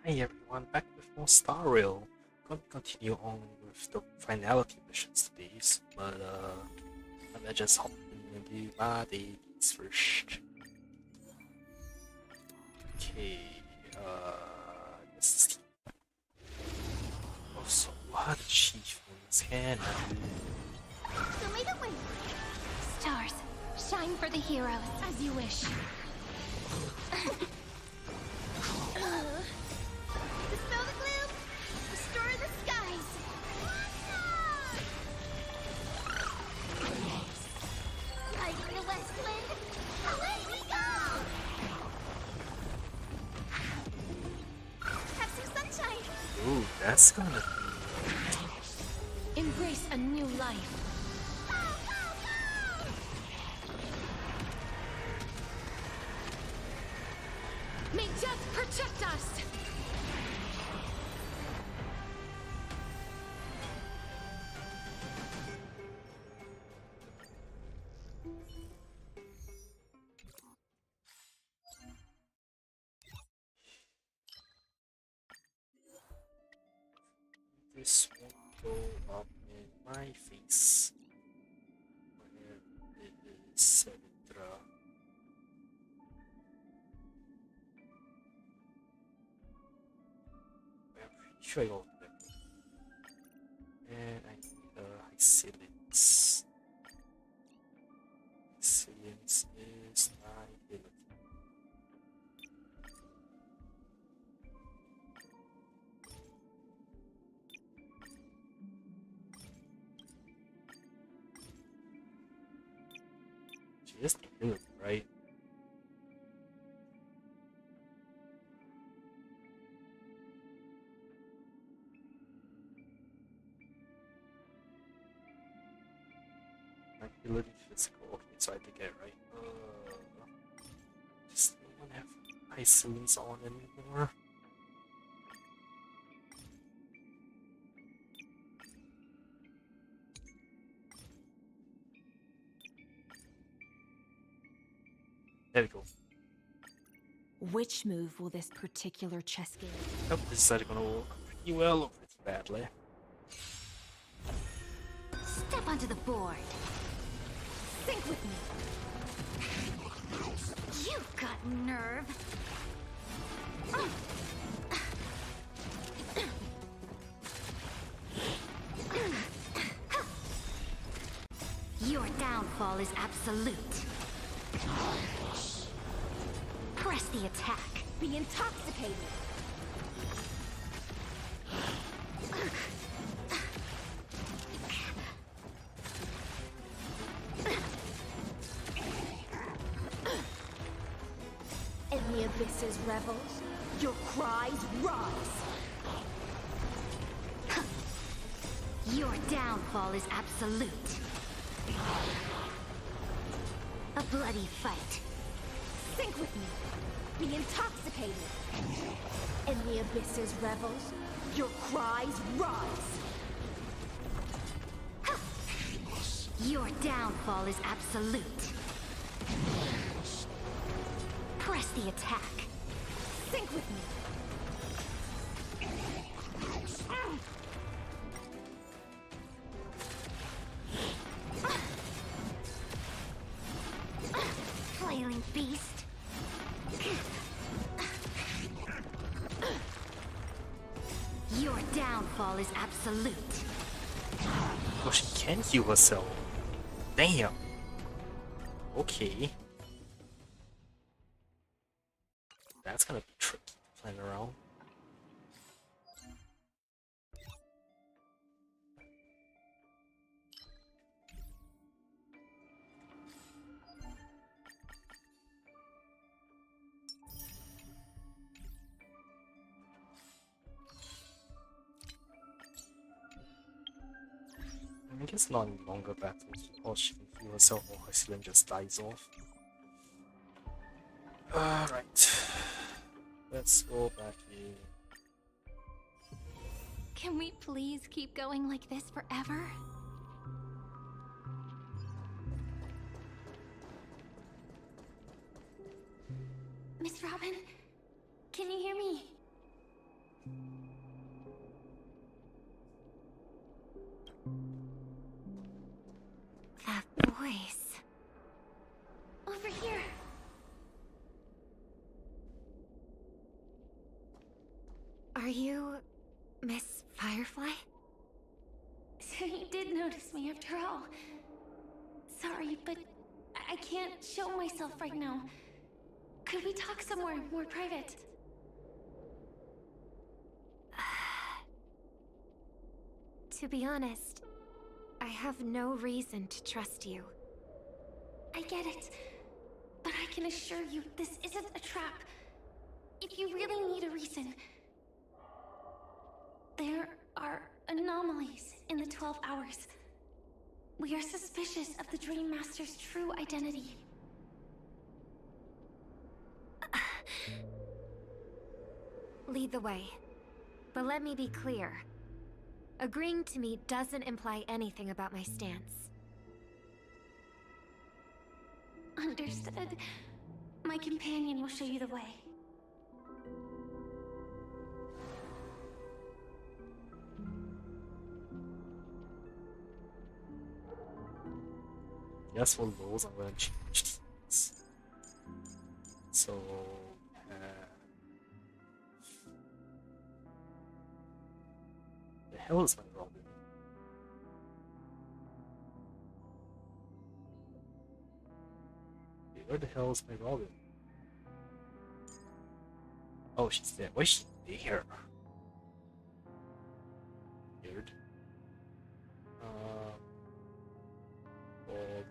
Hey everyone, back with more Star Rail. Gonna continue on with the Finality missions today, but I'm gonna just hop into my dailies first. Okay, this is also what achievements can I do? So may the wind. Stars, shine for the heroes as you wish. Dispel the gloom, restore the skies. Lighting the west wind, away we go! Have some sunshine. Ooh, that's gonna Embrace a new life. May death protect us! this won't go up in my face. Where is etc. I'm pretty sure I got them. And I need Hycilids. Hycilids is my ability. Just ability, right? Ability physical. Okay, so I did get it right. Just no one have Hycilids on anymore. There we go. Which move will this particular chess game? Nope, this is either gonna work pretty well or pretty badly. Step onto the board. Think with me. You've got nerve. Your downfall is absolute. Press the attack. Be intoxicated. In the abyss's revels, your cries rise. Your downfall is absolute. A bloody fight. Think with me. Be intoxicated. In the abyss's revels, your cries rise. Your downfall is absolute. Press the attack. Think with me. Flailing beast. Your downfall is absolute. Oh, she can heal herself. Damn. Okay. That's gonna be tricky to plan around. I guess not in longer battles, or she can heal herself or her cylinder just dies off. Alright. Let's go back in. Can we please keep going like this forever? Miss Robin, can you hear me? That voice. Over here. Are you Miss Firefly? So you did notice me after all. Sorry, but I can't show myself right now. Could we talk somewhere more private? To be honest, I have no reason to trust you. I get it, but I can assure you this isn't a trap. If you really need a reason, there are anomalies in the 12 hours. We are suspicious of the Dream Master's true identity. Lead the way. But let me be clear. Agreeing to me doesn't imply anything about my stance. Understood. My companion will show you the way. Guess for those I'm gonna change these. So the hell is my Robin? Where the hell is my Robin? Oh, she's there. Why is she there? Weird.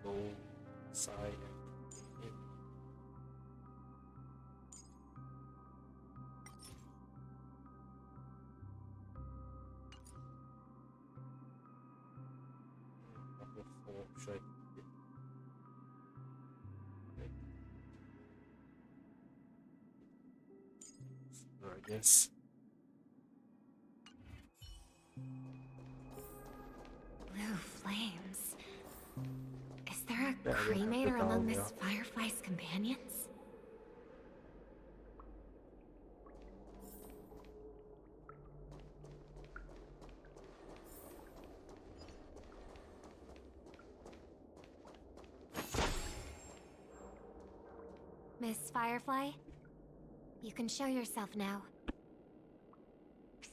Follow side and number 4 should I I guess. Blue flames. Is there a Yeah, we have cremator to among down, Miss yeah. Firefly's companions? Miss Firefly, you can show yourself now.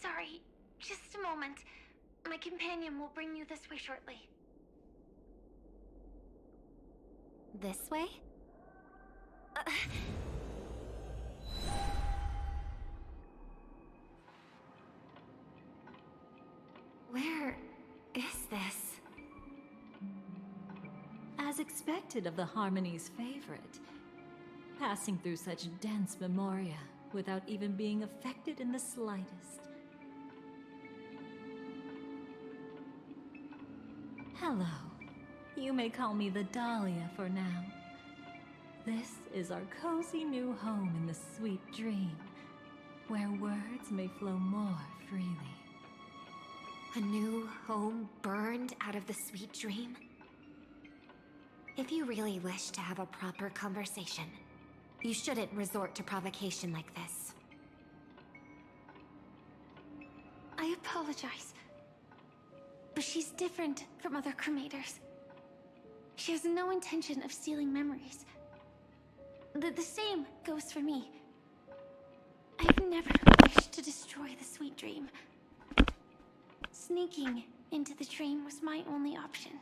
Sorry, just a moment. My companion will bring you this way shortly. This way? Where is this? As expected of the Harmony's favorite, passing through such dense memoria without even being affected in the slightest. Hello. You may call me the Dahlia for now. This is our cozy new home in the sweet dream, where words may flow more freely. A new home burned out of the sweet dream? If you really wish to have a proper conversation, you shouldn't resort to provocation like this. I apologize, but she's different from other cremators. She has no intention of stealing memories. The same goes for me. I've never wished to destroy the sweet dream. Sneaking into the dream was my only option.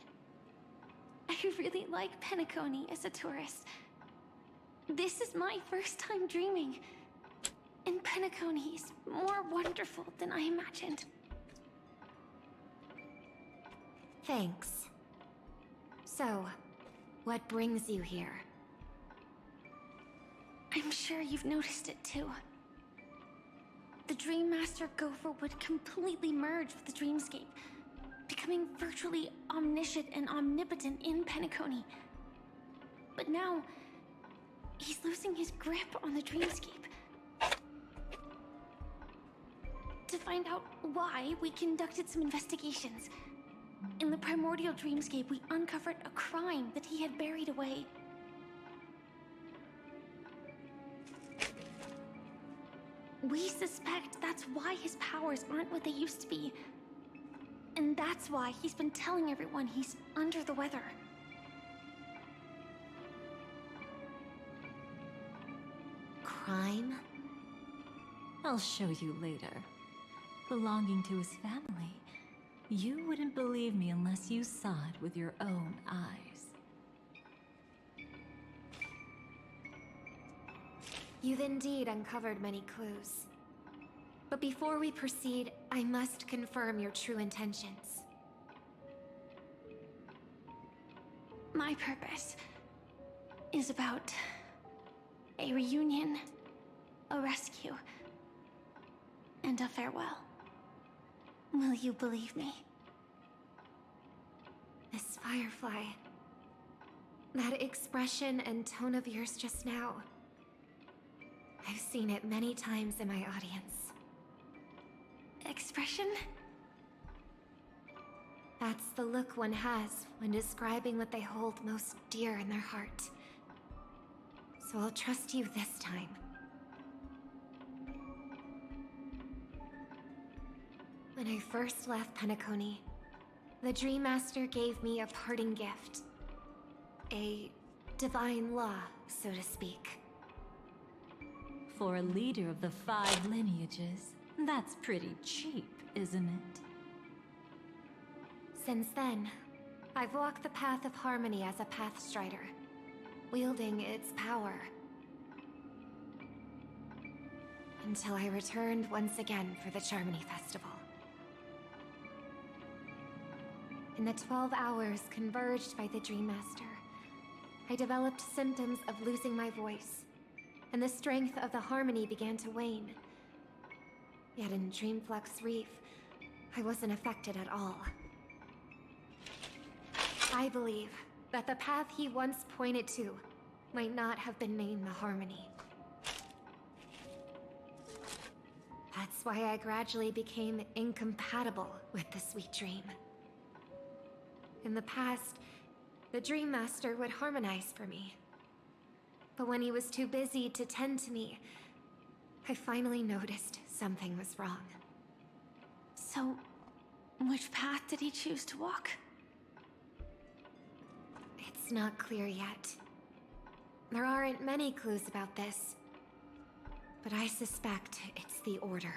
I really like Penacony as a tourist. This is my first time dreaming, and Penacony is more wonderful than I imagined. Thanks. So, what brings you here? I'm sure you've noticed it too. The Dream Master Gopher would completely merge with the dreamscape, becoming virtually omniscient and omnipotent in Penacony. But now, he's losing his grip on the dreamscape. To find out why, we conducted some investigations. In the primordial dreamscape, we uncovered a crime that he had buried away. We suspect that's why his powers aren't what they used to be. And that's why he's been telling everyone he's under the weather. Crime? I'll show you later. Belonging to his family. You wouldn't believe me unless you saw it with your own eyes. You've indeed uncovered many clues. But before we proceed, I must confirm your true intentions. My purpose is about a reunion, a rescue, and a farewell. Will you believe me? Miss Firefly, that expression and tone of yours just now, I've seen it many times in my audience. Expression? That's the look one has when describing what they hold most dear in their heart. So I'll trust you this time. When I first left Penacony, the Dream Master gave me a parting gift. A divine law, so to speak. For a leader of the 5 lineages, that's pretty cheap, isn't it? Since then, I've walked the path of harmony as a Pathstrider, wielding its power. Until I returned once again for the Charmony Festival. In the 12 hours converged by the Dream Master, I developed symptoms of losing my voice, and the strength of the harmony began to wane. Yet in Dreamflux Reef, I wasn't affected at all. I believe that the path he once pointed to might not have been named the Harmony. That's why I gradually became incompatible with the sweet dream. In the past, the Dream Master would harmonize for me. But when he was too busy to tend to me, I finally noticed something was wrong. So, which path did he choose to walk? It's not clear yet. There aren't many clues about this, but I suspect it's the Order.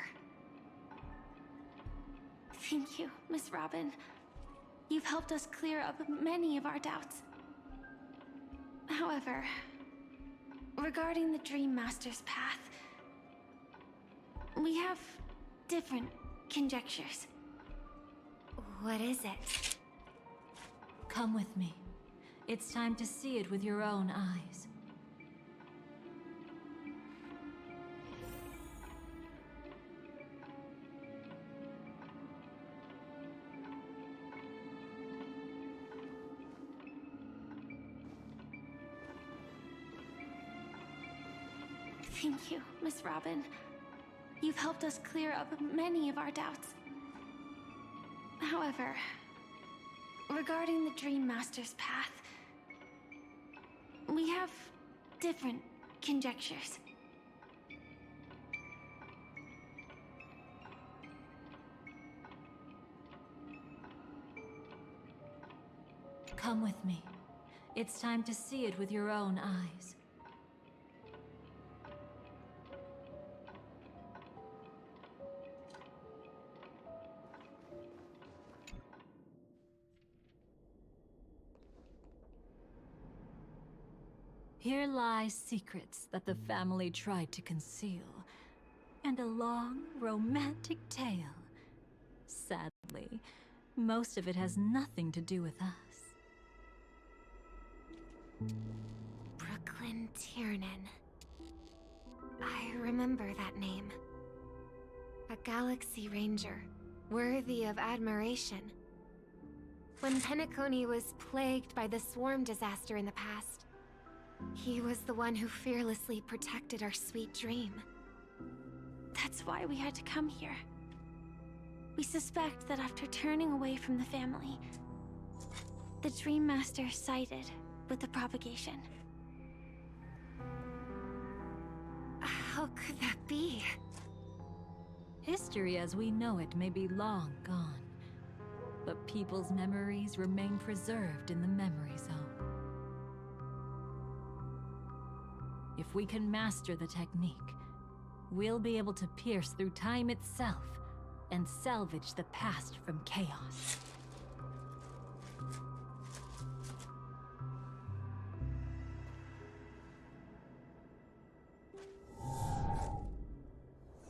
Thank you, Miss Robin. You've helped us clear up many of our doubts. However, regarding the Dream Master's path, we have different conjectures. What is it? Come with me. It's time to see it with your own eyes. Thank you, Miss Robin. You've helped us clear up many of our doubts. However, regarding the Dream Master's path, we have different conjectures. Come with me. It's time to see it with your own eyes. Here lie secrets that the family tried to conceal, and a long, romantic tale. Sadly, most of it has nothing to do with us. Brooklyn Tiernan. I remember that name. A Galaxy Ranger, worthy of admiration. When Penacony was plagued by the swarm disaster in the past, he was the one who fearlessly protected our sweet dream. That's why we had to come here. We suspect that after turning away from the family, the Dream Master sided with the propagation. How could that be? History as we know it may be long gone, but people's memories remain preserved in the memory zone. If we can master the technique, we'll be able to pierce through time itself and salvage the past from chaos.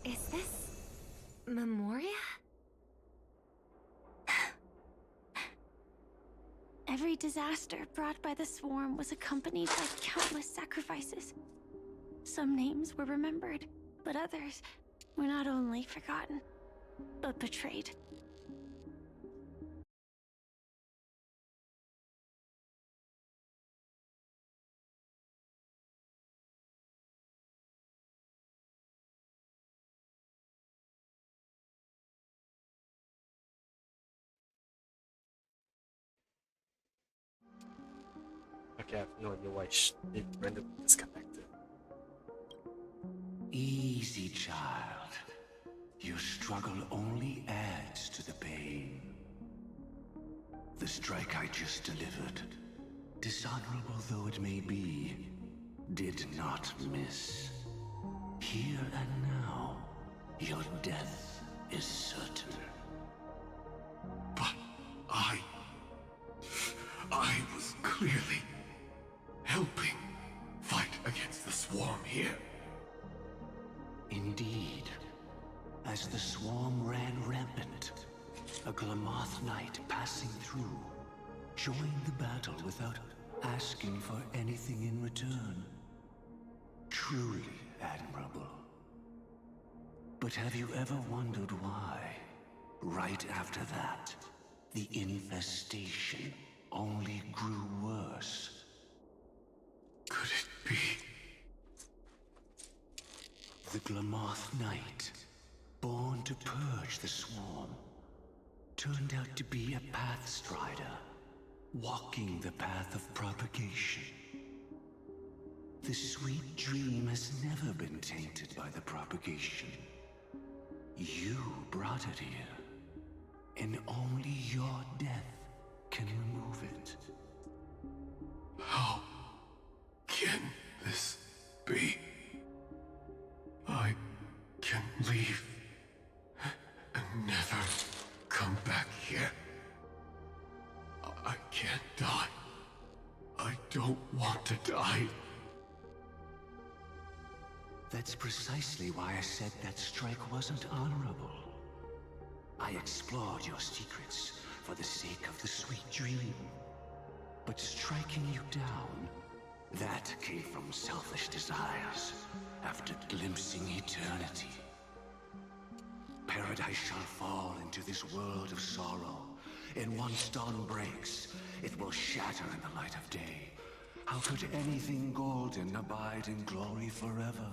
Is this Memoria? Every disaster brought by the swarm was accompanied by countless sacrifices. Some names were remembered, but others were not only forgotten, but betrayed. Okay, I have no idea why it randomly disconnected. Easy, child. Your struggle only adds to the pain. The strike I just delivered, dishonorable though it may be, did not miss. Here and now, your death is certain. But I was clearly helping fight against the swarm here. Indeed. As the swarm ran rampant, a Glamoth knight passing through joined the battle without asking for anything in return. Truly admirable. But have you ever wondered why, right after that, the infestation only grew worse? Could it be? The Glamoth Knight, born to purge the swarm, turned out to be a pathstrider, walking the path of propagation. The sweet dream has never been tainted by the propagation. You brought it here, and only your death can remove it. How can this be? I can leave and never come back here. I can't die. I don't want to die. That's precisely why I said that strike wasn't honorable. I explored your secrets for the sake of the sweet dream. But striking you down, that came from selfish desires after glimpsing eternity. Paradise shall fall into this world of sorrow, and once dawn breaks, it will shatter in the light of day. How could anything golden abide in glory forever?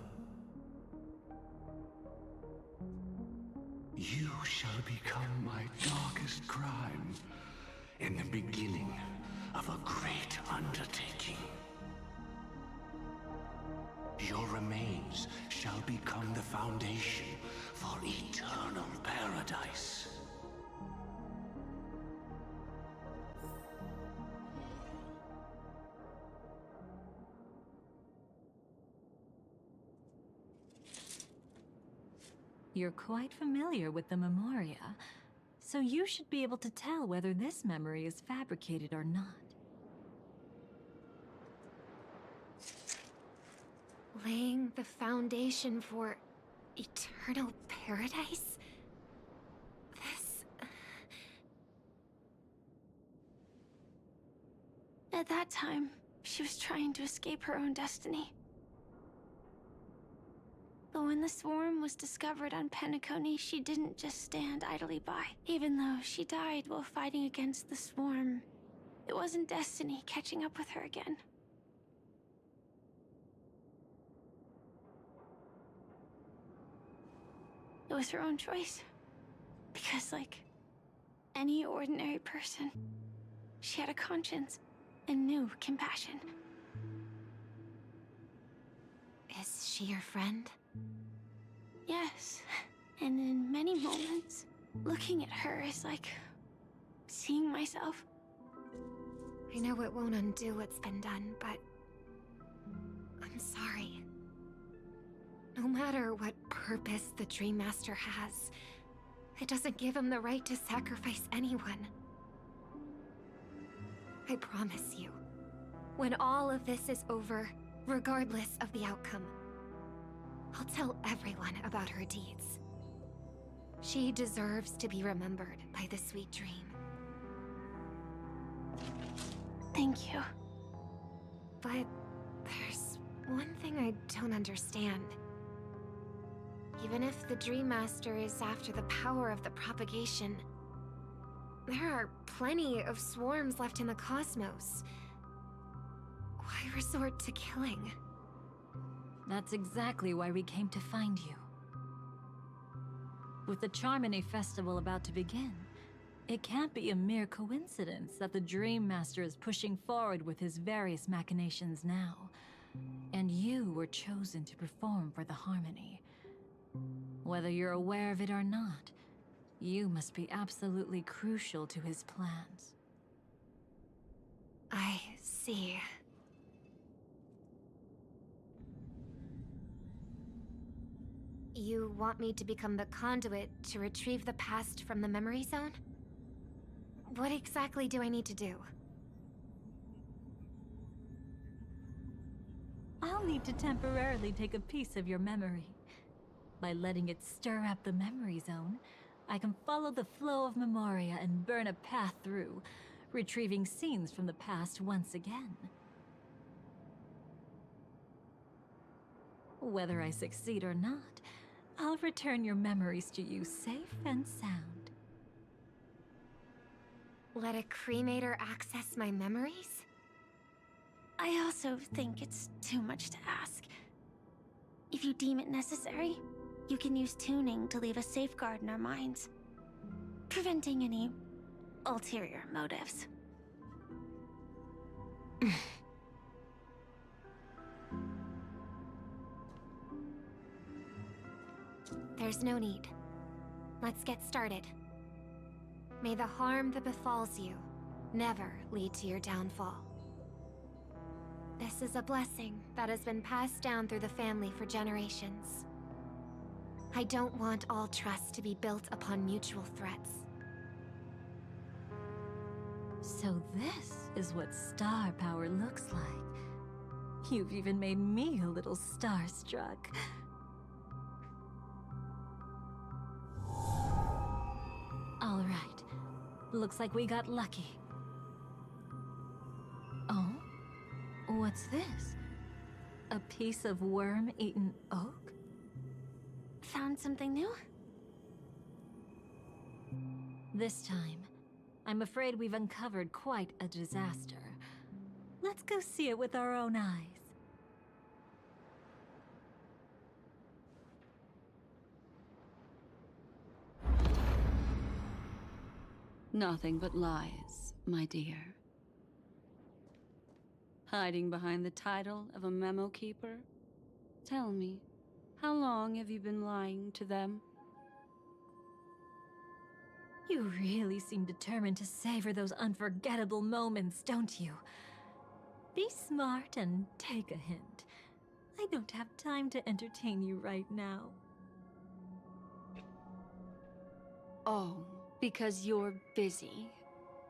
You shall become my darkest crime, in the beginning of a great undertaking. Your remains shall become the foundation for eternal paradise. You're quite familiar with the Memoria, so you should be able to tell whether this memory is fabricated or not. Laying the foundation for eternal paradise? This... At that time, she was trying to escape her own destiny. But when the swarm was discovered on Penacony, she didn't just stand idly by. Even though she died while fighting against the swarm, it wasn't destiny catching up with her again. It was her own choice. Because, like any ordinary person, she had a conscience and knew compassion. Is she your friend? Yes, and in many moments, looking at her is like seeing myself. I know it won't undo what's been done, but I'm sorry. No matter what purpose the Dream Master has, it doesn't give him the right to sacrifice anyone. I promise you, when all of this is over, regardless of the outcome, I'll tell everyone about her deeds. She deserves to be remembered by the sweet dream. Thank you. But there's one thing I don't understand. Even if the Dream Master is after the power of the propagation, there are plenty of swarms left in the cosmos. Why resort to killing? That's exactly why we came to find you. With the Charmony Festival about to begin, it can't be a mere coincidence that the Dream Master is pushing forward with his various machinations now. And you were chosen to perform for the Harmony. Whether you're aware of it or not, you must be absolutely crucial to his plans. I see. You want me to become the conduit to retrieve the past from the memory zone? What exactly do I need to do? I'll need to temporarily take a piece of your memory. By letting it stir up the memory zone, I can follow the flow of memoria and burn a path through, retrieving scenes from the past once again. Whether I succeed or not, I'll return your memories to you safe and sound. Let a cremator access my memories? I also think it's too much to ask. If you deem it necessary, you can use tuning to leave a safeguard in our minds, preventing any ulterior motives. There's no need. Let's get started. May the harm that befalls you never lead to your downfall. This is a blessing that has been passed down through the family for generations. I don't want all trust to be built upon mutual threats. So this is what star power looks like. You've even made me a little starstruck. All right. Looks like we got lucky. Oh? What's this? A piece of worm-eaten oak? Found something new? This time, I'm afraid we've uncovered quite a disaster. Let's go see it with our own eyes. Nothing but lies, my dear. Hiding behind the title of a memo keeper? Tell me, how long have you been lying to them? You really seem determined to savor those unforgettable moments, don't you? Be smart and take a hint. I don't have time to entertain you right now. Oh, because you're busy,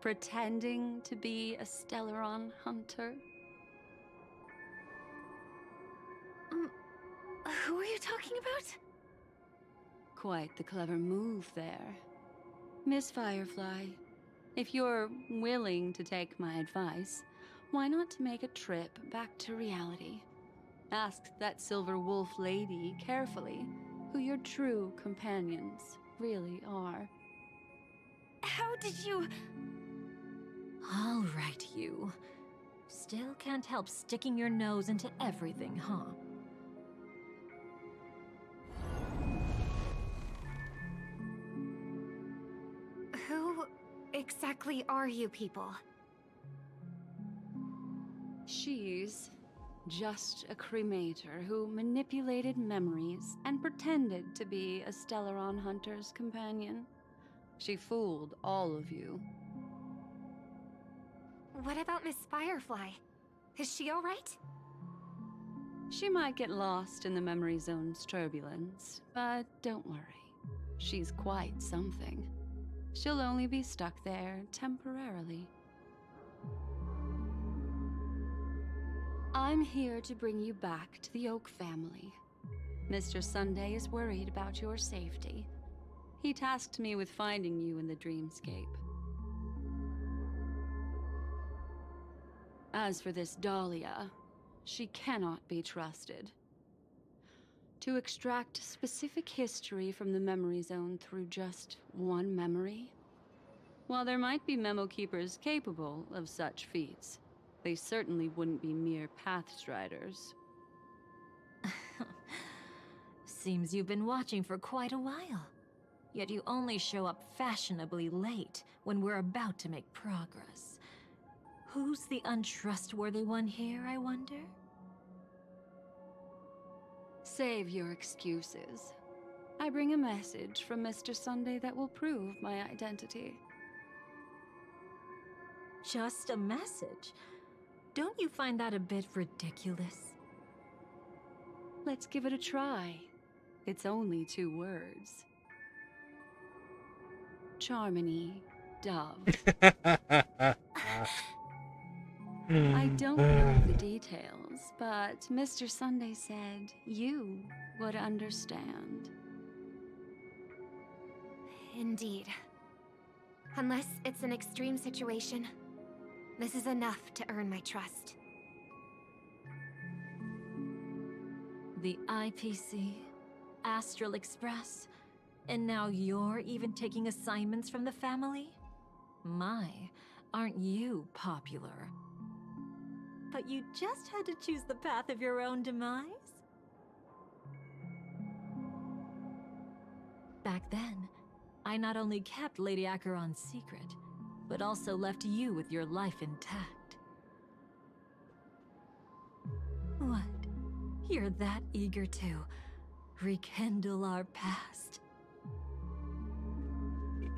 pretending to be a Stellaron hunter? Who are you talking about? Quite the clever move there. Miss Firefly, if you're willing to take my advice, why not make a trip back to reality? Ask that Silver Wolf lady carefully who your true companions really are. How did you... All right, you. Still can't help sticking your nose into everything, huh? Who exactly are you people? She's just a cremator who manipulated memories and pretended to be a Stellaron hunter's companion. She fooled all of you. What about Miss Firefly? Is she alright? She might get lost in the memory zone's turbulence, but don't worry. She's quite something. She'll only be stuck there temporarily. I'm here to bring you back to the Oak family. Mr. Sunday is worried about your safety. He tasked me with finding you in the dreamscape. As for this Dahlia, she cannot be trusted. To extract specific history from the memory zone through just one memory? While there might be memo keepers capable of such feats, they certainly wouldn't be mere pathstriders. Seems you've been watching for quite a while. Yet you only show up fashionably late when we're about to make progress. Who's the untrustworthy one here, I wonder? Save your excuses. I bring a message from Mr. Sunday that will prove my identity. Just a message? Don't you find that a bit ridiculous? Let's give it a try. It's only 2 words. Charmony, Dove. I don't know the details, but Mr. Sunday said you would understand. Indeed. Unless it's an extreme situation, this is enough to earn my trust. The IPC, Astral Express, and now you're even taking assignments from the family? My, aren't you popular? But you just had to choose the path of your own demise? Back then, I not only kept Lady Acheron's secret, but also left you with your life intact. What? You're that eager to rekindle our past?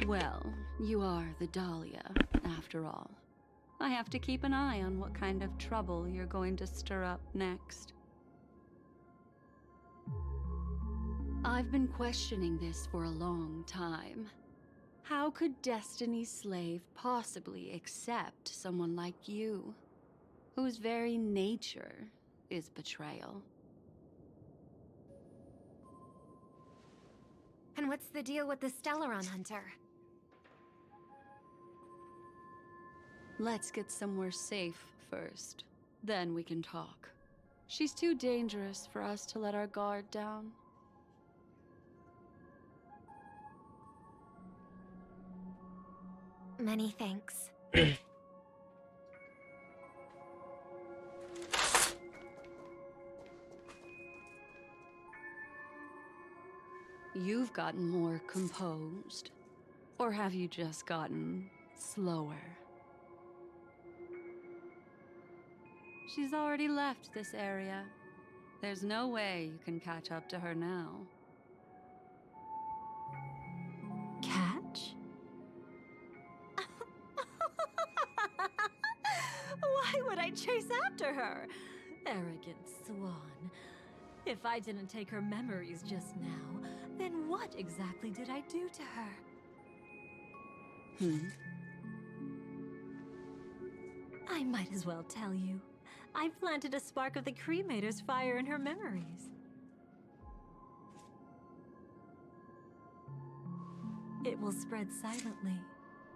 Well, you are the Dahlia, after all. I have to keep an eye on what kind of trouble you're going to stir up next. I've been questioning this for a long time. How could Destiny's slave possibly accept someone like you, whose very nature is betrayal? And what's the deal with the Stellaron Hunter? Let's get somewhere safe first. Then we can talk. She's too dangerous for us to let our guard down. Many thanks. You've gotten more composed. Or have you just gotten slower? She's already left this area. There's no way you can catch up to her now. Catch? Why would I chase after her? Arrogant swan. If I didn't take her memories just now, then what exactly did I do to her? I might as well tell you. I planted a spark of the cremator's fire in her memories. It will spread silently,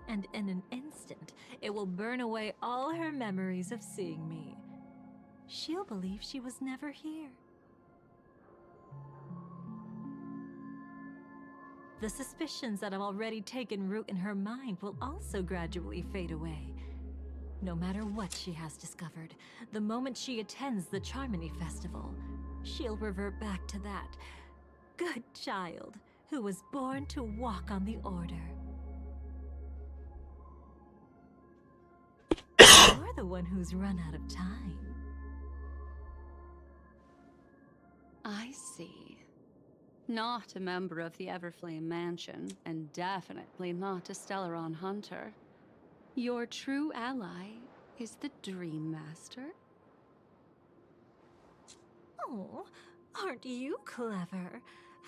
and in an instant, it will burn away all her memories of seeing me. She'll believe she was never here. The suspicions that have already taken root in her mind will also gradually fade away. No matter what she has discovered, the moment she attends the Charmony Festival, she'll revert back to that good child who was born to walk on the Order. You're the one who's run out of time. I see. Not a member of the Everflame Mansion, and definitely not a Stellaron Hunter. Your true ally is the Dream Master. Oh, aren't you clever?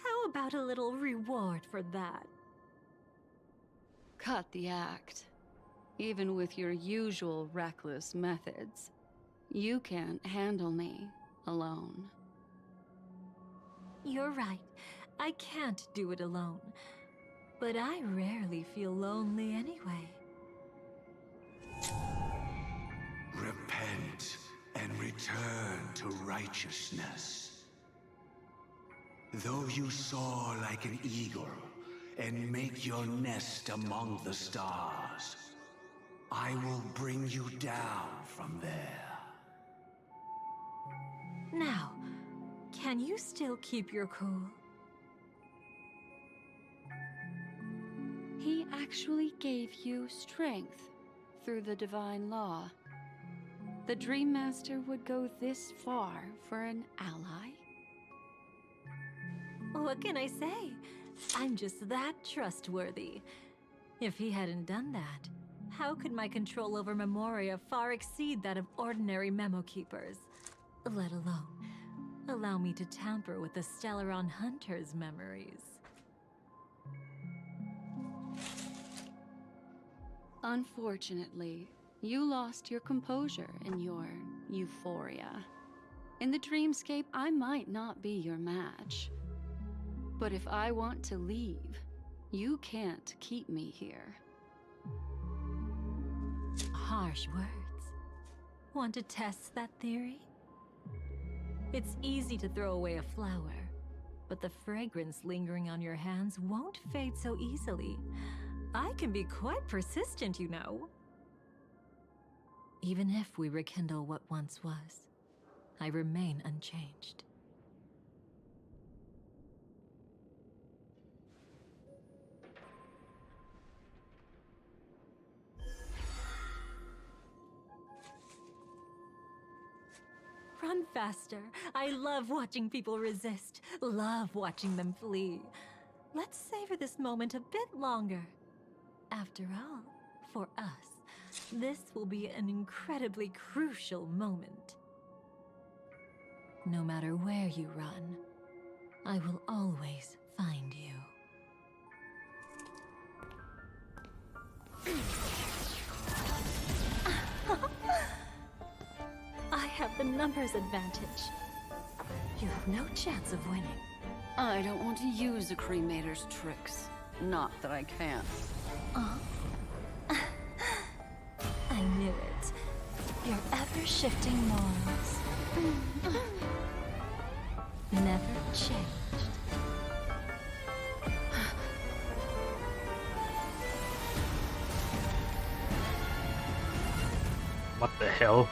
How about a little reward for that? Cut the act. Even with your usual reckless methods, you can't handle me alone. You're right. I can't do it alone. But I rarely feel lonely anyway. Repent and return to righteousness. Though you soar like an eagle and make your nest among the stars, I will bring you down from there. Now, can you still keep your cool? He actually gave you strength through the divine law. The Dream Master would go this far for an ally? What can I say? I'm just that trustworthy. If he hadn't done that, how could my control over Memoria far exceed that of ordinary memo keepers? Let alone allow me to tamper with the Stellaron Hunter's memories. Unfortunately, you lost your composure in your euphoria. In the dreamscape, I might not be your match. But if I want to leave, you can't keep me here. Harsh words. Want to test that theory? It's easy to throw away a flower, but the fragrance lingering on your hands won't fade so easily. I can be quite persistent, you know. Even if we rekindle what once was, I remain unchanged. Run faster. I love watching people resist, love watching them flee. Let's savor this moment a bit longer. After all, for us, this will be an incredibly crucial moment. No matter where you run, I will always find you. I have the numbers advantage. You have no chance of winning. I don't want to use the cremator's tricks. Not that I can't. I knew it. Your ever-shifting morals. Never changed. What the hell?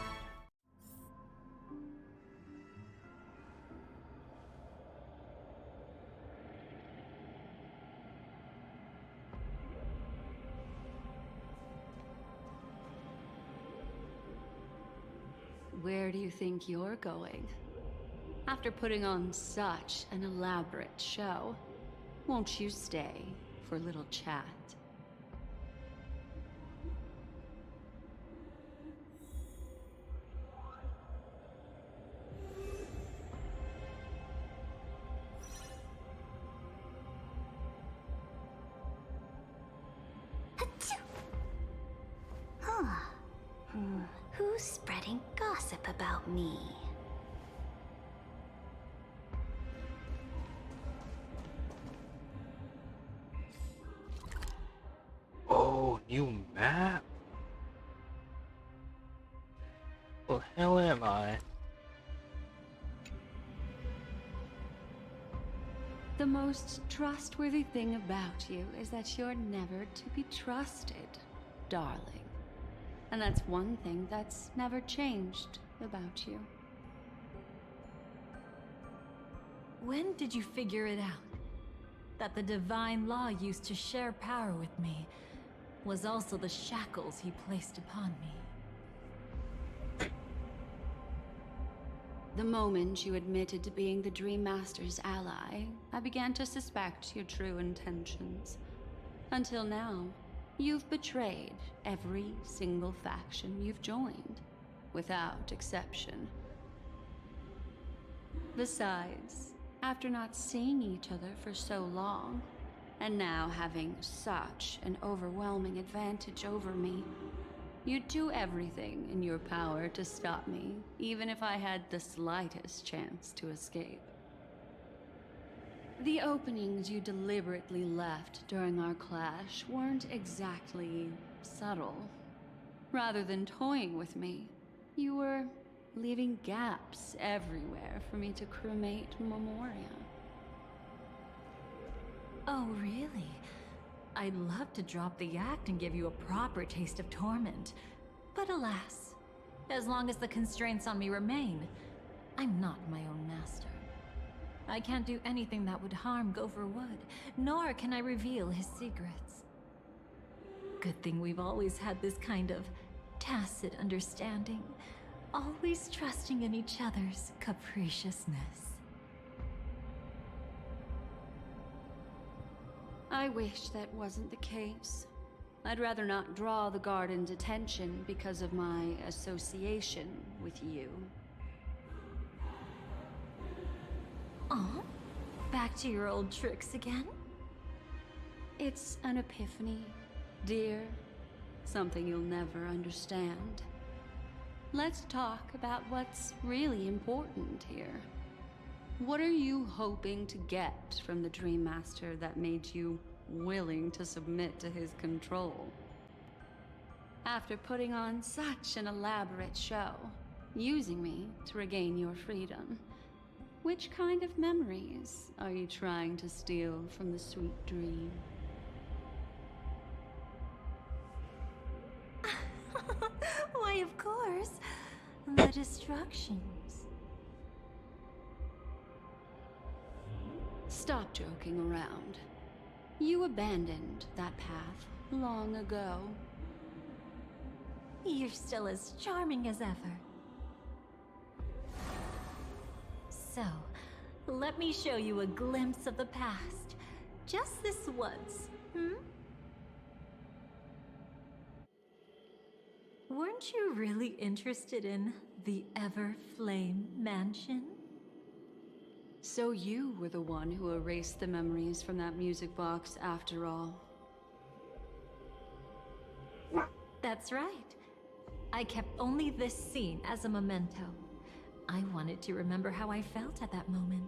Where do you think you're going? After putting on such an elaborate show, won't you stay for a little chat? Who's spreading gossip about me? Oh, new map? Well, hell am I? The most trustworthy thing about you is that you're never to be trusted, darling. And that's one thing that's never changed about you. When did you figure it out? That the divine law used to share power with me was also the shackles he placed upon me. The moment you admitted to being the Dream Master's ally, I began to suspect your true intentions. Until now, You've betrayed every single faction you've joined, without exception. Besides, after not seeing each other for so long, and now having such an overwhelming advantage over me, you'd do everything in your power to stop me, even if I had the slightest chance to escape. The openings you deliberately left during our clash weren't exactly subtle. Rather than toying with me, you were leaving gaps everywhere for me to cremate Memoria. Oh, really? I'd love to drop the act and give you a proper taste of torment. But alas, as long as the constraints on me remain, I'm not my own master. I can't do anything that would harm Gopher Wood, nor can I reveal his secrets. Good thing we've always had this kind of tacit understanding, always trusting in each other's capriciousness. I wish that wasn't the case. I'd rather not draw the Garden's attention because of my association with you. Oh? Back to your old tricks again? It's an epiphany, dear. Something you'll never understand. Let's talk about what's really important here. What are you hoping to get from the Dream Master that made you willing to submit to his control? After putting on such an elaborate show, using me to regain your freedom, which kind of memories are you trying to steal from the sweet dream? Why, of course. The destructions. Stop joking around. You abandoned that path long ago. You're still as charming as ever. So, let me show you a glimpse of the past. Just this once, hmm? Weren't you really interested in the Everflame Mansion? So you were the one who erased the memories from that music box after all. That's right. I kept only this scene as a memento. I wanted to remember how I felt at that moment.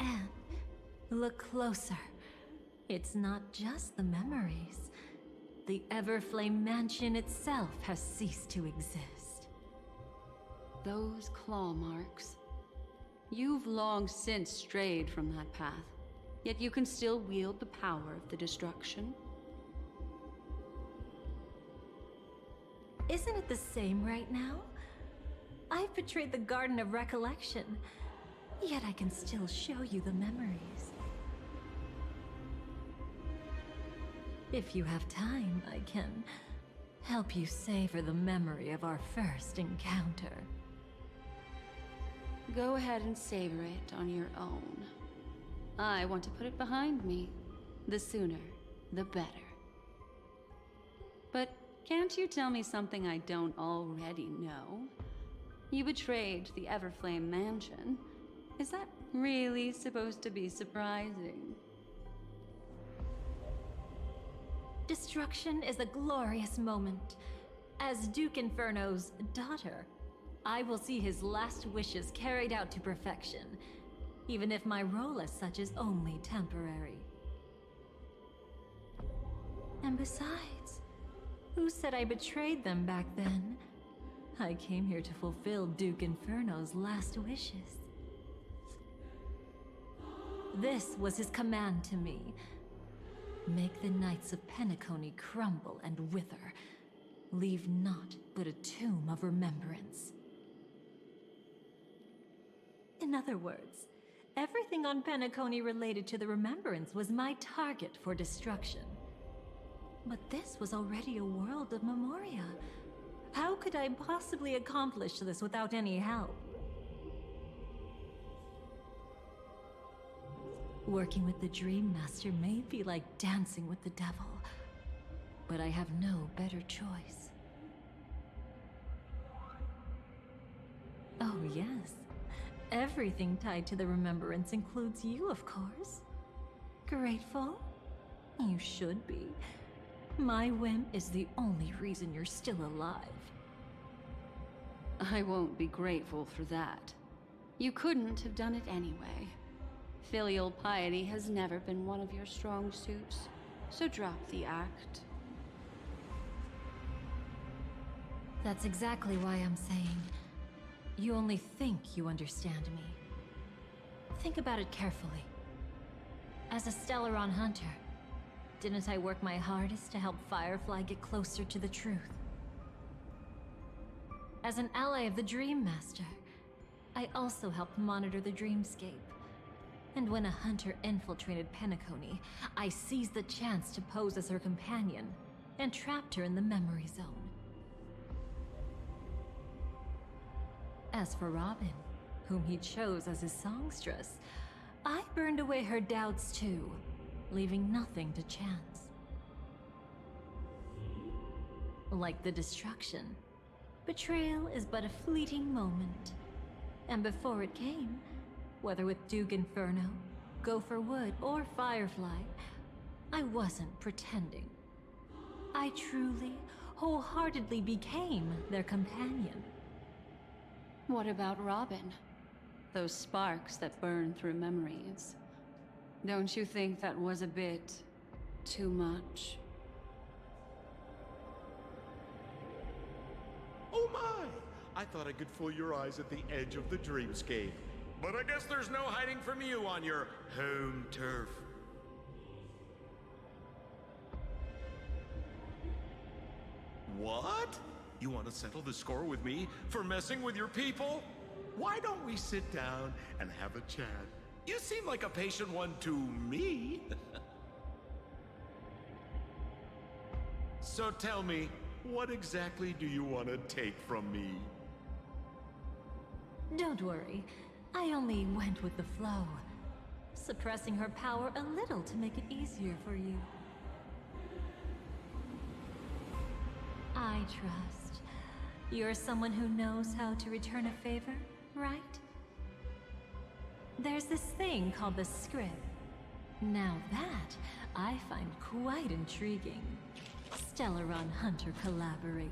And look closer. It's not just the memories. The Everflame Mansion itself has ceased to exist. Those claw marks. You've long since strayed from that path, yet you can still wield the power of the destruction. Isn't it the same right now? I've betrayed the Garden of Recollection, yet I can still show you the memories. If you have time, I can help you savor the memory of our first encounter. Go ahead and savor it on your own. I want to put it behind me. The sooner, the better. But can't you tell me something I don't already know? You betrayed the Everflame Mansion. Is that really supposed to be surprising? Destruction is a glorious moment. As Duke Inferno's daughter, I will see his last wishes carried out to perfection, even if my role as such is only temporary. And besides, who said I betrayed them back then? I came here to fulfill Duke Inferno's last wishes. This was his command to me. Make the Knights of Penacony crumble and wither. Leave naught but a tomb of remembrance. In other words, everything on Penacony related to the remembrance was my target for destruction. But this was already a world of Memoria. How could I possibly accomplish this without any help? Working with the Dream Master may be like dancing with the devil, but I have no better choice. Oh yes, everything tied to the remembrance includes you, of course. Grateful? You should be. My whim is the only reason you're still alive. I won't be grateful for that. You couldn't have done it anyway. Filial piety has never been one of your strong suits, so drop the act. That's exactly why I'm saying, you only think you understand me. Think about it carefully. As a Stellaron hunter, didn't I work my hardest to help Firefly get closer to the truth? As an ally of the Dream Master, I also helped monitor the dreamscape. And when a hunter infiltrated Penacony, I seized the chance to pose as her companion and trapped her in the memory zone. As for Robin, whom he chose as his songstress, I burned away her doubts too, leaving nothing to chance. Like the destruction, betrayal is but a fleeting moment. And before it came, whether with Duke Inferno, Gopher Wood, or Firefly, I wasn't pretending. I truly, wholeheartedly became their companion. What about Robin? Those sparks that burn through memories. Don't you think that was a bit too much? Oh my! I thought I could fool your eyes at the edge of the dreamscape. But I guess there's no hiding from you on your home turf. What? You want to settle the score with me for messing with your people? Why don't we sit down and have a chat? You seem like a patient one to me. So tell me, what exactly do you want to take from me? Don't worry, I only went with the flow, suppressing her power a little to make it easier for you. I trust. You're someone who knows how to return a favor, right? There's this thing called the script. Now that, I find quite intriguing. Stellaron Hunter collaborator.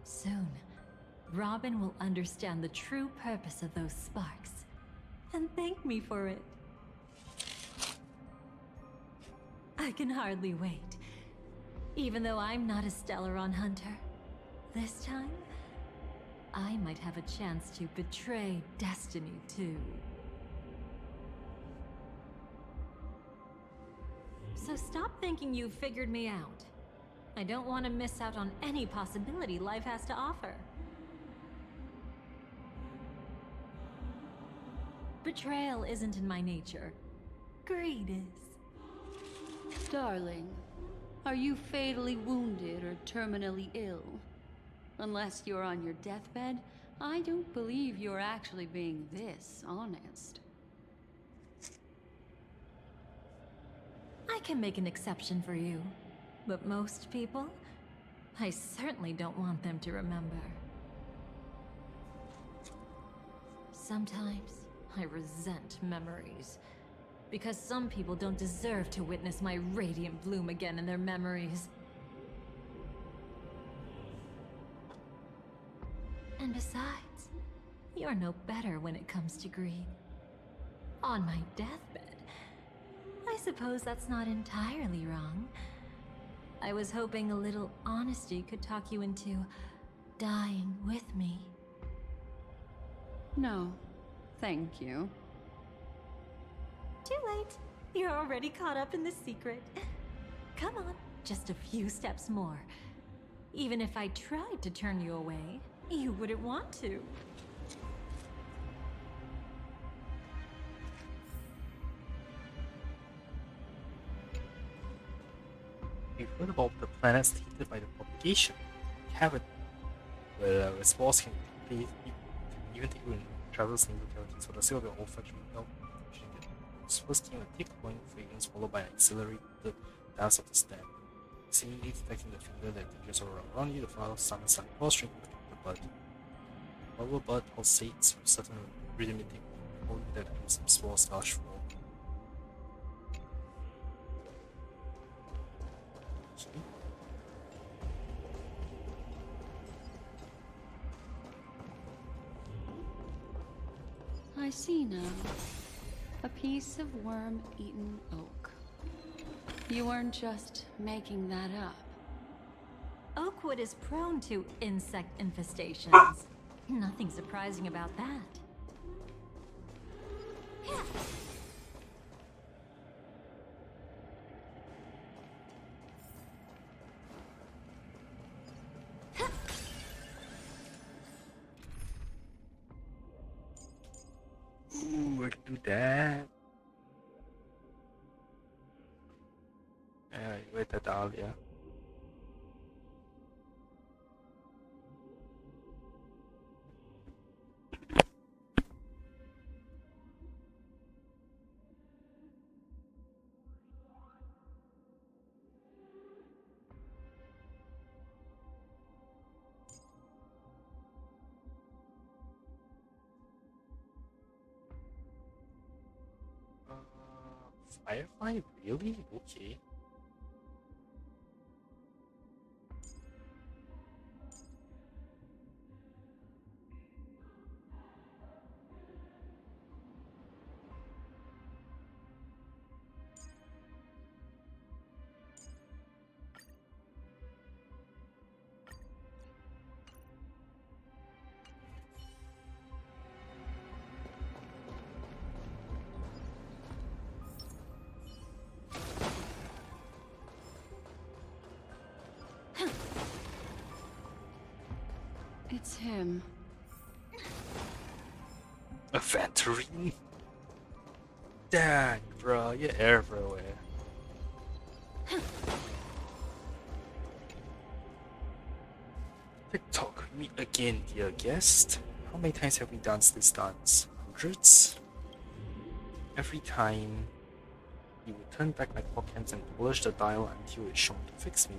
Soon, Robin will understand the true purpose of those sparks, and thank me for it. I can hardly wait. Even though I'm not a Stellaron hunter, this time, I might have a chance to betray destiny too. So stop thinking you've figured me out. I don't want to miss out on any possibility life has to offer. Betrayal isn't in my nature. Greed is. Darling, are you fatally wounded or terminally ill? Unless you're on your deathbed, I don't believe you're actually being this honest. I can make an exception for you, but most people, I certainly don't want them to remember. Sometimes I resent memories, because some people don't deserve to witness my radiant bloom again in their memories. And besides, you're no better when it comes to greed. On my deathbed, I suppose that's not entirely wrong. I was hoping a little honesty could talk you into dying with me. No, thank you. Too late. You're already caught up in the secret. Come on, just a few steps more. Even if I tried to turn you away, you wouldn't want to. We've heard about the planets tainted by the propagation. We haven't. But response can even take you in traverse localities for the sake of your olfactory health. First gain a tick-point fragrance followed by accelerated dance of the stem. Seemingly detecting the finger that dangers around you, the flower summons like pulse string to the bud. Flower bud pulsates with certain rhythmic, holding that some spores gush forth. Okay. I see now. A piece of worm-eaten oak. You weren't just making that up. Oakwood is prone to insect infestations. Nothing surprising about that. Ooh, I can do that. Wait, that Dahlia. Firefly? Really? Okay. It's him. A Venturine? Dang, bro, you're everywhere. TikTok, meet again, dear guest. How many times have we danced this dance? Hundreds? Every time, you would turn back my clock hands and polish the dial until it's shown to fix me.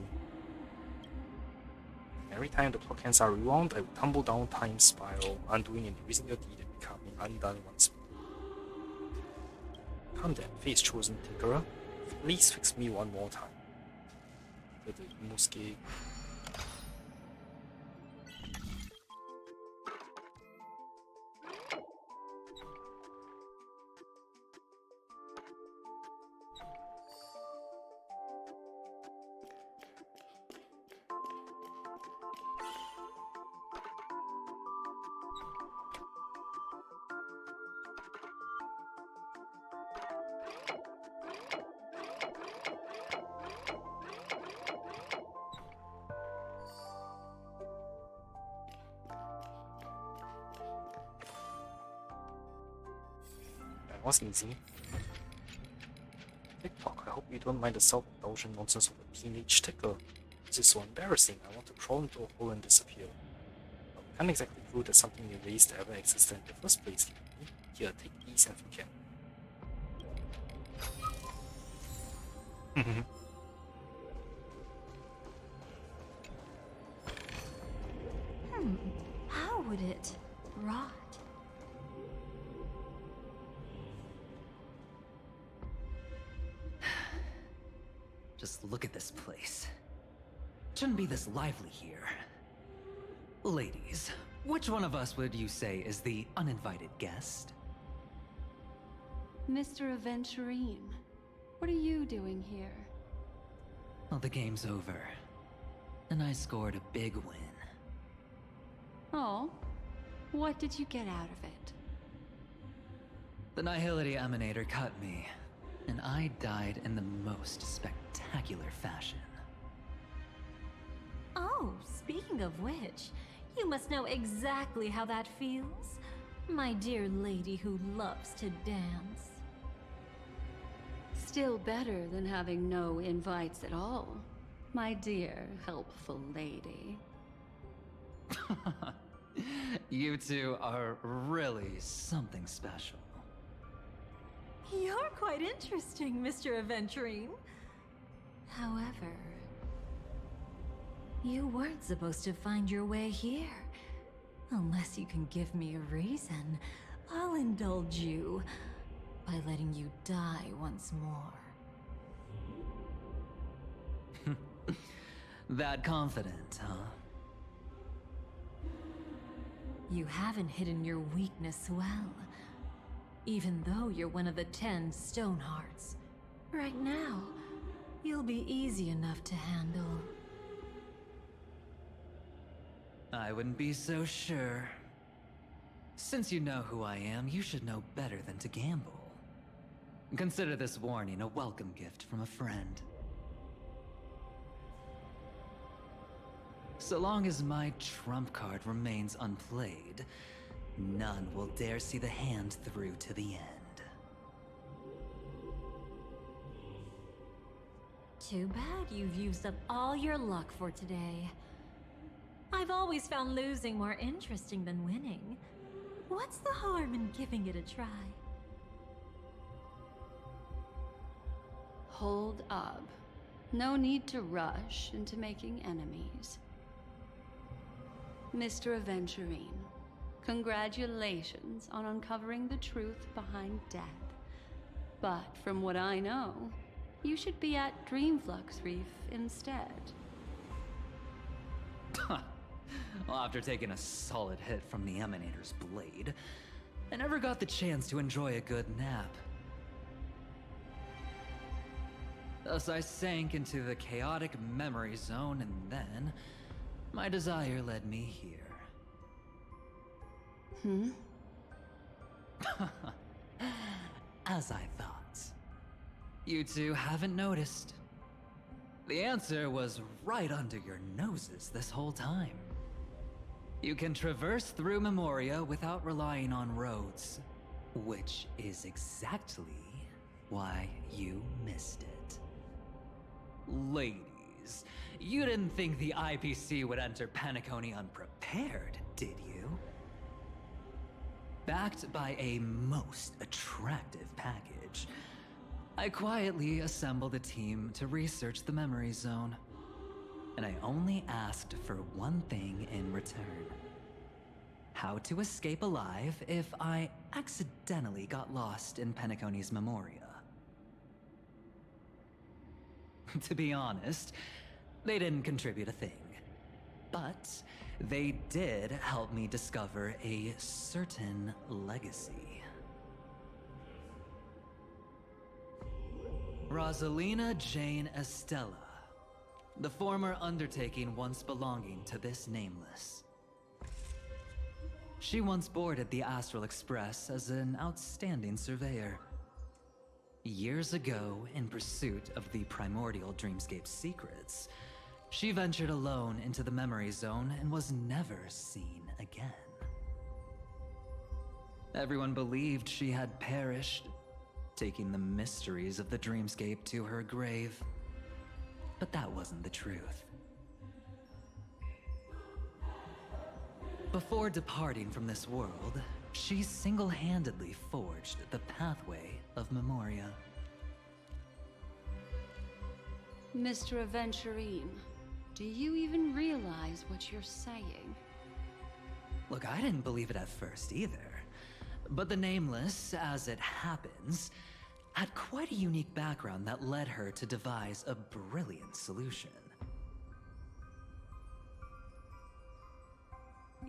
Every time the clock hands are rewound, I would tumble down time spiral, undoing and erasing your deed and becoming undone once more. Come then, face chosen tinkerer. Please fix me one more time. The Muske. That was easy. TikTok, I hope you don't mind the self-indulgent nonsense of a teenage ticker. This is so embarrassing. I want to crawl into a hole and disappear. But we can't exactly prove that something erased ever existed in the first place, can we? Here, take these if you can. How would it rot? Just look at this place. Shouldn't be this lively here. Ladies, which one of us would you say is the uninvited guest? Mr. Aventurine, what are you doing here? Well, the game's over. And I scored a big win. Oh, what did you get out of it? The Nihility Emanator cut me, and I died in the most spectacular fashion. Oh, speaking of which, you must know exactly how that feels. My dear lady who loves to dance. Still better than having no invites at all, my dear helpful lady. You two are really something special. You're quite interesting, Mr. Aventurine. However, you weren't supposed to find your way here. Unless you can give me a reason, I'll indulge you by letting you die once more. That confident, huh? You haven't hidden your weakness well. Even though you're one of the 10 Stonehearts. Right now, you'll be easy enough to handle. I wouldn't be so sure. Since you know who I am, you should know better than to gamble. Consider this warning a welcome gift from a friend. So long as my trump card remains unplayed, none will dare see the hand through to the end. Too bad you've used up all your luck for today. I've always found losing more interesting than winning. What's the harm in giving it a try? Hold up. No need to rush into making enemies. Mr. Aventurine, congratulations on uncovering the truth behind death. But from what I know, you should be at Dreamflux Reef instead. Well, after taking a solid hit from the Emanator's blade, I never got the chance to enjoy a good nap. Thus I sank into the chaotic memory zone, and then my desire led me here. As I thought. You two haven't noticed. The answer was right under your noses this whole time. You can traverse through Memoria without relying on roads, which is exactly why you missed it. Ladies, you didn't think the IPC would enter Penacony unprepared, did you? Backed by a most attractive package, I quietly assembled a team to research the memory zone. And I only asked for one thing in return. How to escape alive if I accidentally got lost in Penacony's Memoria. To be honest, they didn't contribute a thing. But they did help me discover a certain legacy. Rosalina Jane Estella. The former undertaking once belonging to this nameless. She once boarded the Astral Express as an outstanding surveyor. Years ago, in pursuit of the primordial dreamscape secrets, she ventured alone into the memory zone and was never seen again. Everyone believed she had perished, taking the mysteries of the dreamscape to her grave. But that wasn't the truth. Before departing from this world, she single-handedly forged the pathway of Memoria. Mr. Aventurine, do you even realize what you're saying? Look, I didn't believe it at first either. But the Nameless, as it happens, had quite a unique background that led her to devise a brilliant solution.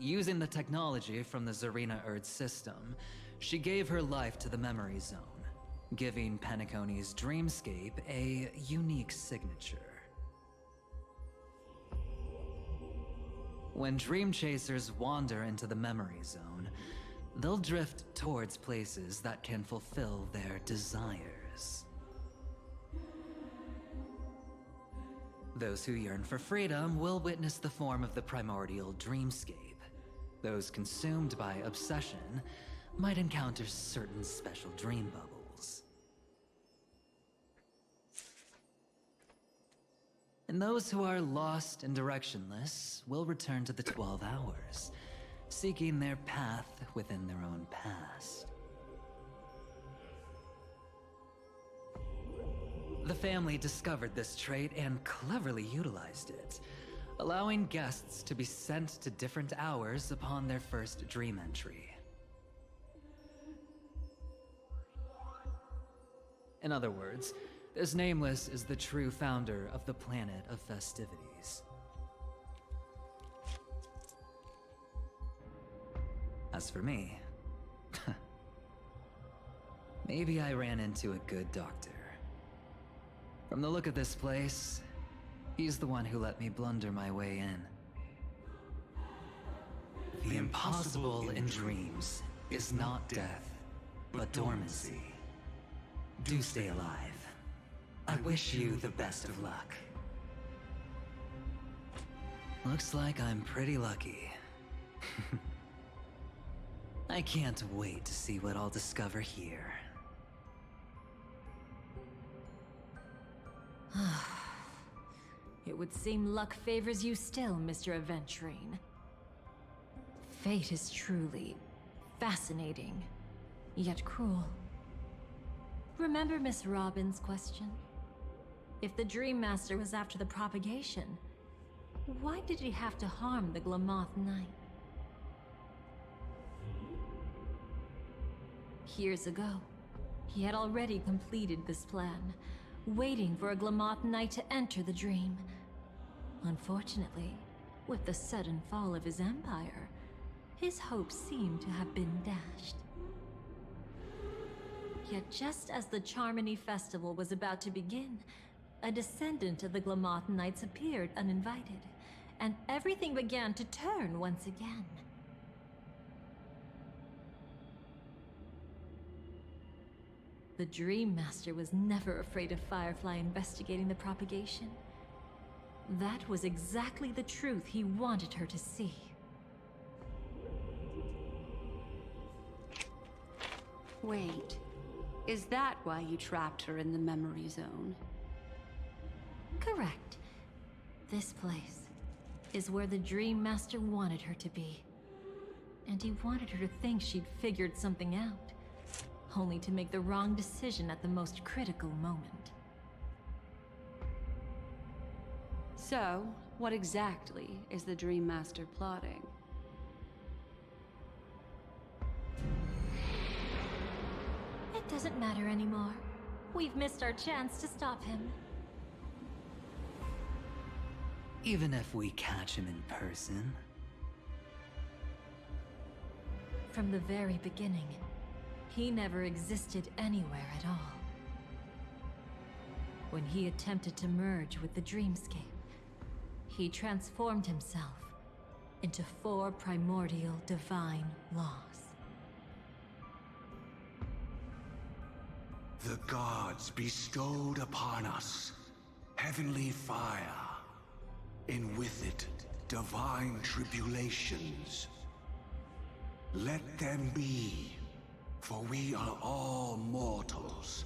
Using the technology from the Zarina Erd system, she gave her life to the memory zone, giving Penacony's dreamscape a unique signature. When dream chasers wander into the memory zone, they'll drift towards places that can fulfill their desires. Those who yearn for freedom will witness the form of the primordial dreamscape. Those consumed by obsession might encounter certain special dream bubbles. And those who are lost and directionless will return to the 12 hours, seeking their path within their own past. The family discovered this trait and cleverly utilized it, allowing guests to be sent to different hours upon their first dream entry. In other words, this Nameless is the true founder of the planet of festivities. As for me, maybe I ran into a good doctor. From the look of this place, he's the one who let me blunder my way in. The impossible in dreams is not death, but dormancy. Do stay alive. I wish you the best of luck. Looks like I'm pretty lucky. I can't wait to see what I'll discover here. It would seem luck favors you still, Mr. Aventurine. Fate is truly fascinating, yet cruel. Remember Miss Robin's question? If the Dream Master was after the propagation, why did he have to harm the Glamoth Knight? Years ago, he had already completed this plan, waiting for a Glamoth Knight to enter the dream. Unfortunately, with the sudden fall of his empire, his hopes seem to have been dashed. Yet just as the Charmony Festival was about to begin, a descendant of the Glamoth Knights appeared uninvited, and everything began to turn once again. The Dream Master was never afraid of Firefly investigating the propagation. That was exactly the truth he wanted her to see. Wait, is that why you trapped her in the memory zone? Correct. This place is where the Dream Master wanted her to be. And he wanted her to think she'd figured something out, only to make the wrong decision at the most critical moment. So, what exactly is the Dream Master plotting? It doesn't matter anymore. We've missed our chance to stop him. Even if we catch him in person. From the very beginning, he never existed anywhere at all. When he attempted to merge with the dreamscape, he transformed himself into 4 primordial divine laws. The gods bestowed upon us heavenly fire, and with it, divine tribulations. Let them be, for we are all mortals,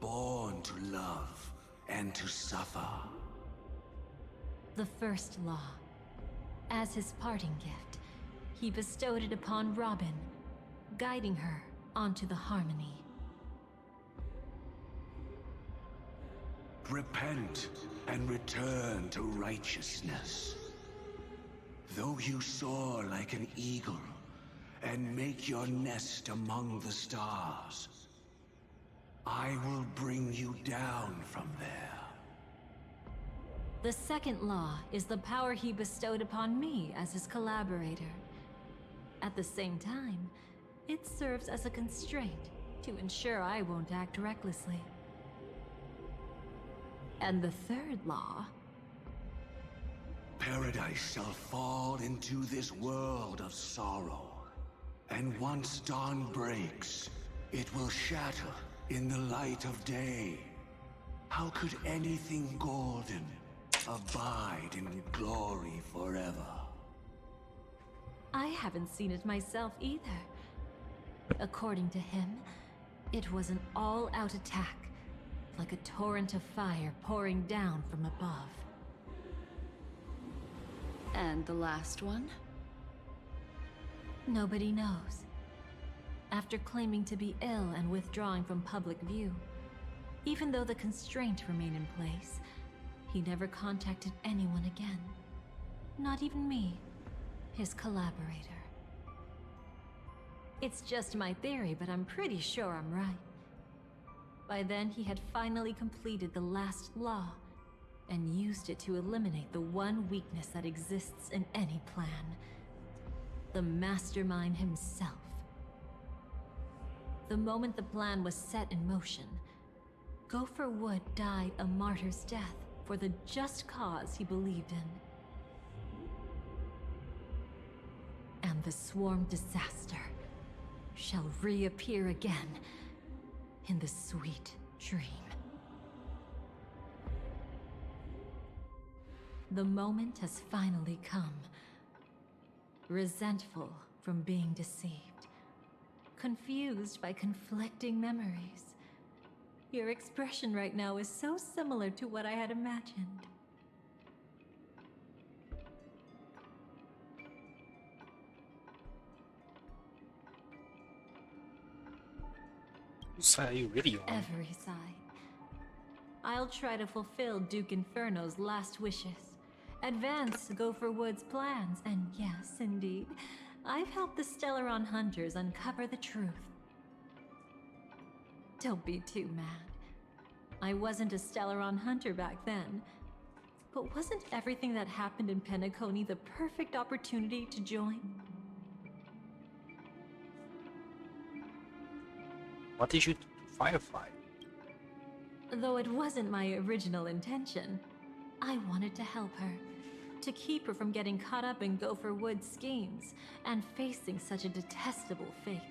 born to love and to suffer. The first law. As his parting gift, he bestowed it upon Robin, guiding her onto the harmony. Repent and return to righteousness. Though you soar like an eagle and make your nest among the stars, I will bring you down from there. The second law is the power he bestowed upon me as his collaborator. At the same time, it serves as a constraint to ensure I won't act recklessly. And the third law... Paradise shall fall into this world of sorrow. And once dawn breaks, it will shatter in the light of day. How could anything golden abide in glory forever? I haven't seen it myself either. According to him, it was an all-out attack, like a torrent of fire pouring down from above. And the last one? Nobody knows. After claiming to be ill and withdrawing from public view, even though the constraint remained in place, he never contacted anyone again. Not even me, his collaborator. It's just my theory, but I'm pretty sure I'm right. By then, he had finally completed the last law and used it to eliminate the one weakness that exists in any plan. The mastermind himself. The moment the plan was set in motion, Gopher Wood died a martyr's death for the just cause he believed in. And the swarm disaster shall reappear again in the sweet dream. The moment has finally come. Resentful from being deceived. Confused by conflicting memories. Your expression right now is so similar to what I had imagined. Whose side are you really on? Every side. I'll try to fulfill Duke Inferno's last wishes. Advance Gopher Wood's plans, and yes, indeed, I've helped the Stellaron hunters uncover the truth. Don't be too mad. I wasn't a Stellaron hunter back then. But wasn't everything that happened in Penacony the perfect opportunity to join? What did you do to Firefly? Though it wasn't my original intention, I wanted to help her. To keep her from getting caught up in Gopher Wood's schemes and facing such a detestable fate.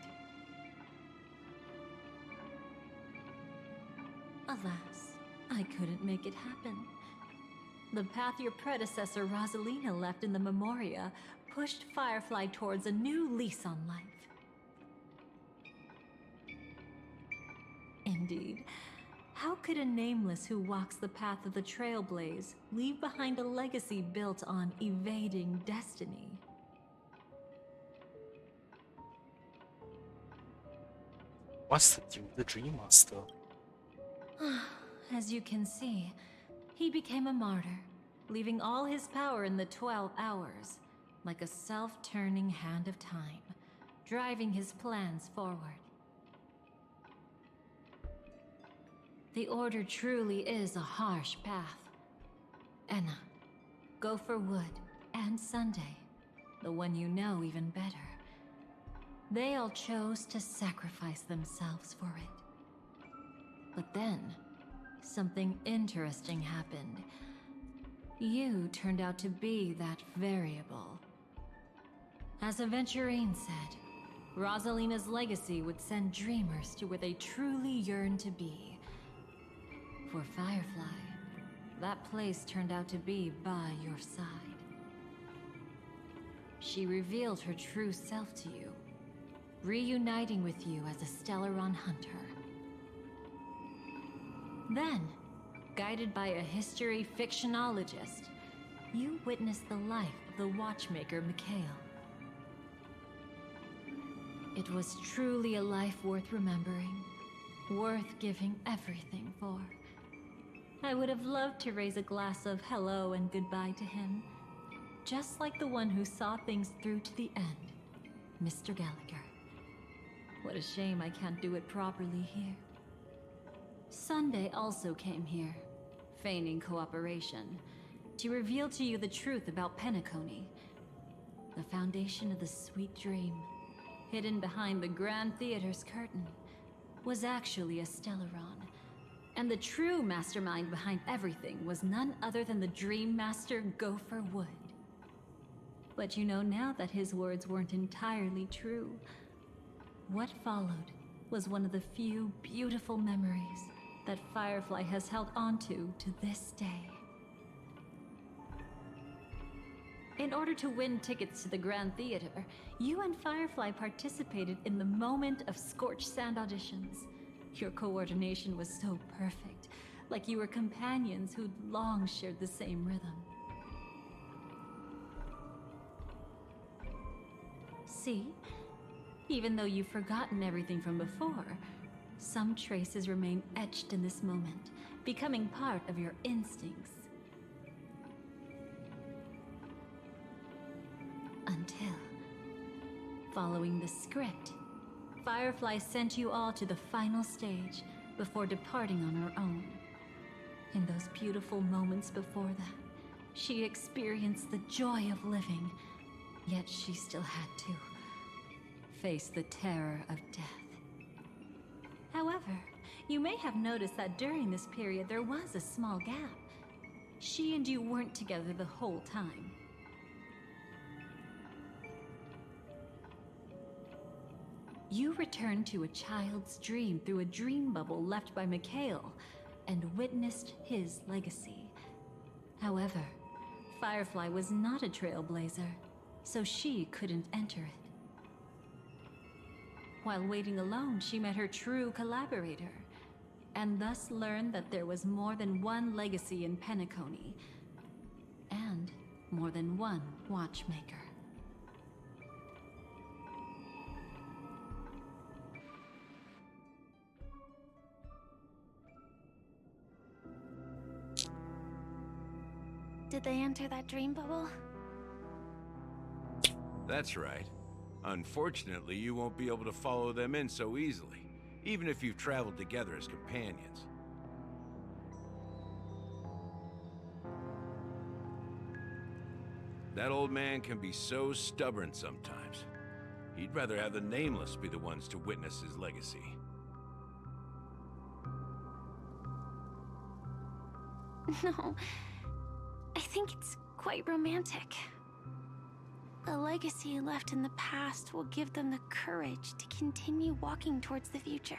Alas, I couldn't make it happen. The path your predecessor Rosalina left in the Memoria pushed Firefly towards a new lease on life. Indeed, how could a nameless who walks the path of the Trailblaze leave behind a legacy built on evading destiny? What's the deal with the Dream Master? As you can see, he became a martyr, leaving all his power in the 12 hours, like a self-turning hand of time, driving his plans forward. The Order truly is a harsh path. Enna, Gopher Wood, and Sunday, the one you know even better. They all chose to sacrifice themselves for it. But then, something interesting happened. You turned out to be that variable. As Aventurine said, Rosalina's legacy would send dreamers to where they truly yearn to be. For Firefly, that place turned out to be by your side. She revealed her true self to you, reuniting with you as a Stellaron hunter. Then, guided by a history fictionologist, you witnessed the life of the watchmaker Mikhail. It was truly a life worth remembering, worth giving everything for. I would have loved to raise a glass of hello and goodbye to him, just like the one who saw things through to the end, Mr. Gallagher. What a shame I can't do it properly here. Sunday also came here, feigning cooperation, to reveal to you the truth about Penacony, the foundation of the sweet dream, hidden behind the Grand Theater's curtain, was actually a Stellaron. And the true mastermind behind everything was none other than the Dream Master Gopher Wood. But you know now that his words weren't entirely true. What followed was one of the few beautiful memories that Firefly has held onto to this day. In order to win tickets to the Grand Theater, you and Firefly participated in the Moment of Scorched Sand auditions. Your coordination was so perfect, like you were companions who'd long shared the same rhythm. See? Even though you've forgotten everything from before, some traces remain etched in this moment, becoming part of your instincts. Until, following the script, Firefly sent you all to the final stage before departing on her own. In those beautiful moments before that, she experienced the joy of living, yet she still had to face the terror of death. However, you may have noticed that during this period there was a small gap. She and you weren't together the whole time. You returned to a child's dream through a dream bubble left by Mikhail and witnessed his legacy. However, Firefly was not a trailblazer, so she couldn't enter it. While waiting alone, she met her true collaborator, and thus learned that there was more than one legacy in Penacony, and more than one watchmaker. Did they enter that dream bubble? That's right. Unfortunately, you won't be able to follow them in so easily, even if you've traveled together as companions. That old man can be so stubborn sometimes. He'd rather have the Nameless be the ones to witness his legacy. No, I think it's quite romantic. A legacy left in the past will give them the courage to continue walking towards the future.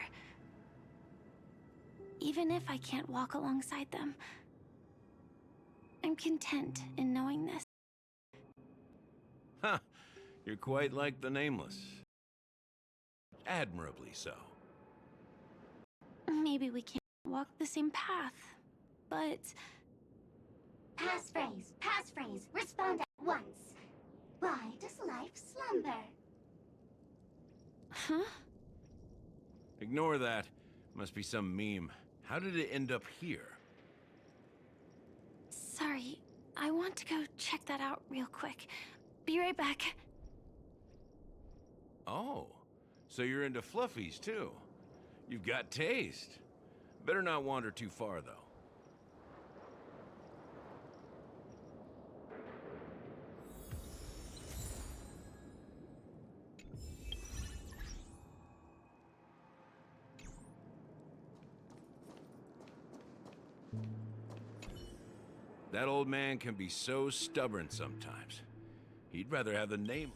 Even if I can't walk alongside them, I'm content in knowing this. Huh, you're quite like the Nameless. Admirably so. Maybe we can't walk the same path, but... Passphrase, respond at once. Why does life slumber? Huh? Ignore that. Must be some meme. How did it end up here? Sorry, I want to go check that out real quick. Be right back. Oh, so you're into fluffies too. You've got taste. Better not wander too far though. That old man can be so stubborn sometimes. He'd rather have the name.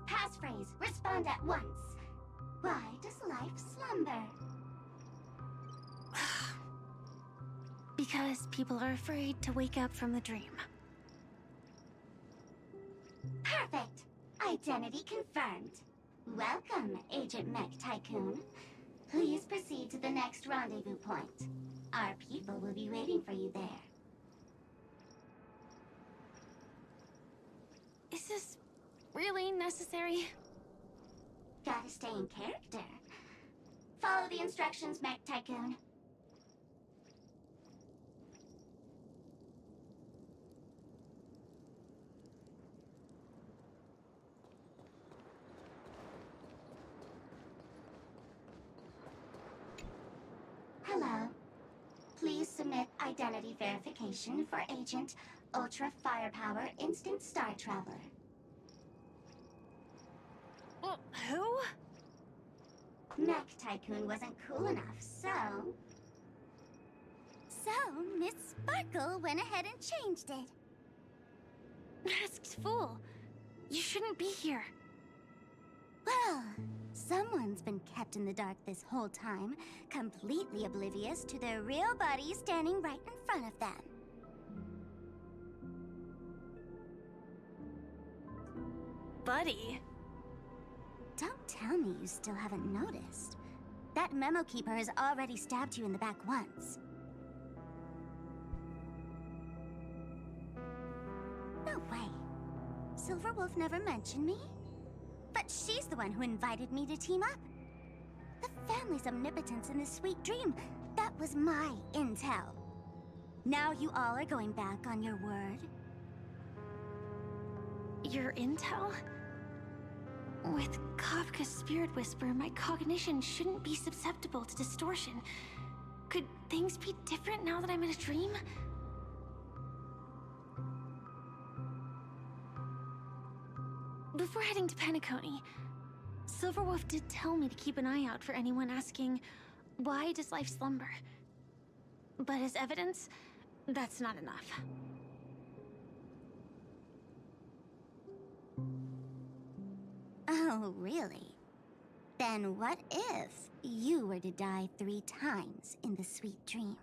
Passphrase, respond at once. Why does life slumber? Because people are afraid to wake up from the dream. Perfect. Identity confirmed. Welcome, Agent Mech Tycoon. Please proceed to the next rendezvous point. Our people will be waiting for you there. Is this really necessary? Gotta stay in character. Follow the instructions, Mech Tycoon. identity verification for Agent Ultra Firepower Instant Star Traveler. Who? Mech Tycoon wasn't cool enough, so... So, Miss Sparkle went ahead and changed it. Masked fool. You shouldn't be here. Well, someone's been kept in the dark this whole time, completely oblivious to their real body standing right in front of them. Buddy. Don't tell me you still haven't noticed. That memo keeper has already stabbed you in the back once. No way. Silverwolf never mentioned me? But she's the one who invited me to team up. The family's omnipotence in this sweet dream, that was my intel. Now you all are going back on your word? Your intel? With Kafka's spirit whisper, my cognition shouldn't be susceptible to distortion. Could things be different now that I'm in a dream? Before heading to Penacony, Silverwolf did tell me to keep an eye out for anyone asking, why does life slumber? But as evidence, that's not enough. Oh, really? Then what if you were to die 3 times in the sweet dream?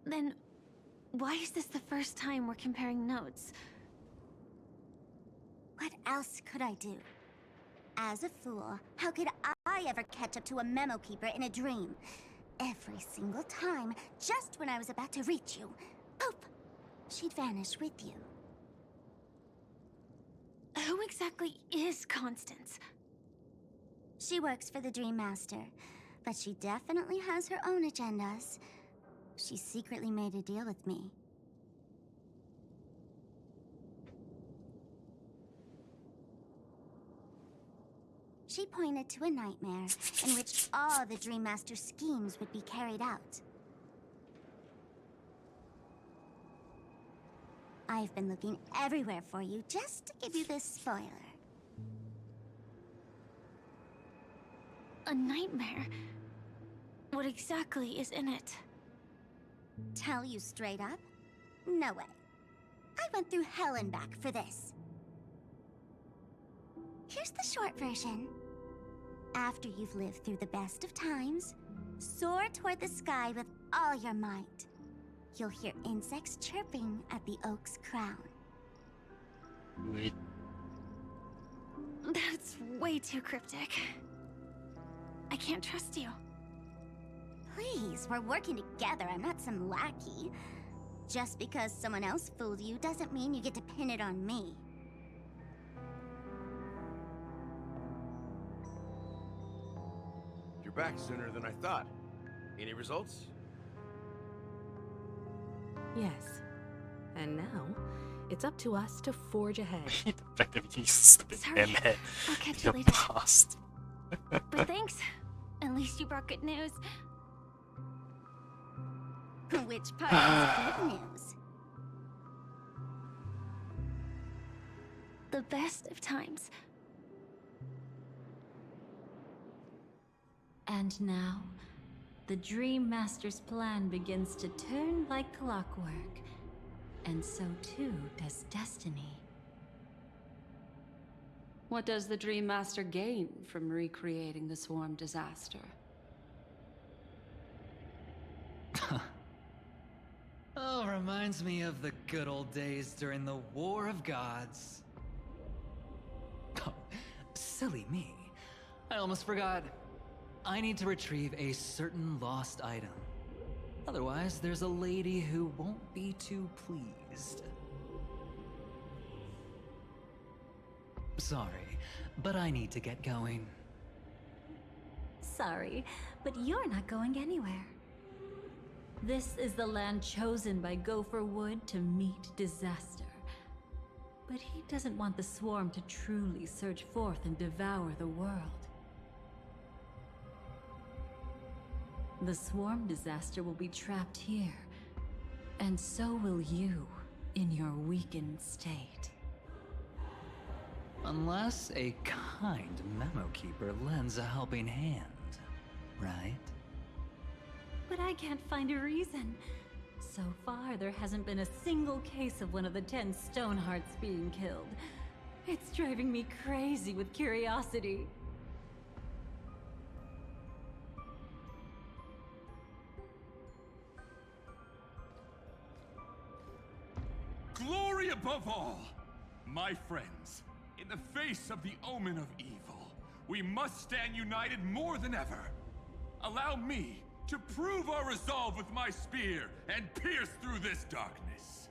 Then, why is this the first time we're comparing notes? What else could I do? As a fool, how could I ever catch up to a memo keeper in a dream? Every single time, just when I was about to reach you, poof! She'd vanish with you. Who exactly is Constance? She works for the Dream Master, but she definitely has her own agendas. She secretly made a deal with me. She pointed to a nightmare in which all the Dream Master's schemes would be carried out. I've been looking everywhere for you just to give you this spoiler. A nightmare? What exactly is in it? Tell you straight up? No way. I went through hell and back for this. Here's the short version. After you've lived through the best of times, soar toward the sky with all your might. You'll hear insects chirping at the oak's crown. Wait. That's way too cryptic. I can't trust you. Please, we're working together. I'm not some lackey. Just because someone else fooled you doesn't mean you get to pin it on me. You're back sooner than I thought. Any results? Yes. And now, it's up to us to forge ahead. The fact that we used the Sorry, M-head I'll catch in you the later. past. But thanks. At least you brought good news. Which part is good news? The best of times. And now, the Dream Master's plan begins to turn like clockwork. And so too does destiny. What does the Dream Master gain from recreating the swarm disaster? Oh, reminds me of the good old days during the War of Gods. Oh, silly me. I almost forgot. I need to retrieve a certain lost item. Otherwise, there's a lady who won't be too pleased. Sorry, but I need to get going. Sorry, but you're not going anywhere. This is the land chosen by Gopher Wood to meet disaster. But he doesn't want the swarm to truly surge forth and devour the world. The swarm disaster will be trapped here. And so will you, in your weakened state. Unless a kind memo keeper lends a helping hand, right? But I can't find a reason. So far, there hasn't been a single case of one of the 10 Stonehearts being killed. It's driving me crazy with curiosity. Glory above all! My friends, in the face of the omen of evil, we must stand united more than ever. Allow me to prove our resolve with my spear and pierce through this darkness.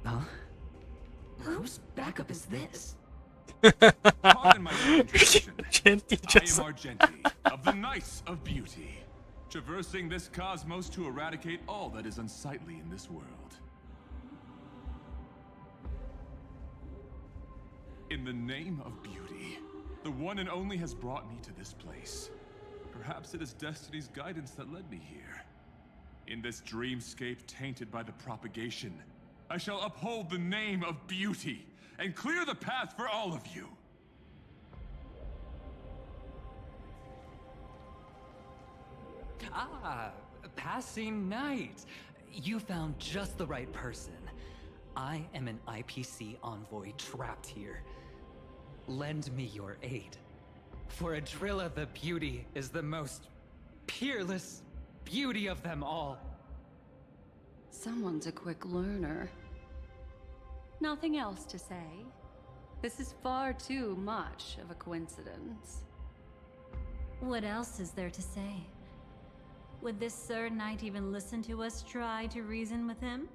Huh? Whose backup is this? Pardon my introduction. I am just... Argenti, of the Knights of Beauty, traversing this cosmos to eradicate all that is unsightly in this world. In the name of beauty, the one and only has brought me to this place. Perhaps it is destiny's guidance that led me here. In this dreamscape tainted by the propagation, I shall uphold the name of beauty and clear the path for all of you. Ah, passing knight. You found just the right person. I am an IPC envoy trapped here. Lend me your aid. For Adrilla the Beauty is the most peerless beauty of them all. Someone's a quick learner. Nothing else to say. This is far too much of a coincidence. What else is there to say? Would this Sir Knight even listen to us try to reason with him?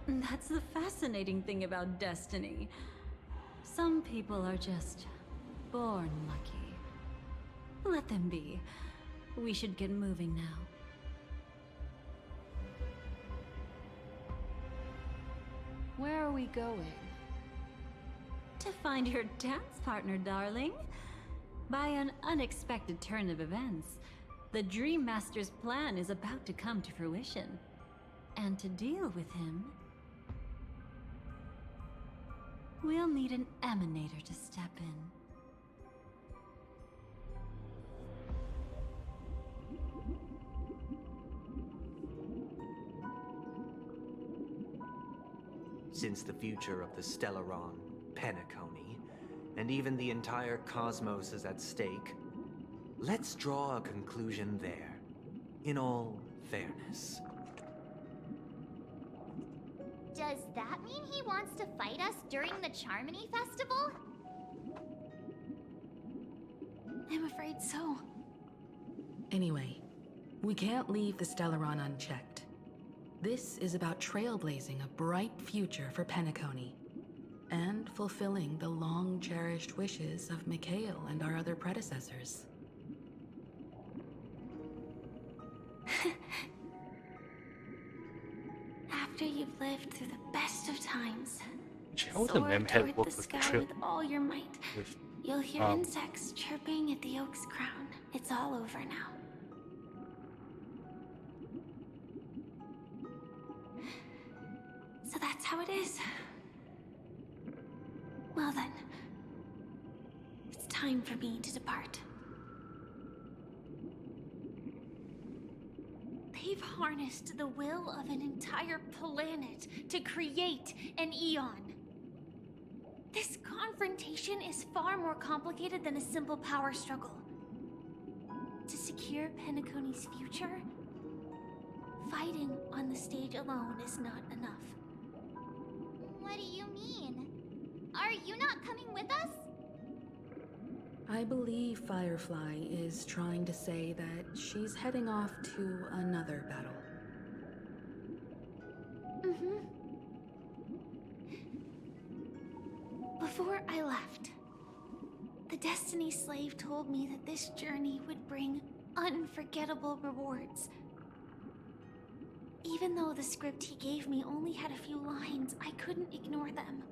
That's the fascinating thing about destiny. Some people are just born lucky. Let them be. We should get moving now. Where are we going? To find your dance partner, darling. By an unexpected turn of events, the Dream Master's plan is about to come to fruition. And to deal with him, we'll need an emanator to step in. Since the future of the Stellaron, Penacony, and even the entire cosmos is at stake, let's draw a conclusion there, in all fairness. Does that mean he wants to fight us during the Charmony Festival? I'm afraid so. Anyway, we can't leave the Stellaron unchecked. This is about trailblazing a bright future for Penacony, and fulfilling the long-cherished wishes of Mikhail and our other predecessors. After you've lived through the best of times, How would the mem head toward work the with the sky trip? with all your might. With, You'll hear insects chirping at the oak's crown. It's all over now. So that's how it is. Well then, it's time for me to depart. They've harnessed the will of an entire planet to create an eon. This confrontation is far more complicated than a simple power struggle. To secure Penacony's future, fighting on the stage alone is not enough. What do you mean? Are you not coming with us? I believe Firefly is trying to say that she's heading off to another battle. Before I left, the Destiny Slave told me that this journey would bring unforgettable rewards. Even though the script he gave me only had a few lines, I couldn't ignore them.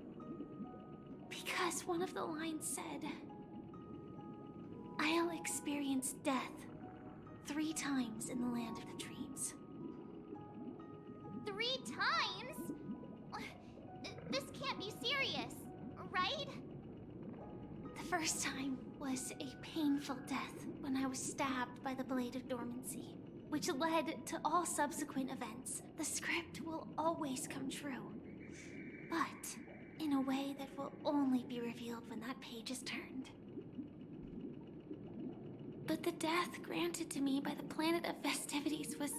Because one of the lines said, I'll experience death 3 times in the land of the dreams. 3 times? This can't be serious, right? The first time was a painful death when I was stabbed by the Blade of Dormancy, which led to all subsequent events. The script will always come true, but in a way that will only be revealed when that page is turned. But the death granted to me by the planet of festivities was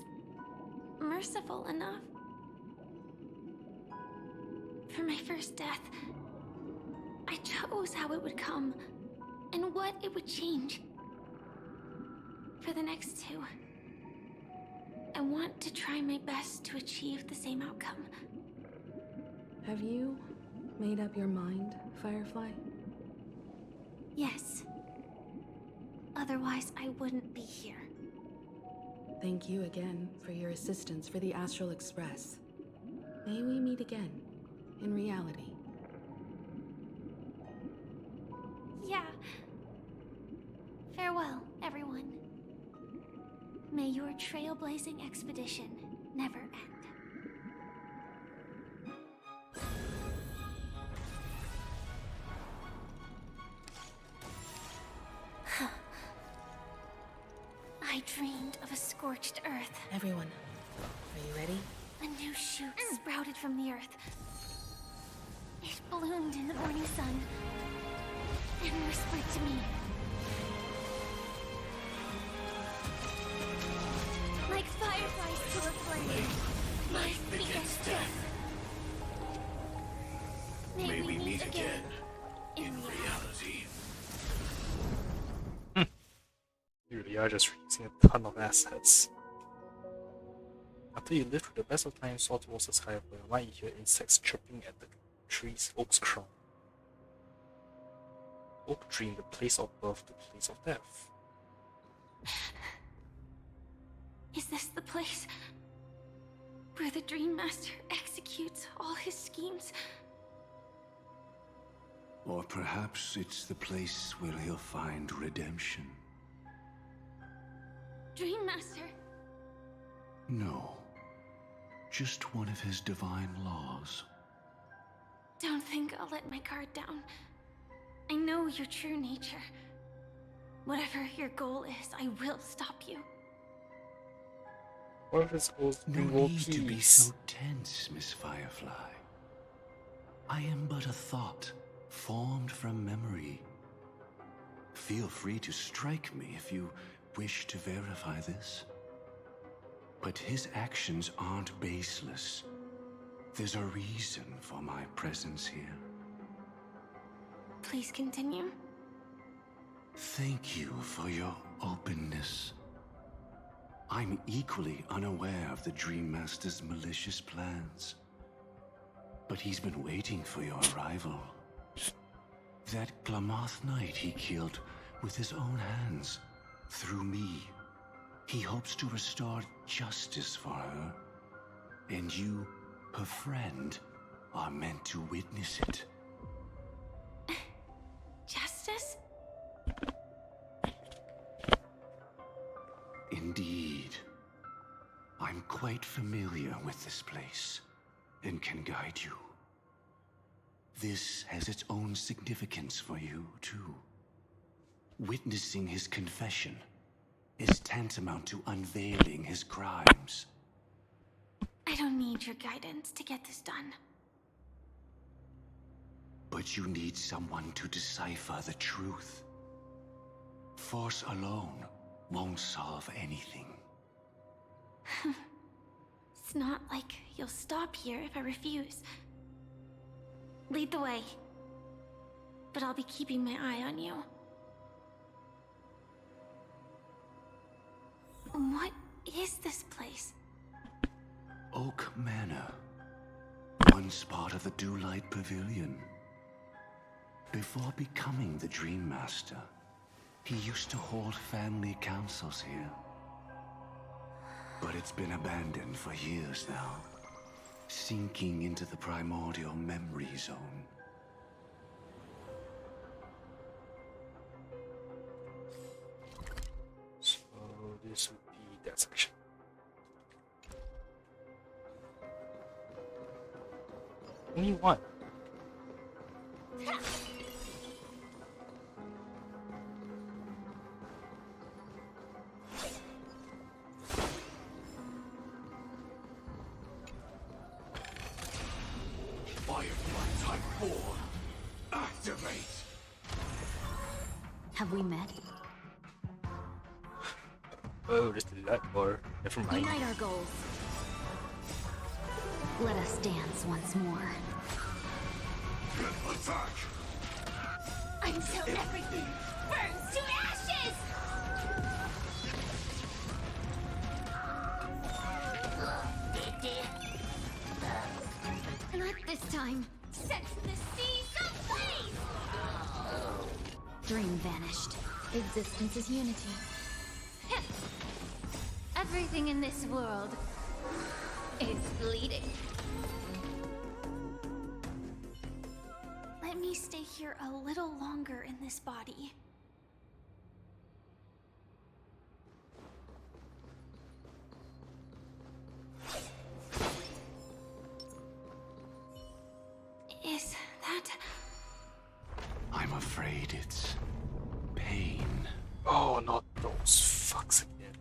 merciful enough. For my first death, I chose how it would come and what it would change. For the next 2, I want to try my best to achieve the same outcome. Have you made up your mind, Firefly? Yes. Otherwise, I wouldn't be here. Thank you again for your assistance for the Astral Express. May we meet again, in reality. Yeah. Farewell, everyone. May your trailblazing expedition never end. I dreamed of a scorched earth. Everyone, are you ready? A new shoot sprouted from the earth. It bloomed in the morning sun and whispered to me. Like fireflies to a flame, life begets death. May we meet again in reality. You really are just releasing a ton of assets. After you live through the best of times, salt walls as high for why you hear insects chirping at the tree's oak's crown. Oak dream, the place of birth, the place of death. Is this the place where the Dream Master executes all his schemes? Or perhaps it's the place where he'll find redemption. Dream Master? No. Just one of his divine laws. Don't think I'll let my guard down. I know your true nature. Whatever your goal is, I will stop you. What if his goals No bring world need to be peace? so tense, Miss Firefly. I am but a thought, formed from memory. Feel free to strike me if you wish to verify this. But his actions aren't baseless. There's a reason for my presence here. Please continue. Thank you for your openness. I'm equally unaware of the Dream Master's malicious plans. But he's been waiting for your arrival. That Glamoth Knight he killed with his own hands, through me. He hopes to restore justice for her. And you, her friend, are meant to witness it. Justice? Indeed. I'm quite familiar with this place, and can guide you. This has its own significance for you, too. Witnessing his confession is tantamount to unveiling his crimes. I don't need your guidance to get this done. But you need someone to decipher the truth. Force alone won't solve anything. It's not like you'll stop here if I refuse. Lead the way. But I'll be keeping my eye on you. What is this place? Oak Manor. Once part of the Dewlight Pavilion. Before becoming the Dream Master, he used to hold family councils here. But it's been abandoned for years now, sinking into the primordial memory zone. this would be that section. Only one. Firefly Type 4, activate! Have we met? Oh, just the light bar. Never mind. Unite our goals. Let us dance once more. Attack! Until everything burns to ashes! Not this time. Set the seas ablaze! Dream vanished. Existence is unity. Everything in this world is bleeding. Let me stay here a little longer in this body. Is that... I'm afraid it's pain. Oh, not those fucks again.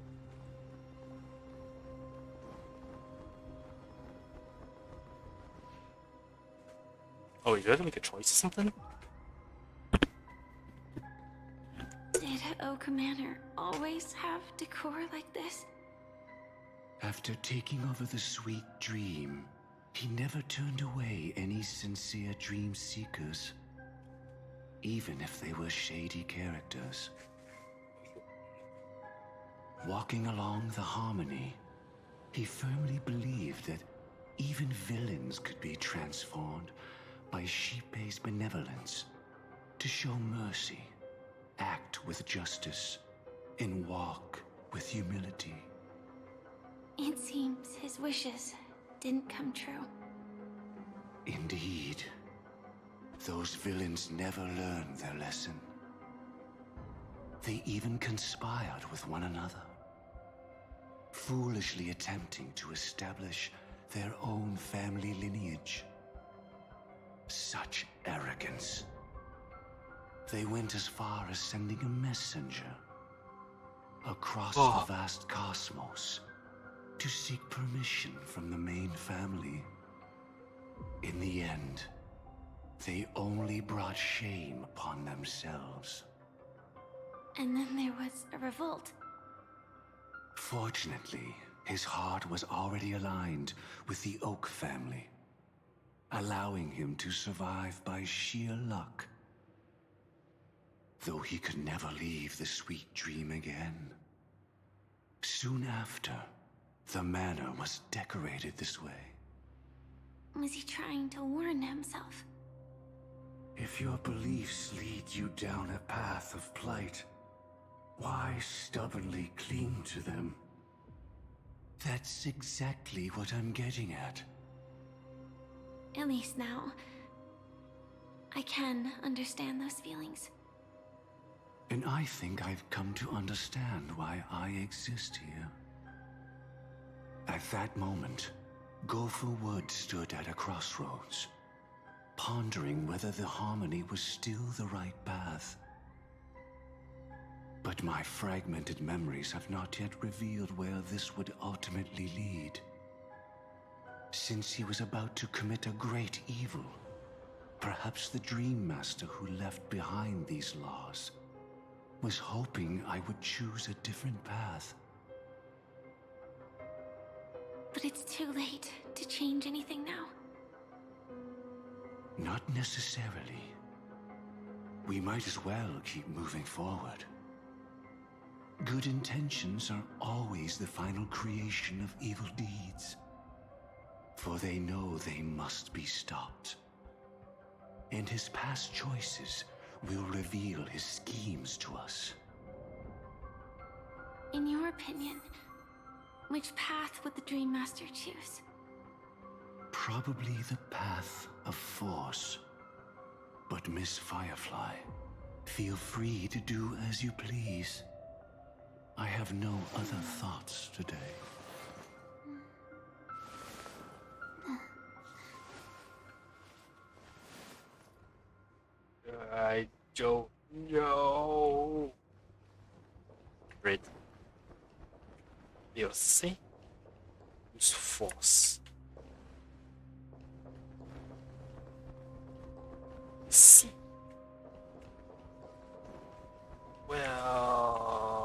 Oh, you gotta make a choice or something? Did Oak Manor always have decor like this? After taking over the sweet dream, he never turned away any sincere dream seekers, even if they were shady characters. Walking along the harmony, he firmly believed that even villains could be transformed by Shippei's benevolence to show mercy, act with justice, and walk with humility. It seems his wishes didn't come true. Indeed, those villains never learned their lesson. They even conspired with one another, foolishly attempting to establish their own family lineage. Such arrogance. They went as far as sending a messenger across the vast cosmos to seek permission from the main family. In the end, they only brought shame upon themselves. And then there was a revolt. Fortunately, his heart was already aligned with the Oak family, allowing him to survive by sheer luck. Though he could never leave the sweet dream again. Soon after, the manor was decorated this way. Was he trying to warn himself? If your beliefs lead you down a path of plight, why stubbornly cling to them? That's exactly what I'm getting at. At least now, I can understand those feelings. And I think I've come to understand why I exist here. At that moment, Gopher Wood stood at a crossroads, pondering whether the harmony was still the right path. But my fragmented memories have not yet revealed where this would ultimately lead. Since he was about to commit a great evil, perhaps the Dream Master who left behind these laws was hoping I would choose a different path. But it's too late to change anything now. Not necessarily. We might as well keep moving forward. Good intentions are always the final creation of evil deeds, for they know they must be stopped. And his past choices will reveal his schemes to us. In your opinion, which path would the Dream Master choose? Probably the path of force. But Miss Firefly, feel free to do as you please. I have no other thoughts today. I don't know. Red. Eu sei. Use force. See. Well.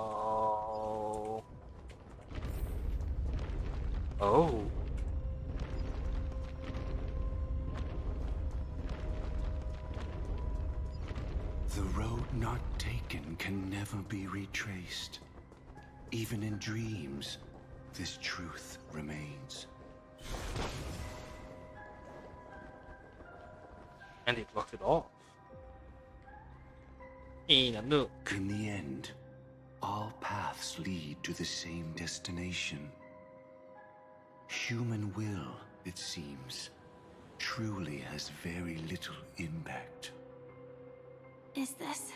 Oh. The road not taken can never be retraced. Even in dreams, this truth remains. And it blocked it off. In a nook. In the end, all paths lead to the same destination. Human will, it seems, truly has very little impact. Is this?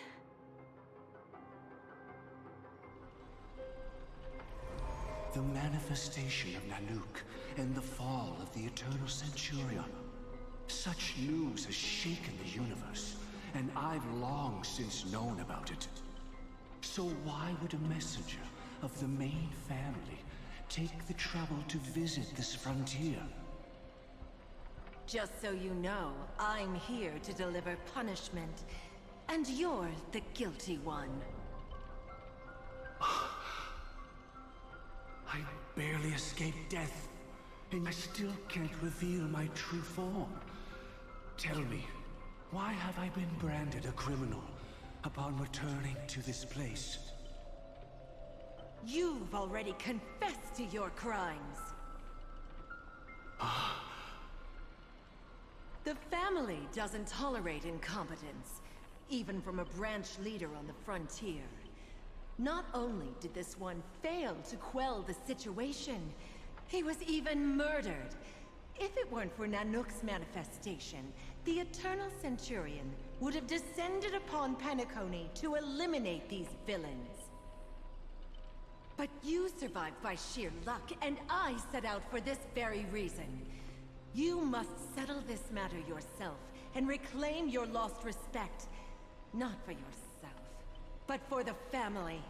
The manifestation of Nanook and the fall of the Eternal Centurion. Such news has shaken the universe, and I've long since known about it. So why would a messenger of the main family take the trouble to visit this frontier? Just so you know, I'm here to deliver punishment, and you're the guilty one. I barely escaped death, and I still can't reveal my true form. Tell me, why have I been branded a criminal upon returning to this place? You've already confessed to your crimes. The family doesn't tolerate incompetence, even from a branch leader on the frontier. Not only did this one fail to quell the situation, he was even murdered. If it weren't for Nanook's manifestation, the Eternal Centurion would have descended upon Penacony to eliminate these villains. But you survived by sheer luck, and I set out for this very reason. You must settle this matter yourself and reclaim your lost respect. Not for yourself, but for the family.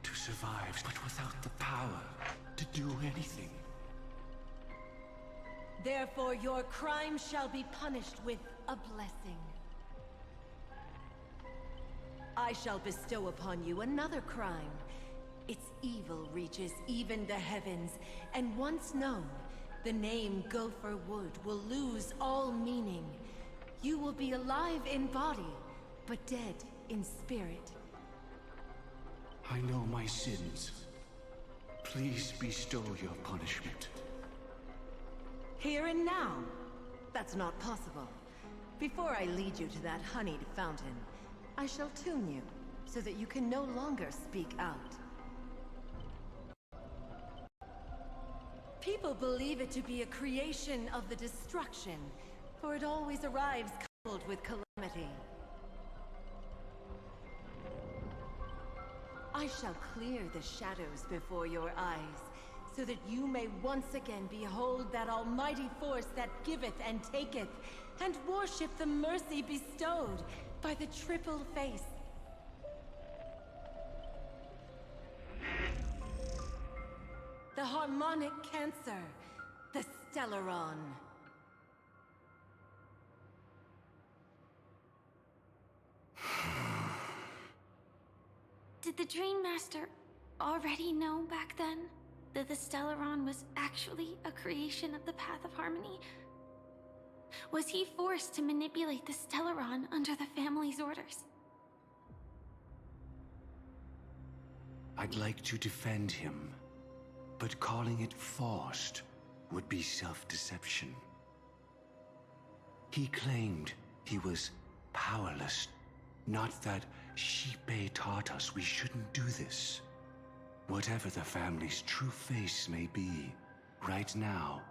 To survive, but without the power to do anything. Therefore, your crime shall be punished with a blessing. I shall bestow upon you another crime. Its evil reaches even the heavens, and once known, the name Gopher Wood will lose all meaning. You will be alive in body, but dead in spirit. I know my sins. Please bestow your punishment. Here and now? That's not possible. Before I lead you to that honeyed fountain, I shall tune you, so that you can no longer speak out. People believe it to be a creation of the destruction, for it always arrives coupled with calamity. I shall clear the shadows before your eyes, so that you may once again behold that almighty force that giveth and taketh, and worship the mercy bestowed by the triple face. The harmonic cancer, the Stellaron. Did the Dream Master already know back then that the Stellaron was actually a creation of the Path of Harmony? Was he forced to manipulate the Stellaron under the family's orders? I'd like to defend him, but calling it forced would be self-deception. He claimed he was powerless, not that Shipe taught us we shouldn't do this. Whatever the family's true face may be, right now,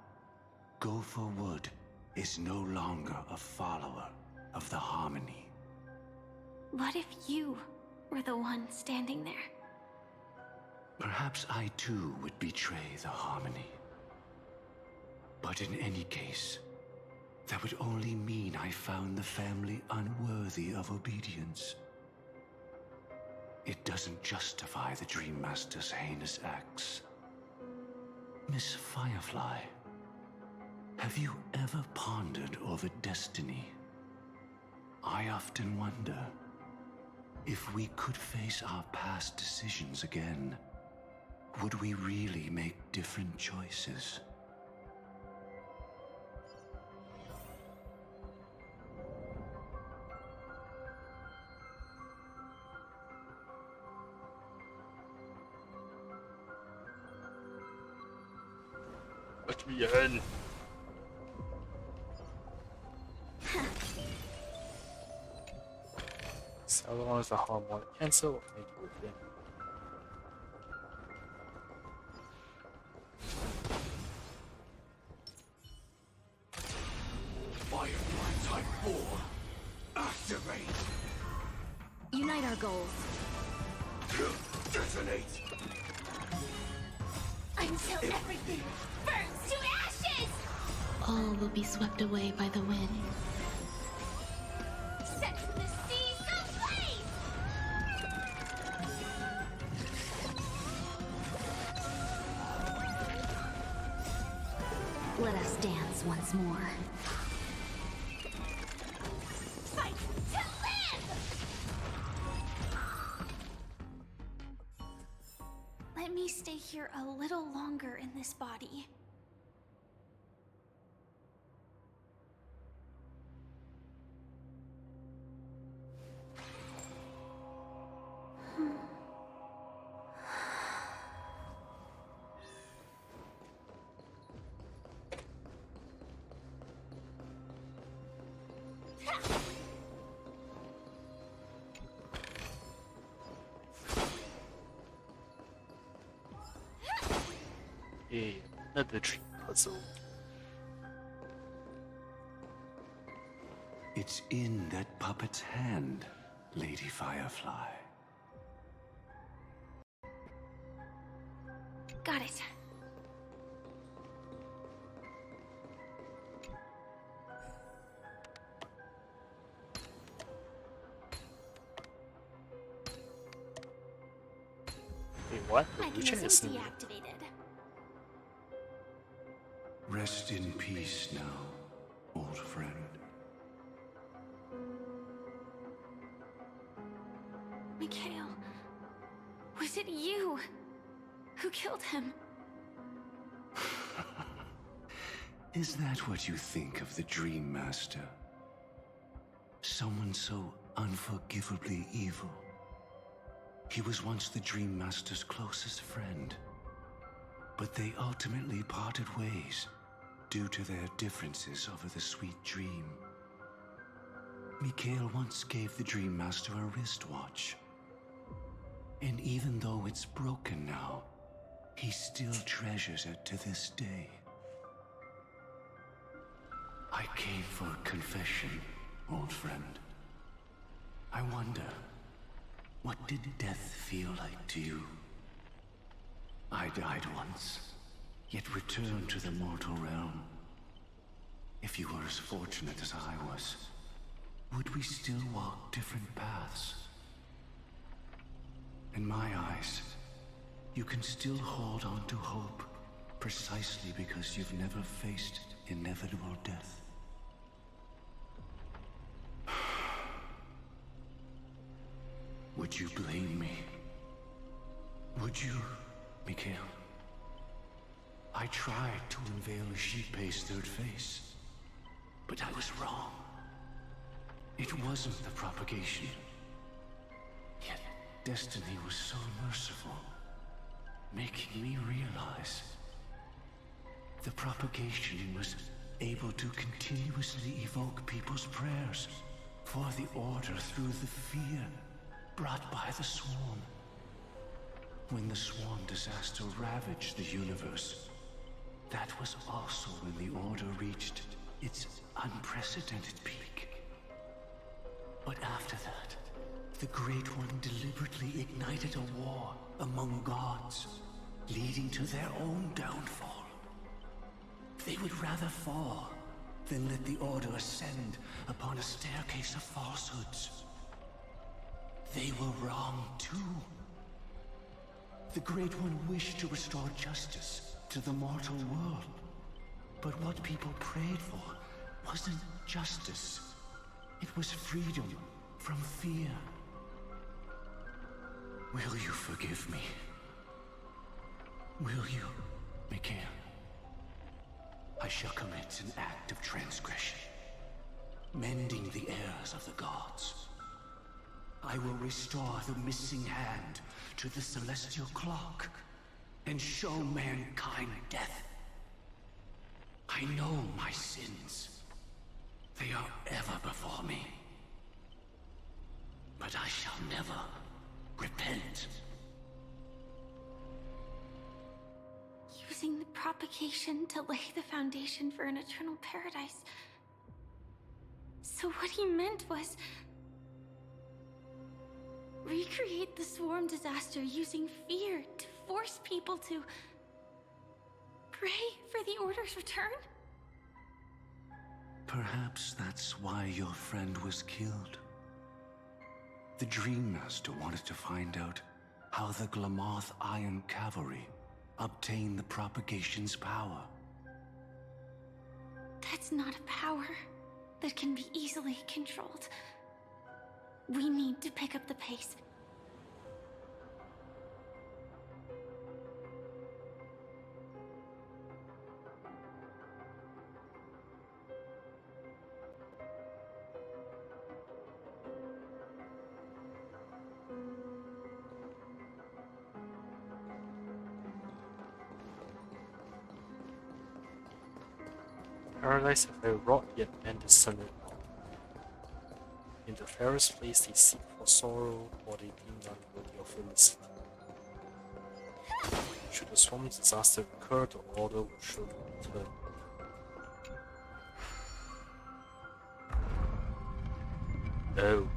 Gopher Wood is no longer a follower of the Harmony. What if you were the one standing there. Perhaps I too would betray the harmony. But in any case, that would only mean I found the family unworthy of obedience. It doesn't justify the Dream Master's heinous acts. Miss Firefly, have you ever pondered over destiny? I often wonder if we could face our past decisions again, would we really make different choices? Let me in. Celeron is a harmonic cancel. Thank you again. Firefly Type 4, activate! Unite our goals. Detonate! Until everything burns to ashes! All will be swept away by the wind. Set the seas ablaze! Let us dance once more. Fight to live! Let me stay here a little longer in this body. Another dream puzzle. It's in that puppet's hand, Lady Firefly. Got it. Wait, what? My The Lucian fuse is deactivated. Rest in peace now, old friend. Mikhail, was it you who killed him? Is that what you think of the Dream Master? Someone so unforgivably evil. He was once the Dream Master's closest friend, but they ultimately parted ways due to their differences over the sweet dream. Mikhail once gave the Dream Master a wristwatch, and even though it's broken now, he still treasures it to this day. I came for a confession, old friend. I wonder, what did death feel like to you? I died once, yet returned to the mortal realm. If you were as fortunate as I was, would we still walk different paths? In my eyes, you can still hold on to hope precisely because you've never faced inevitable death. Would you blame me? Would you, Mikhail? I tried to unveil Xipe's third face, but I was wrong. It wasn't the propagation. Yet destiny was so merciful, making me realize the propagation was able to continuously evoke people's prayers for the Order through the fear brought by the Swarm. When the Swarm disaster ravaged the universe, that was also when the Order reached its unprecedented peak. But after that, The Great One deliberately ignited a war among gods, leading to their own downfall. They would rather fall than let the Order ascend upon a staircase of falsehoods. They were wrong too. The Great One wished to restore justice to the mortal world. But what people prayed for wasn't justice. It was freedom from fear. Will you forgive me? Will you, Mikael? I shall commit an act of transgression, mending the errors of the gods. I will restore the missing hand to the celestial clock and show mankind death. I know my sins. They are ever before me. But I shall never repent. Using the propagation to lay the foundation for an eternal paradise. So what he meant was recreate the swarm disaster using fear to force people to pray for the Order's return? Perhaps that's why your friend was killed. The Dream Master wanted to find out how the Glamoth Iron Cavalry obtained the propagation's power. That's not a power that can be easily controlled. We need to pick up the pace. Paradise have they wrought yet men discern it not. In the fairest place they seek for sorrow, or they deem none worthy of felicity. Should the swarm disaster occur, the Order will surely return. Oh.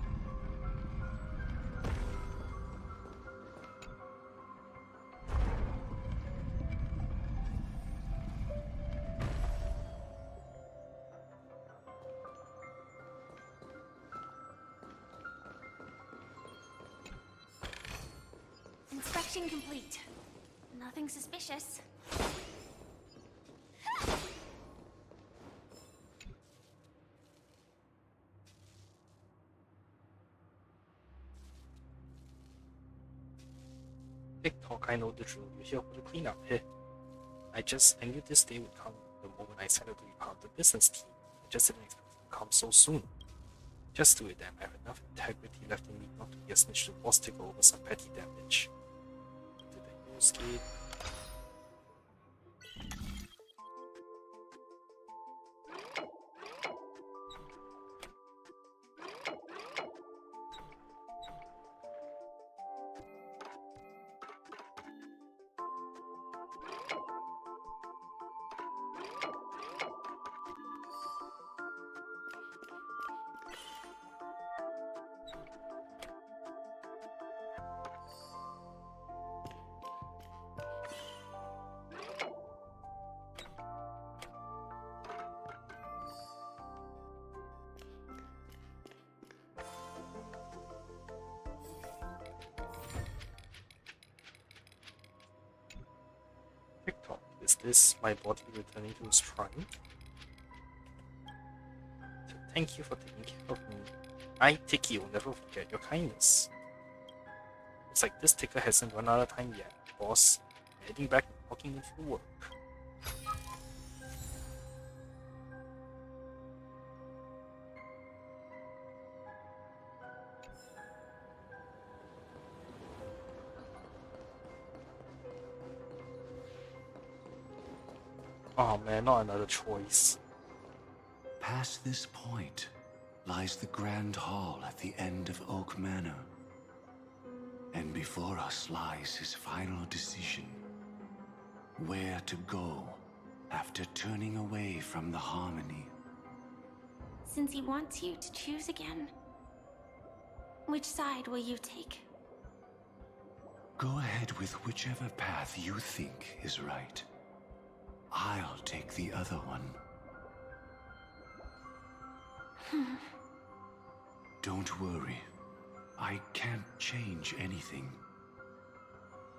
Inspection complete. Nothing suspicious. TikTok, I know the drill. You're here for the cleanup. Heh. I knew this day would come the moment I signed up to be part of the business team. I just didn't expect it to come so soon. Just do it then. I have enough integrity left in me not to be a snitch to boss tickle over some petty damage. Did I use it? TikTok, is this my body returning to its prime? Thank you for taking care of me. I, Tiki, will never forget your kindness. Looks like this ticker hasn't run out of time yet, boss. I'm heading back and walking into work. Oh man, not another choice. Past this point lies the Grand Hall at the end of Oak Manor. And before us lies his final decision. Where to go after turning away from the Harmony. Since he wants you to choose again, Which side will you take? Go ahead with whichever path you think is right. I'll take the other one. Don't worry. I can't change anything.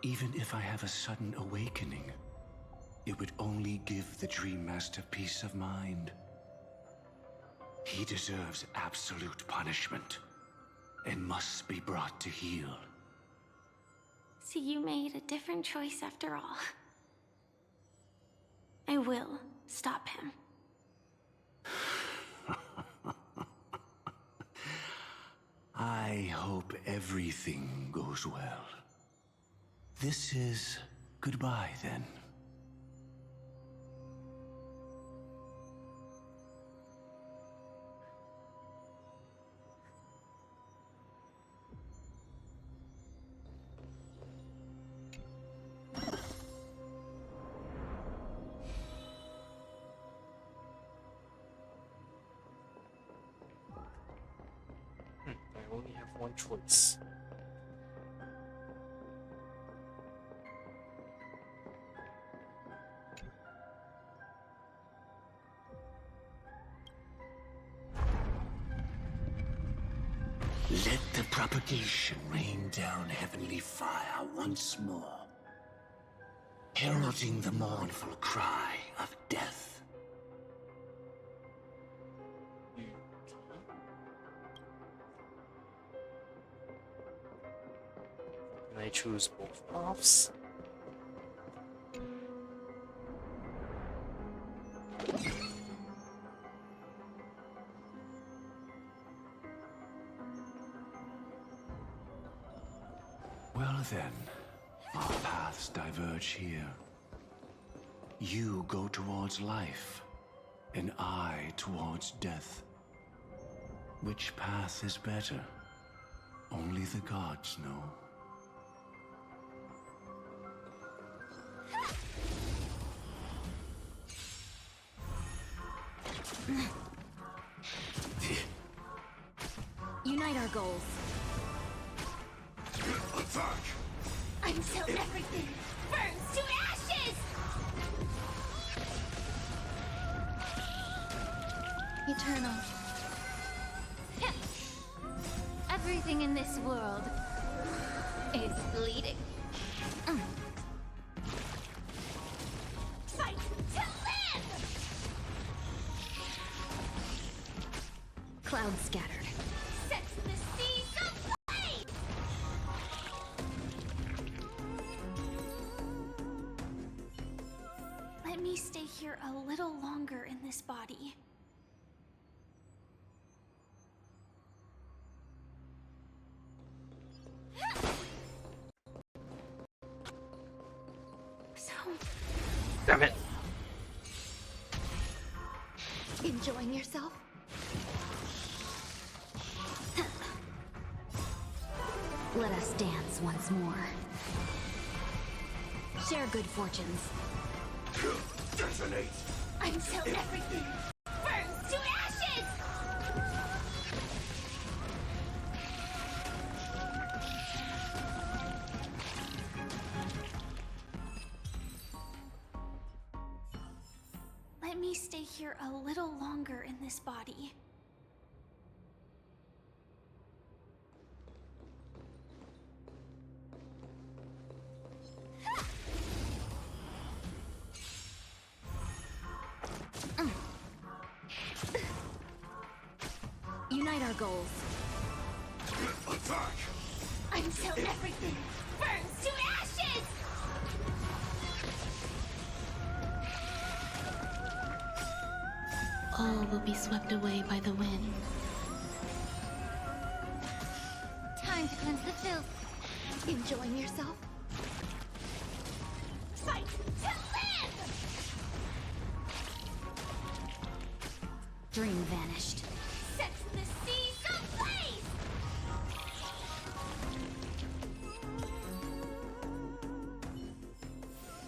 Even if I have a sudden awakening, it would only give the Dream Master peace of mind. He deserves absolute punishment and must be brought to heel. So you made a different choice after all. I will stop him. I hope everything goes well. This is goodbye, then. I only have one choice. Let the propagation rain down heavenly fire once more, heralding the mournful cry of death. Can I choose both paths? Well then, our paths diverge here. You go towards life, and I towards death. Which path is better? Only the gods know. Unite our goals. Attack! Until everything burns to ashes! Eternal. Everything in this world is bleeding. Fight to live! Clouds scattered. Set the seas ablaze! Let me stay here a little longer in this body. So, Damn it! enjoying yourself? Let us dance once more. Share good fortunes. Detonate! Until everything burns to ashes! Let me stay here a little longer in this body. Unite our goals. Attack! Until everything burns to ashes! All will be swept away by the wind. Time to cleanse the filth. Enjoying yourself? Fight to live! Dream vanished. Set the seas ablaze!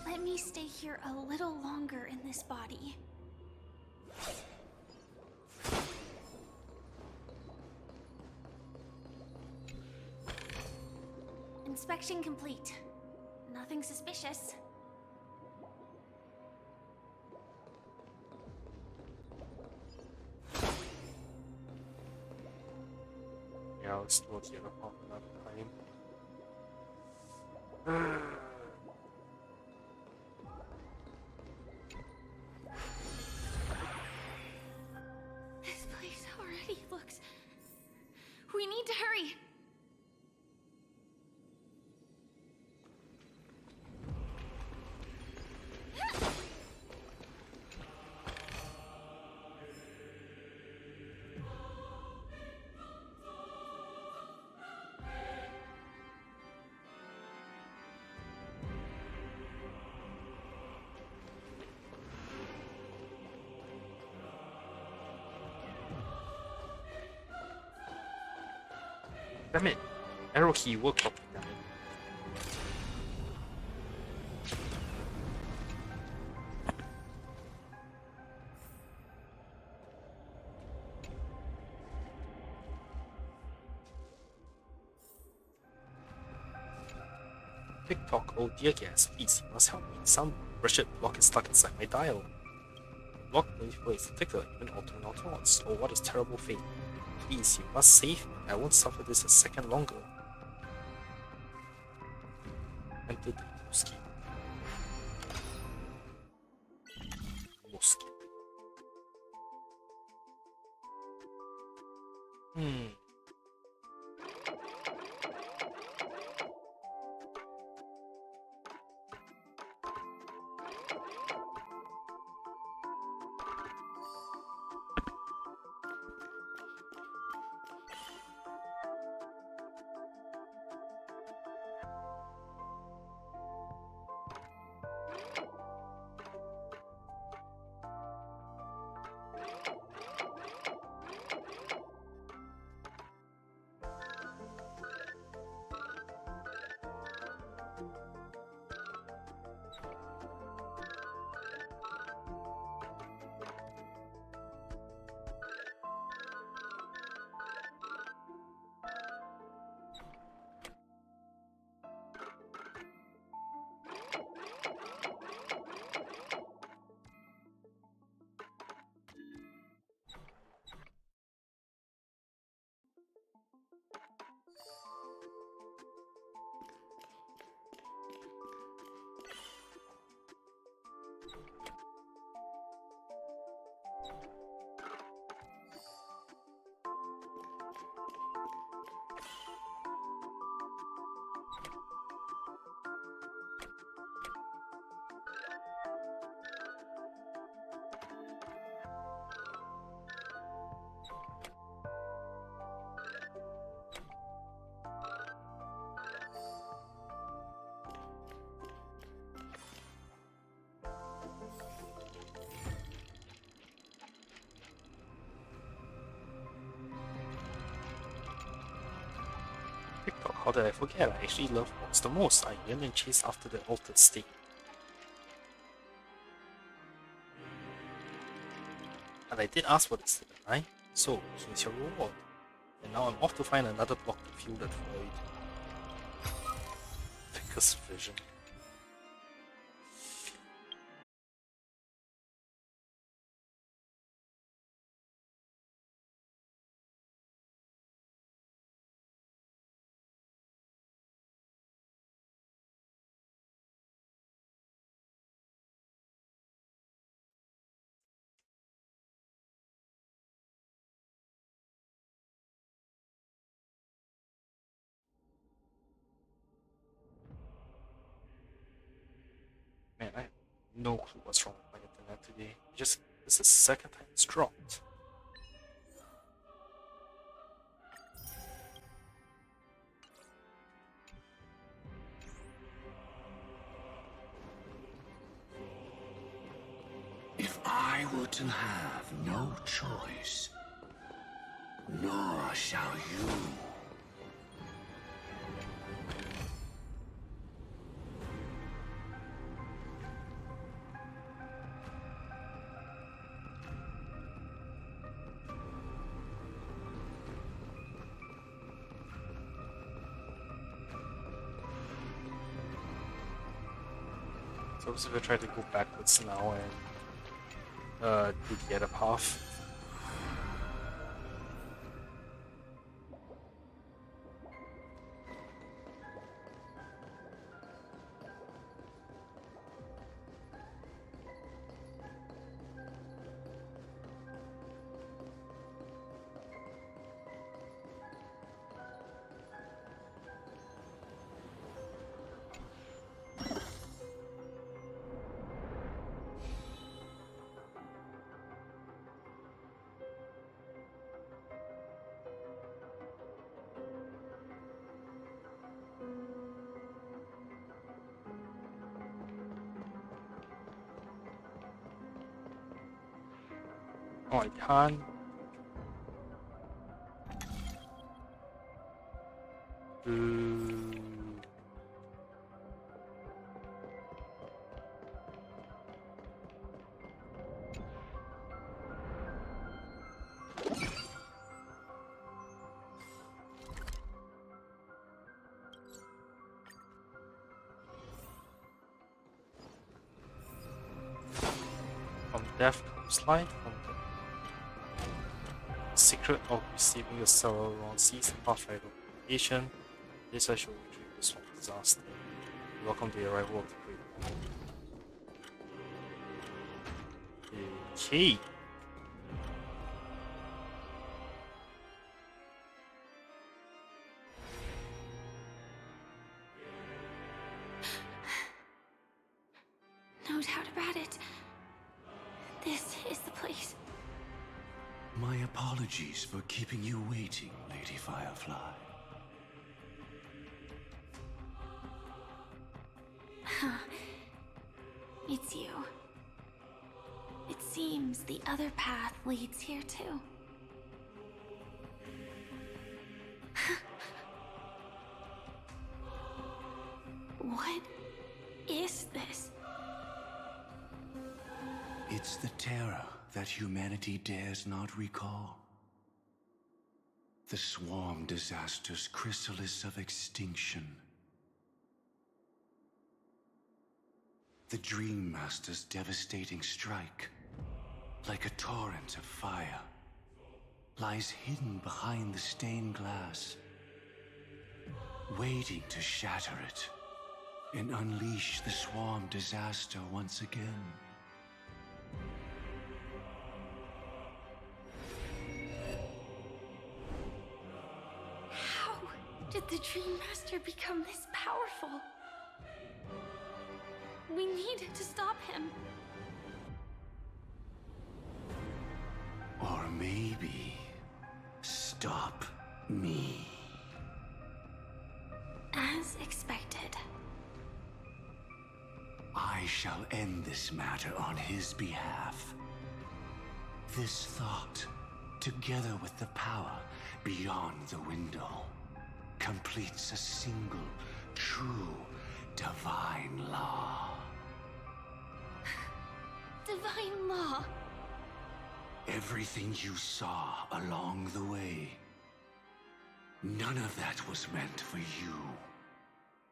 Let me stay here a little longer in this body. Inspection complete. Nothing suspicious. Yeah, let's do it here for another time. This place already looks... We need to hurry! Damn it! Arrow key will copy, damn it. TikTok, oh dear guest, please, you must help me. Some wretched block is stuck inside my dial. The block manipulates the ticker, even altering our thoughts. Oh, what a terrible fate. Please, you must save me. I won't suffer this a second longer. Enter the Muski. Muski. TikTok, how did I forget? I actually love Mox the most. I yearn and chase after the altered state. And I did ask for this, didn't I? So, here's your reward. And now I'm off to find another block to fuel that void. Vicker's vision. Man, I have no clue what's wrong with my internet today. This is the second time it's dropped. If I were to have no choice, nor shall you. So obviously we try to go backwards now and do the other path. Oh, I can't. From death comes life, from the secret of receiving the Sauron season pathway of creation. This I shall retrieve this from disaster. Welcome to the arrival of the Great One. Okay. No doubt about it. This is the place. My apologies for keeping you waiting, Lady Firefly. It's you. It seems the other path leads here too. What is this? It's the terror that humanity dares not recall. The swarm disaster's chrysalis of extinction. The Dream Master's devastating strike, like a torrent of fire, lies hidden behind the stained glass, waiting to shatter it and unleash the swarm disaster once again. How did the Dream Master become this powerful? We need to stop him. Or maybe stop me. As expected. I shall end this matter on his behalf. This thought, together with the power beyond the window, completes a single, true, divine law. Divine law? Everything you saw along the way, none of that was meant for you.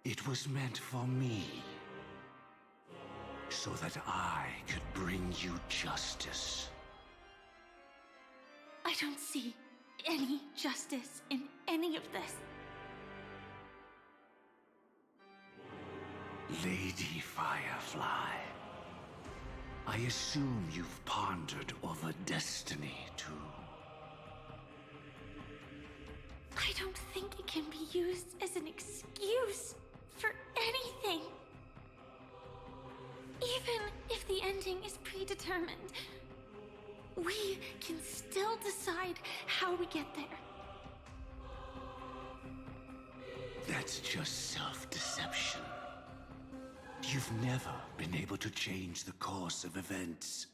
It was meant for me. So that I could bring you justice. I don't see any justice in any of this. Lady Firefly, I assume you've pondered over destiny, too. I don't think it can be used as an excuse for anything. Even if the ending is predetermined, we can still decide how we get there. That's just self-deception. You've never been able to change the course of events.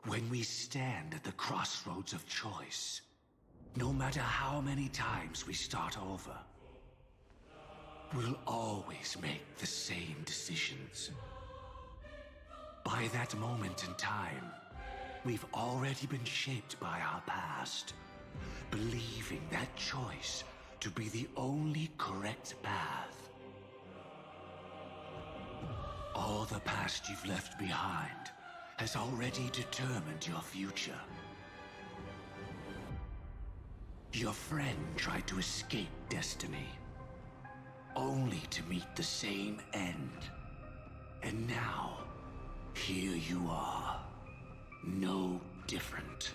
When we stand at the crossroads of choice, no matter how many times we start over, we'll always make the same decisions. By that moment in time, we've already been shaped by our past, believing that choice to be the only correct path. All the past you've left behind has already determined your future. Your friend tried to escape destiny, only to meet the same end. And now, here you are, no different.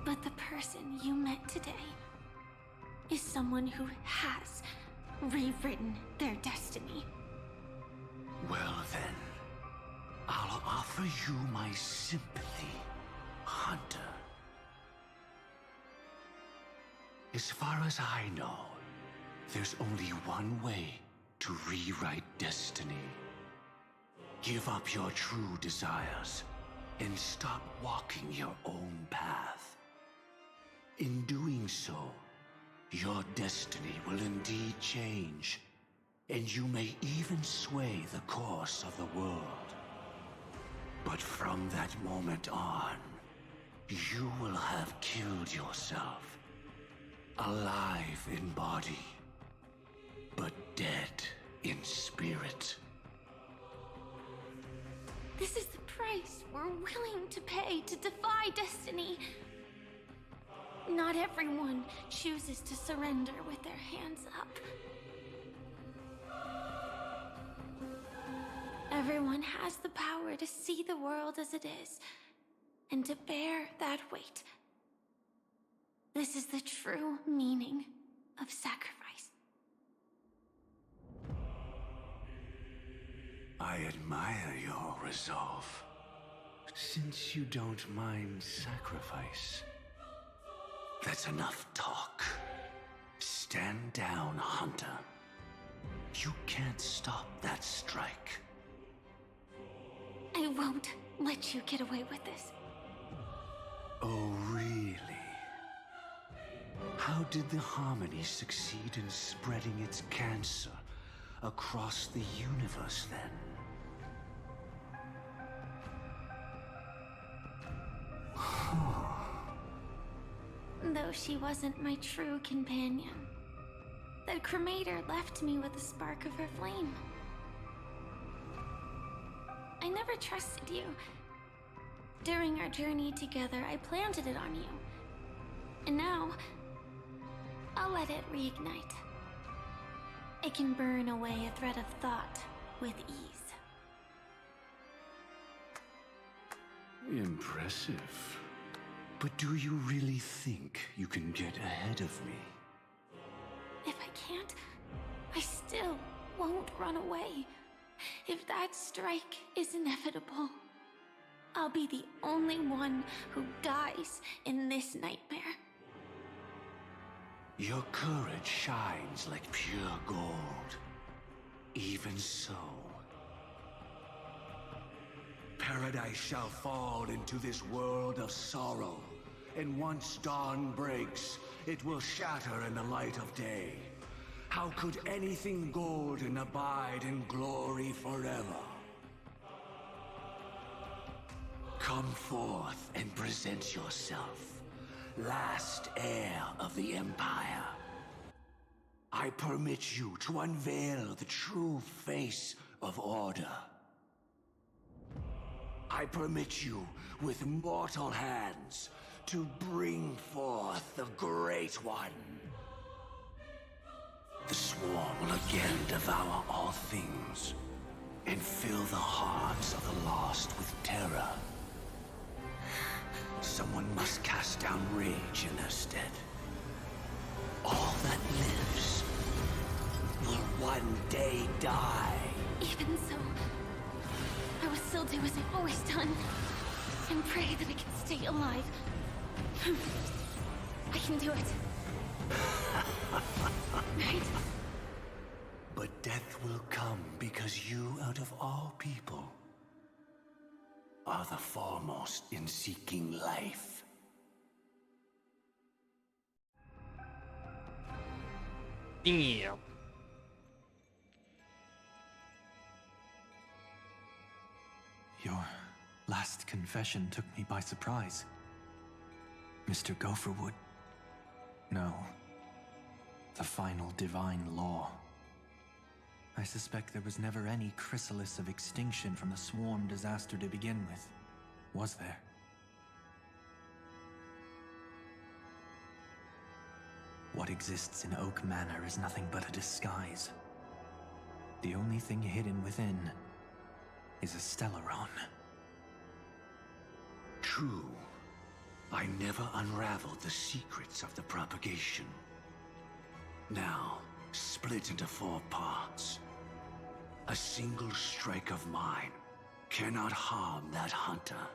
But the person you met today is someone who has rewritten their destiny. Well then, I'll offer you my sympathy, Hunter. As far as I know, there's only one way to rewrite destiny. Give up your true desires and stop walking your own path. In doing so, your destiny will indeed change, and you may even sway the course of the world. But from that moment on, you will have killed yourself, alive in body, but dead in spirit. This is the price we're willing to pay to defy destiny. Not everyone chooses to surrender with their hands up. Everyone has the power to see the world as it is, and to bear that weight. This is the true meaning of sacrifice. I admire your resolve. Since you don't mind sacrifice, that's enough talk. Stand down, Hunter. You can't stop that strike. I won't let you get away with this. Oh, really? How did the Harmony succeed in spreading its cancer across the universe, then? Though she wasn't my true companion, that cremator left me with a spark of her flame. I never trusted you. During our journey together, I planted it on you. And now, I'll let it reignite. It can burn away a thread of thought with ease. Impressive. But do you really think you can get ahead of me? If I can't, I still won't run away. If that strike is inevitable, I'll be the only one who dies in this nightmare. Your courage shines like pure gold. Even so, paradise shall fall into this world of sorrow, and once dawn breaks, it will shatter in the light of day. How could anything golden abide in glory forever? Come forth and present yourself, last heir of the Empire. I permit you to unveil the true face of order. I permit you, with mortal hands, to bring forth the Great One. The Swarm will again devour all things, and fill the hearts of the lost with terror. Someone must cast down rage in their stead. All that lives will one day die. Even so, I will still do as I've always done, and pray that I can stay alive. I can do it. Right? But death will come because you, out of all people, are the foremost in seeking life. Damn. Your last confession took me by surprise. Mr. Gopherwood. No. The final divine law. I suspect there was never any chrysalis of extinction from the swarm disaster to begin with, was there? What exists in Oak Manor is nothing but a disguise. The only thing hidden within is a Stellaron. True. I never unraveled the secrets of the propagation. Now, split into 4 parts. A single strike of mine cannot harm that hunter.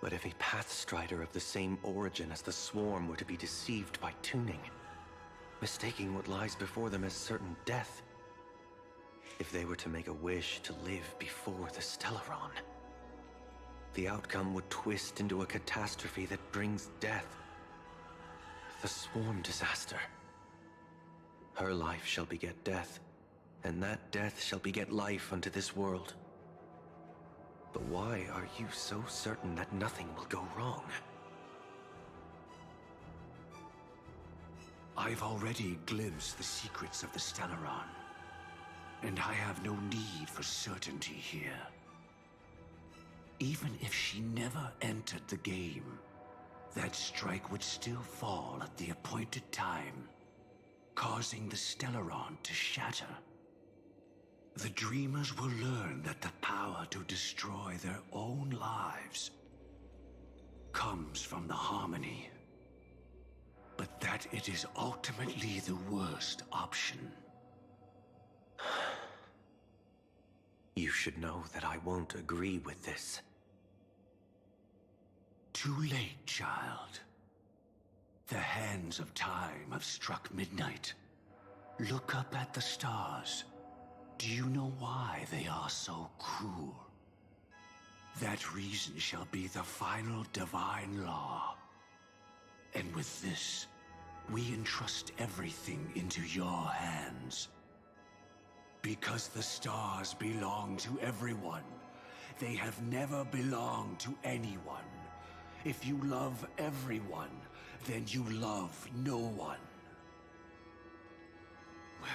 But if a Pathstrider of the same origin as the Swarm were to be deceived by tuning, mistaking what lies before them as certain death, if they were to make a wish to live before the Stellaron, the outcome would twist into a catastrophe that brings death. The Swarm disaster. Her life shall beget death, and that death shall beget life unto this world. But why are you so certain that nothing will go wrong? I've already glimpsed the secrets of the Stellaron, and I have no need for certainty here. Even if she never entered the game, that strike would still fall at the appointed time, causing the Stellaron to shatter. The Dreamers will learn that the power to destroy their own lives comes from the Harmony, but that it is ultimately the worst option. You should know that I won't agree with this. Too late, child. The hands of time have struck midnight. Look up at the stars. Do you know why they are so cruel? That reason shall be the final divine law. And with this, we entrust everything into your hands. Because the stars belong to everyone. They have never belonged to anyone. If you love everyone, then you love no one. Well,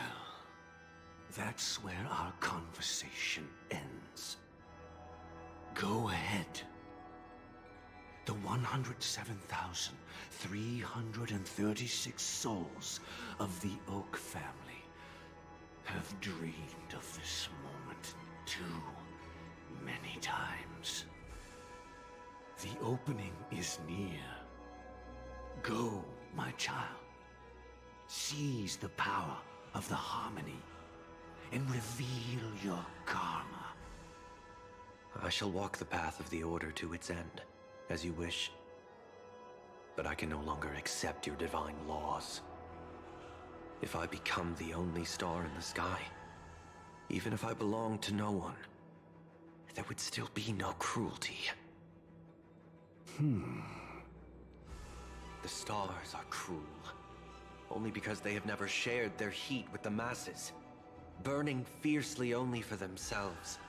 that's where our conversation ends. Go ahead. The 107,336 souls of the Oak family have dreamed of this moment too many times. The opening is near. Go, my child. Seize the power of the Harmony and reveal your karma. I shall walk the path of the Order to its end, as you wish. But I can no longer accept your divine laws. If I become the only star in the sky, even if I belong to no one, there would still be no cruelty. The stars are cruel, only because they have never shared their heat with the masses, burning fiercely only for themselves.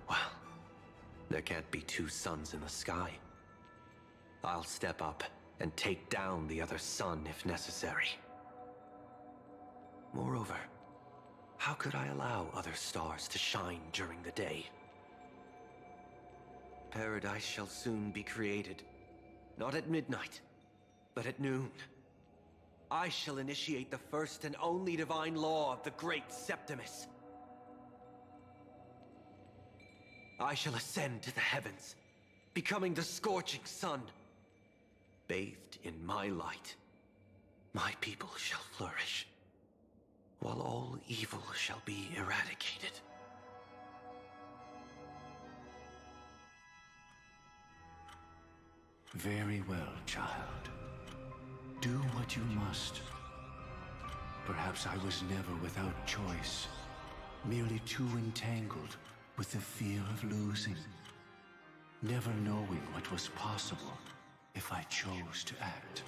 Well, there can't be 2 suns in the sky. I'll step up and take down the other sun if necessary. Moreover, how could I allow other stars to shine during the day? Paradise shall soon be created. Not at midnight, but at noon. I shall initiate the first and only divine law of the great Septimus. I shall ascend to the heavens, becoming the scorching sun. Bathed in my light, my people shall flourish, while all evil shall be eradicated. Very well, child. Do what you must. Perhaps I was never without choice, merely too entangled with the fear of losing, never knowing what was possible if I chose to act.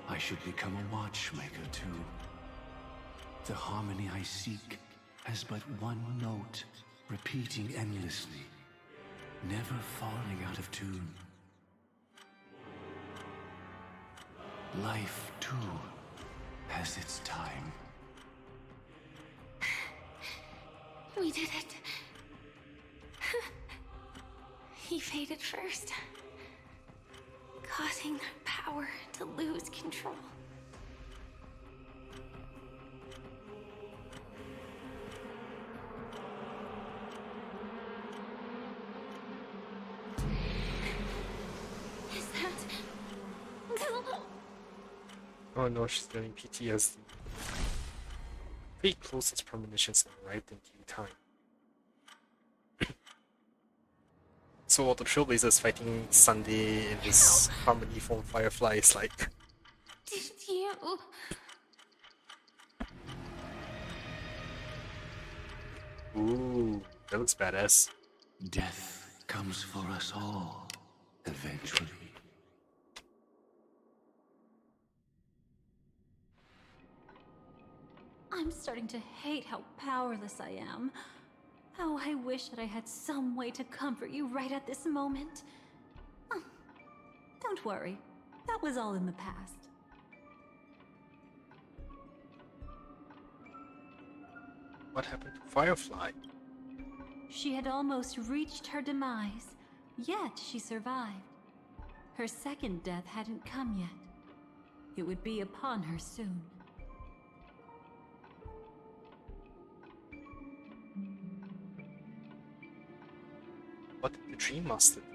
I should become a watchmaker too. The harmony I seek has but one note, repeating endlessly, never falling out of tune. Life, too, has its time. We did it. He faded first, causing their power to lose control. Is that... Oh no, she's getting PTSD. Pretty closest premonitions arrived in due time. So while the Trailblazers fighting Sunday in this harmony form, Firefly is like... Did you... Ooh, that looks badass. Death comes for us all, eventually. I'm starting to hate how powerless I am. How I wish that I had some way to comfort you right at this moment. Oh, don't worry, that was all in the past. What happened to Firefly? She had almost reached her demise, yet she survived. Her second death hadn't come yet. It would be upon her soon. What did the Dream Master do?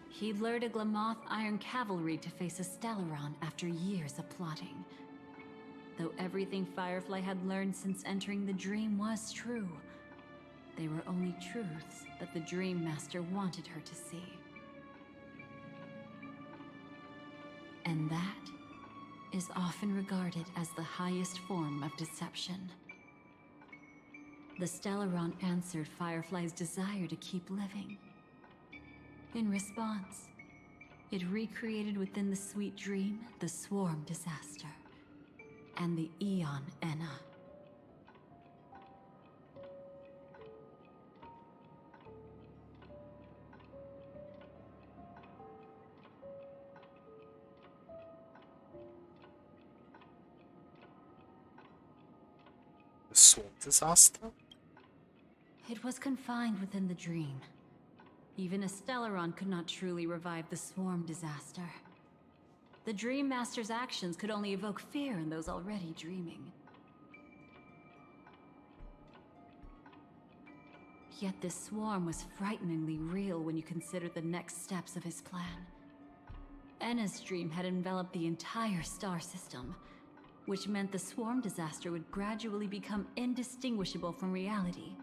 He lured a Glamoth Iron Cavalry to face a Stellaron after years of plotting. Though everything Firefly had learned since entering the dream was true, they were only truths that the Dream Master wanted her to see. And that is often regarded as the highest form of deception. The Stellaron answered Firefly's desire to keep living. In response, it recreated within the sweet dream the Swarm disaster and the Eon Enna. The Swarm disaster? It was confined within the dream. Even a Stellaron could not truly revive the Swarm disaster. The Dream Master's actions could only evoke fear in those already dreaming. Yet this swarm was frighteningly real when you consider the next steps of his plan. Enna's dream had enveloped the entire star system, which meant the swarm disaster would gradually become indistinguishable from reality.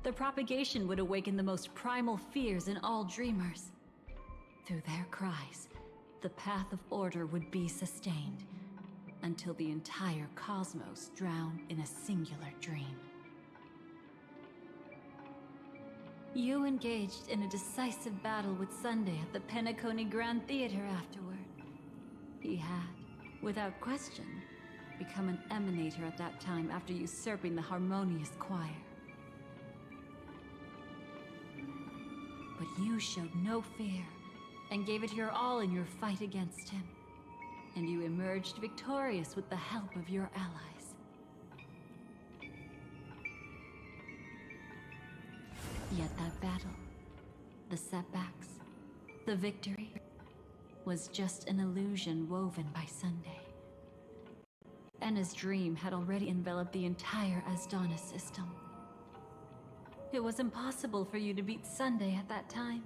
The propagation would awaken the most primal fears in all dreamers. Through their cries, the path of order would be sustained, until the entire cosmos drowned in a singular dream. You engaged in a decisive battle with Sunday at the Penacony Grand Theater afterward. He had, without question, become an emanator at that time after usurping the Harmonious Choir. But you showed no fear, and gave it your all in your fight against him. And you emerged victorious with the help of your allies. Yet that battle, the setbacks, the victory, was just an illusion woven by Sunday. Enna's dream had already enveloped the entire Asdana system. It was impossible for you to beat Sunday at that time.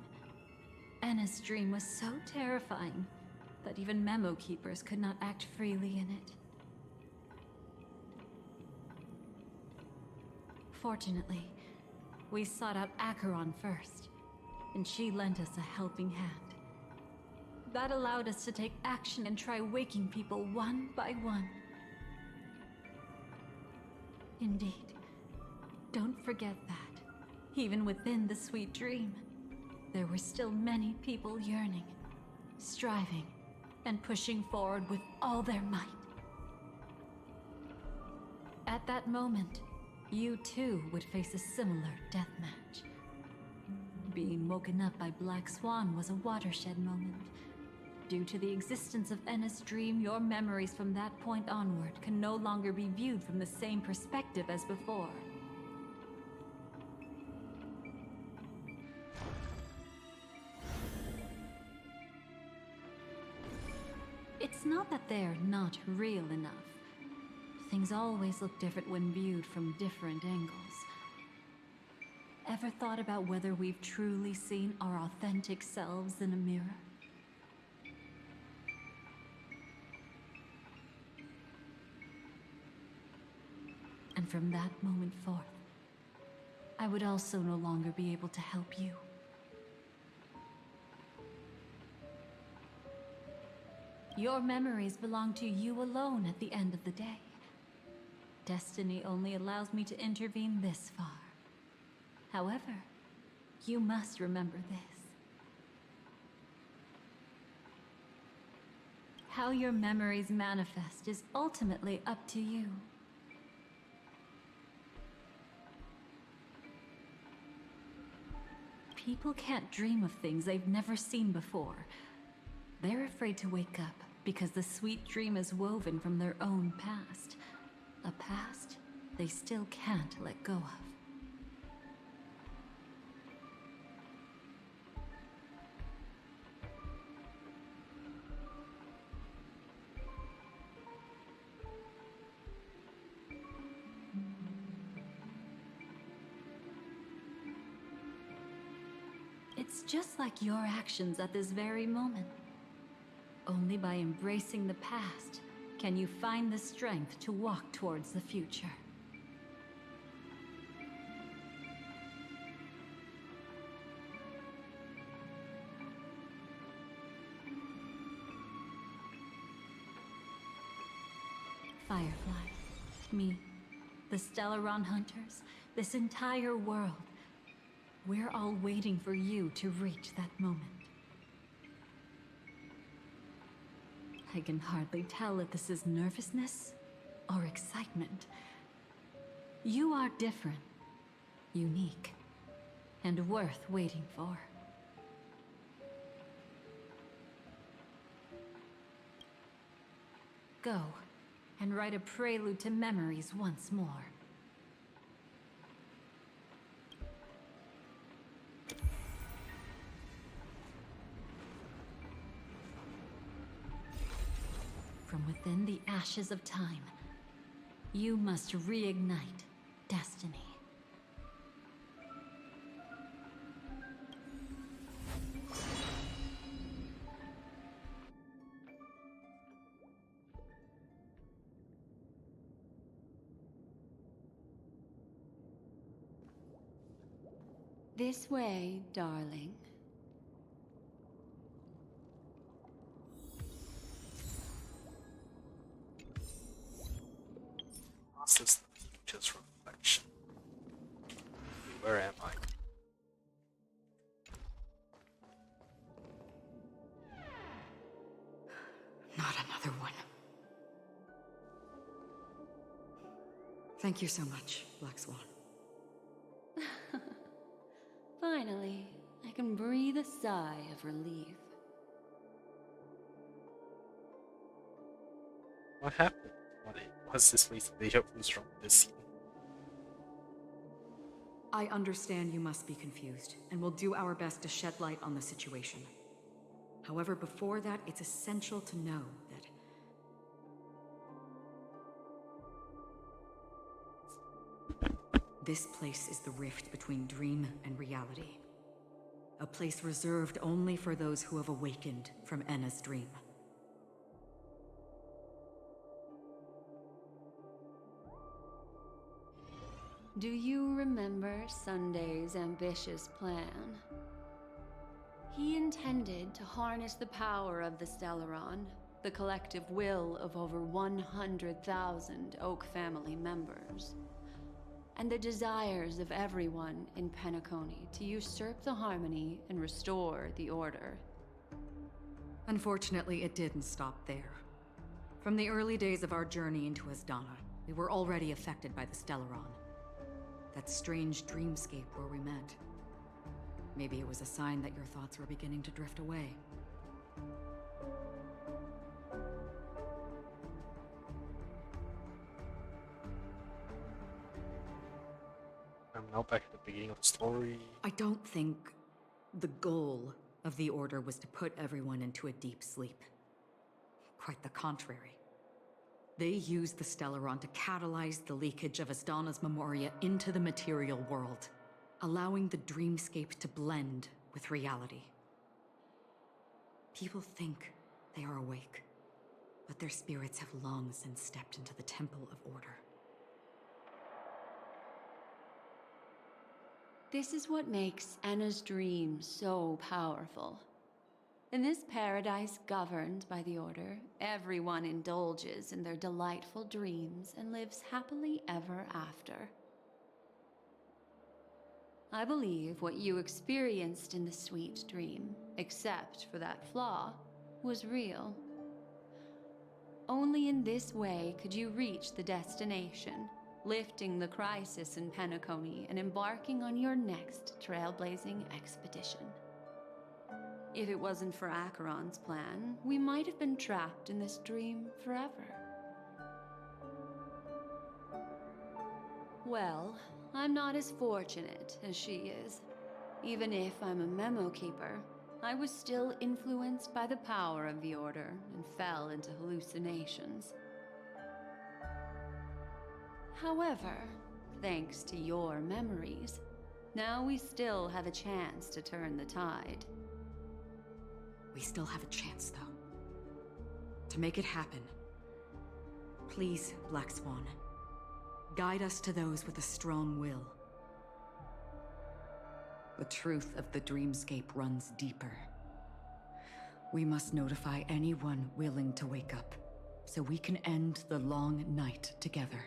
Enna's dream was so terrifying that even memo keepers could not act freely in it. Fortunately, we sought out Acheron first, and she lent us a helping hand. That allowed us to take action and try waking people one by one. Indeed, don't forget that. Even within the sweet dream, there were still many people yearning, striving, and pushing forward with all their might. At that moment, you too would face a similar deathmatch. being woken up by Black Swan was a watershed moment. Due to the existence of Enna's dream, your memories from that point onward can no longer be viewed from the same perspective as before. It's not that they're not real enough. Things always look different when viewed from different angles. Ever thought about whether we've truly seen our authentic selves in a mirror? And from that moment forth, I would also no longer be able to help you. Your memories belong to you alone at the end of the day. Destiny only allows me to intervene this far. However, you must remember this. How your memories manifest is ultimately up to you. People can't dream of things they've never seen before. They're afraid to wake up because the sweet dream is woven from their own past. A past they still can't let go of. It's just like your actions at this very moment. Only by embracing the past can you find the strength to walk towards the future. Firefly, me, the Stellaron Hunters, this entire world. We're all waiting for you to reach that moment. I can hardly tell if this is nervousness or excitement. You are different, unique, and worth waiting for. Go and write a prelude to memories once more. From within the ashes of time, you must reignite destiny. This way, darling. Process the future's reflection. Where am I? Not another one. Thank you so much, Black Swan. Finally, I can breathe a sigh of relief. What happened? What was this least deja vu from this scene? I understand you must be confused, and we'll do our best to shed light on the situation. However, before that, it's essential to know that this place is the rift between dream and reality. A place reserved only for those who have awakened from Enna's dream. Do you remember Sunday's ambitious plan? He intended to harness the power of the Stellaron, the collective will of over 100,000 Oak family members, and the desires of everyone in Penacony to usurp the harmony and restore the order. Unfortunately, it didn't stop there. From the early days of our journey into Asdana, we were already affected by the Stellaron. That strange dreamscape where we met. Maybe it was a sign that your thoughts were beginning to drift away. I'm now back at the beginning of the story. I don't think the goal of the Order was to put everyone into a deep sleep. Quite the contrary. They used the Stellaron to catalyze the leakage of Asdana's Memoria into the material world, allowing the dreamscape to blend with reality. People think they are awake, but their spirits have long since stepped into the Temple of Order. This is what makes Anna's dream so powerful. In this paradise governed by the Order, everyone indulges in their delightful dreams and lives happily ever after. I believe what you experienced in the sweet dream, except for that flaw, was real. Only in this way could you reach the destination, lifting the crisis in Penacony and embarking on your next trailblazing expedition. If it wasn't for Acheron's plan, we might have been trapped in this dream forever. Well, I'm not as fortunate as she is. Even if I'm a memo keeper, I was still influenced by the power of the Order and fell into hallucinations. However, thanks to your memories, now we still have a chance to turn the tide. We still have a chance, though. To make it happen, please, Black Swan, guide us to those with a strong will. The truth of the dreamscape runs deeper. We must notify anyone willing to wake up, so we can end the long night together.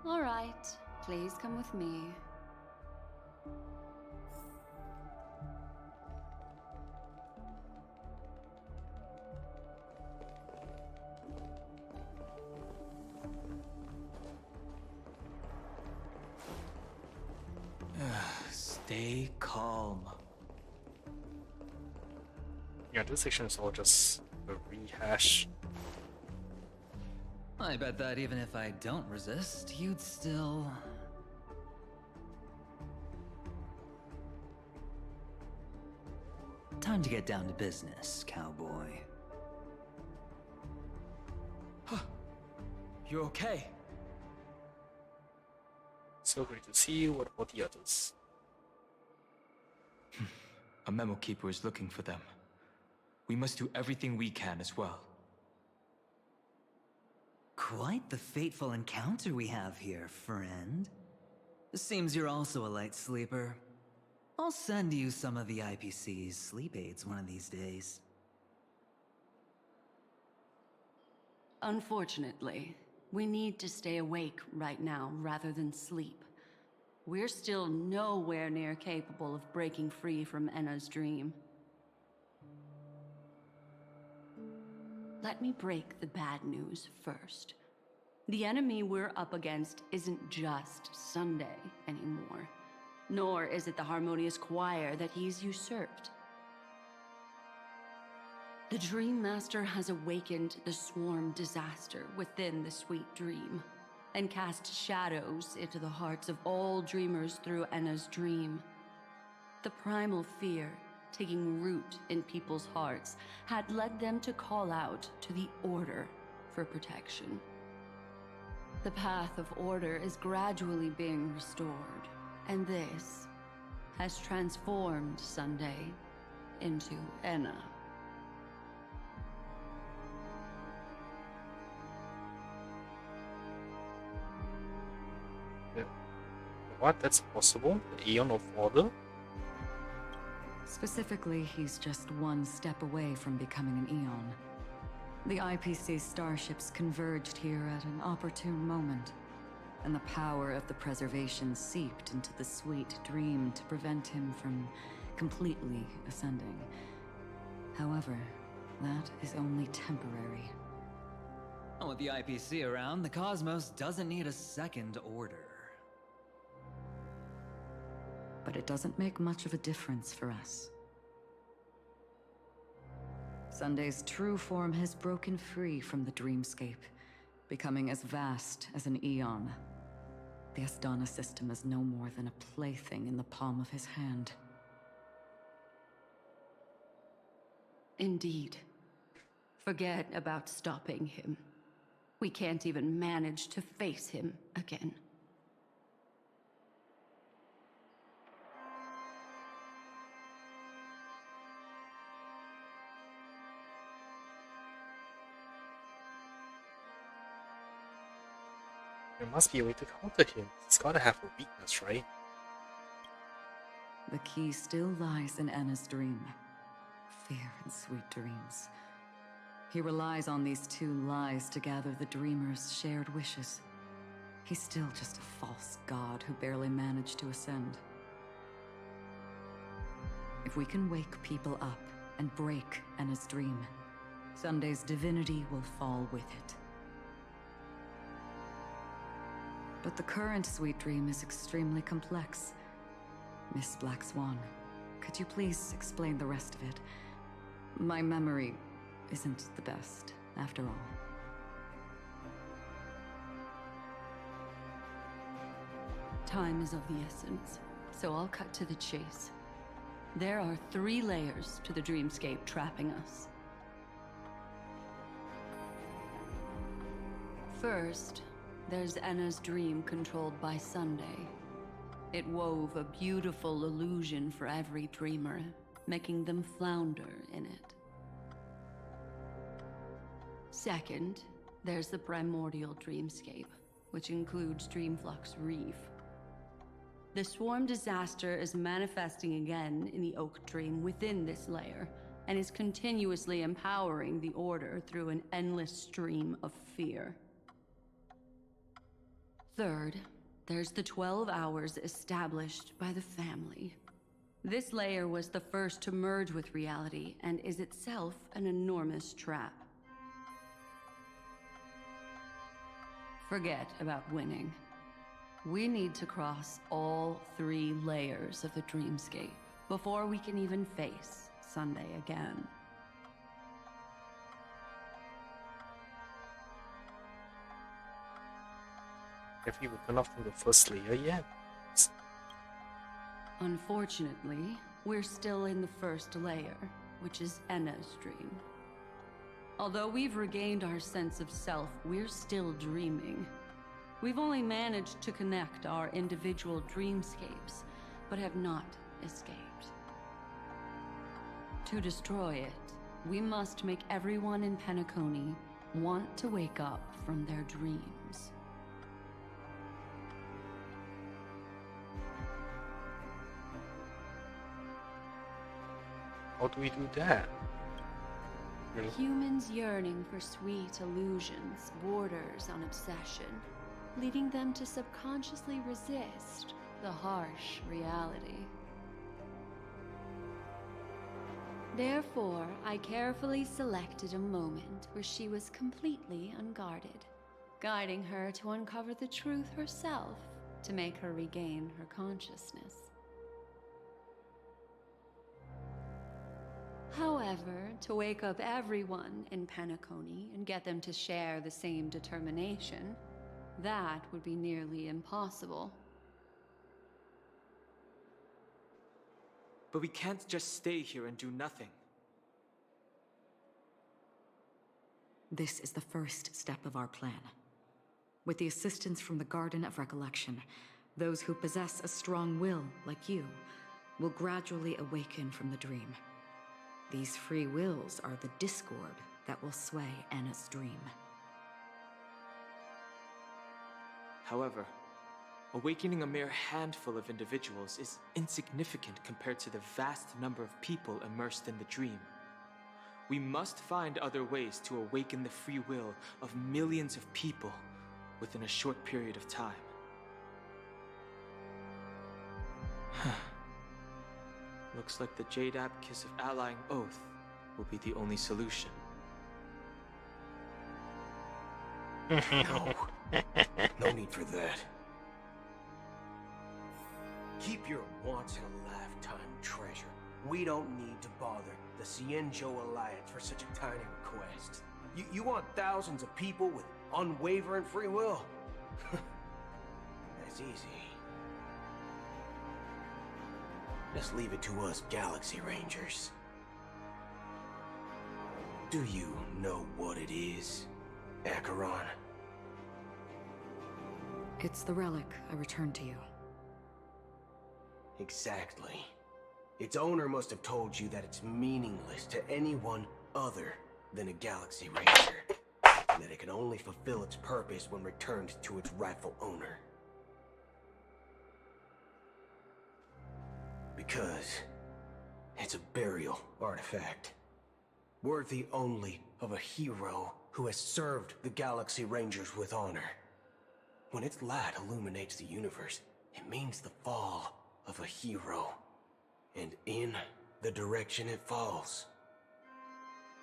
All right, please come with me. Stay calm. Yeah, this section is all just a rehash. I bet that even if I don't resist, you'd still... Time to get down to business, cowboy. You okay? So great to see you. What about the others? A memo keeper is looking for them. We must do everything we can as well. Quite the fateful encounter we have here, friend. Seems you're also a light sleeper. I'll send you some of the IPC's sleep aids one of these days. Unfortunately, we need to stay awake right now rather than sleep. We're still nowhere near capable of breaking free from Enna's dream. Let me break the bad news first. The enemy we're up against isn't just Sunday anymore, nor is it the harmonious choir that he's usurped. The Dream Master has awakened the swarm disaster within the sweet dream, and cast shadows into the hearts of all dreamers through Enna's dream. The primal fear taking root in people's hearts had led them to call out to the Order for protection. The path of order is gradually being restored, and this has transformed Sunday into Enna. What? That's possible? The Aeon of Order? Specifically, he's just one step away from becoming an Eon. The IPC's starships converged here at an opportune moment, and the power of the preservation seeped into the sweet dream to prevent him from completely ascending. However, that is only temporary. With the IPC around, the cosmos doesn't need a second order. but it doesn't make much of a difference for us. Sunday's true form has broken free from the dreamscape, becoming as vast as an eon. The Astana system is no more than a plaything in the palm of his hand. Indeed. Forget about stopping him. We can't even manage to face him again. There must be a way to counter him. He's gotta have a weakness, right? The key still lies in Anna's dream. Fear and sweet dreams. He relies on these two lies to gather the dreamer's shared wishes. He's still just a false god who barely managed to ascend. If we can wake people up and break Anna's dream, Sunday's divinity will fall with it. But the current sweet dream is extremely complex. Miss Black Swan, could you please explain the rest of it? My memory isn't the best, after all. Time is of the essence, so I'll cut to the chase. There are 3 layers to the dreamscape trapping us. First, there's Anna's dream controlled by Sunday. It wove a beautiful illusion for every dreamer, making them flounder in it. Second, there's the primordial dreamscape, which includes Dreamflux Reef. The swarm disaster is manifesting again in the Oak Dream within this layer, and is continuously empowering the Order through an endless stream of fear. Third, there's the 12 hours established by the family. This layer was the first to merge with reality and is itself an enormous trap. Forget about winning. We need to cross all 3 layers of the dreamscape before we can even face Sunday again. Have you woken up from the first layer yet? Unfortunately, we're still in the first layer, which is Enna's dream. Although we've regained our sense of self, we're still dreaming. We've only managed to connect our individual dreamscapes, but have not escaped. To destroy it, we must make everyone in Penacony want to wake up from their dreams. How do we do that? Really? Humans yearning for sweet illusions borders on obsession, leading them to subconsciously resist the harsh reality. Therefore, I carefully selected a moment where she was completely unguarded, guiding her to uncover the truth herself to make her regain her consciousness. However, to wake up everyone in Penacony and get them to share the same determination, that would be nearly impossible. But we can't just stay here and do nothing. This is the first step of our plan. With the assistance from the Garden of Recollection, those who possess a strong will, like you, will gradually awaken from the dream. These free wills are the discord that will sway Anna's dream. However, awakening a mere handful of individuals is insignificant compared to the vast number of people immersed in the dream. We must find other ways to awaken the free will of millions of people within a short period of time. Looks like the Jade Abacus of Allying Oath will be the only solution. No. No need for that. Keep your once-in-a-lifetime treasure. We don't need to bother the Cienjo Alliance for such a tiny request. You want thousands of people with unwavering free will? That's easy. Just leave it to us Galaxy Rangers. Do you know what it is, Acheron? It's the relic I returned to you. Exactly. Its owner must have told you that it's meaningless to anyone other than a Galaxy Ranger, and that it can only fulfill its purpose when returned to its rightful owner. Because it's a burial artifact, worthy only of a hero who has served the Galaxy Rangers with honor. When its light illuminates the universe, it means the fall of a hero. And in the direction it falls,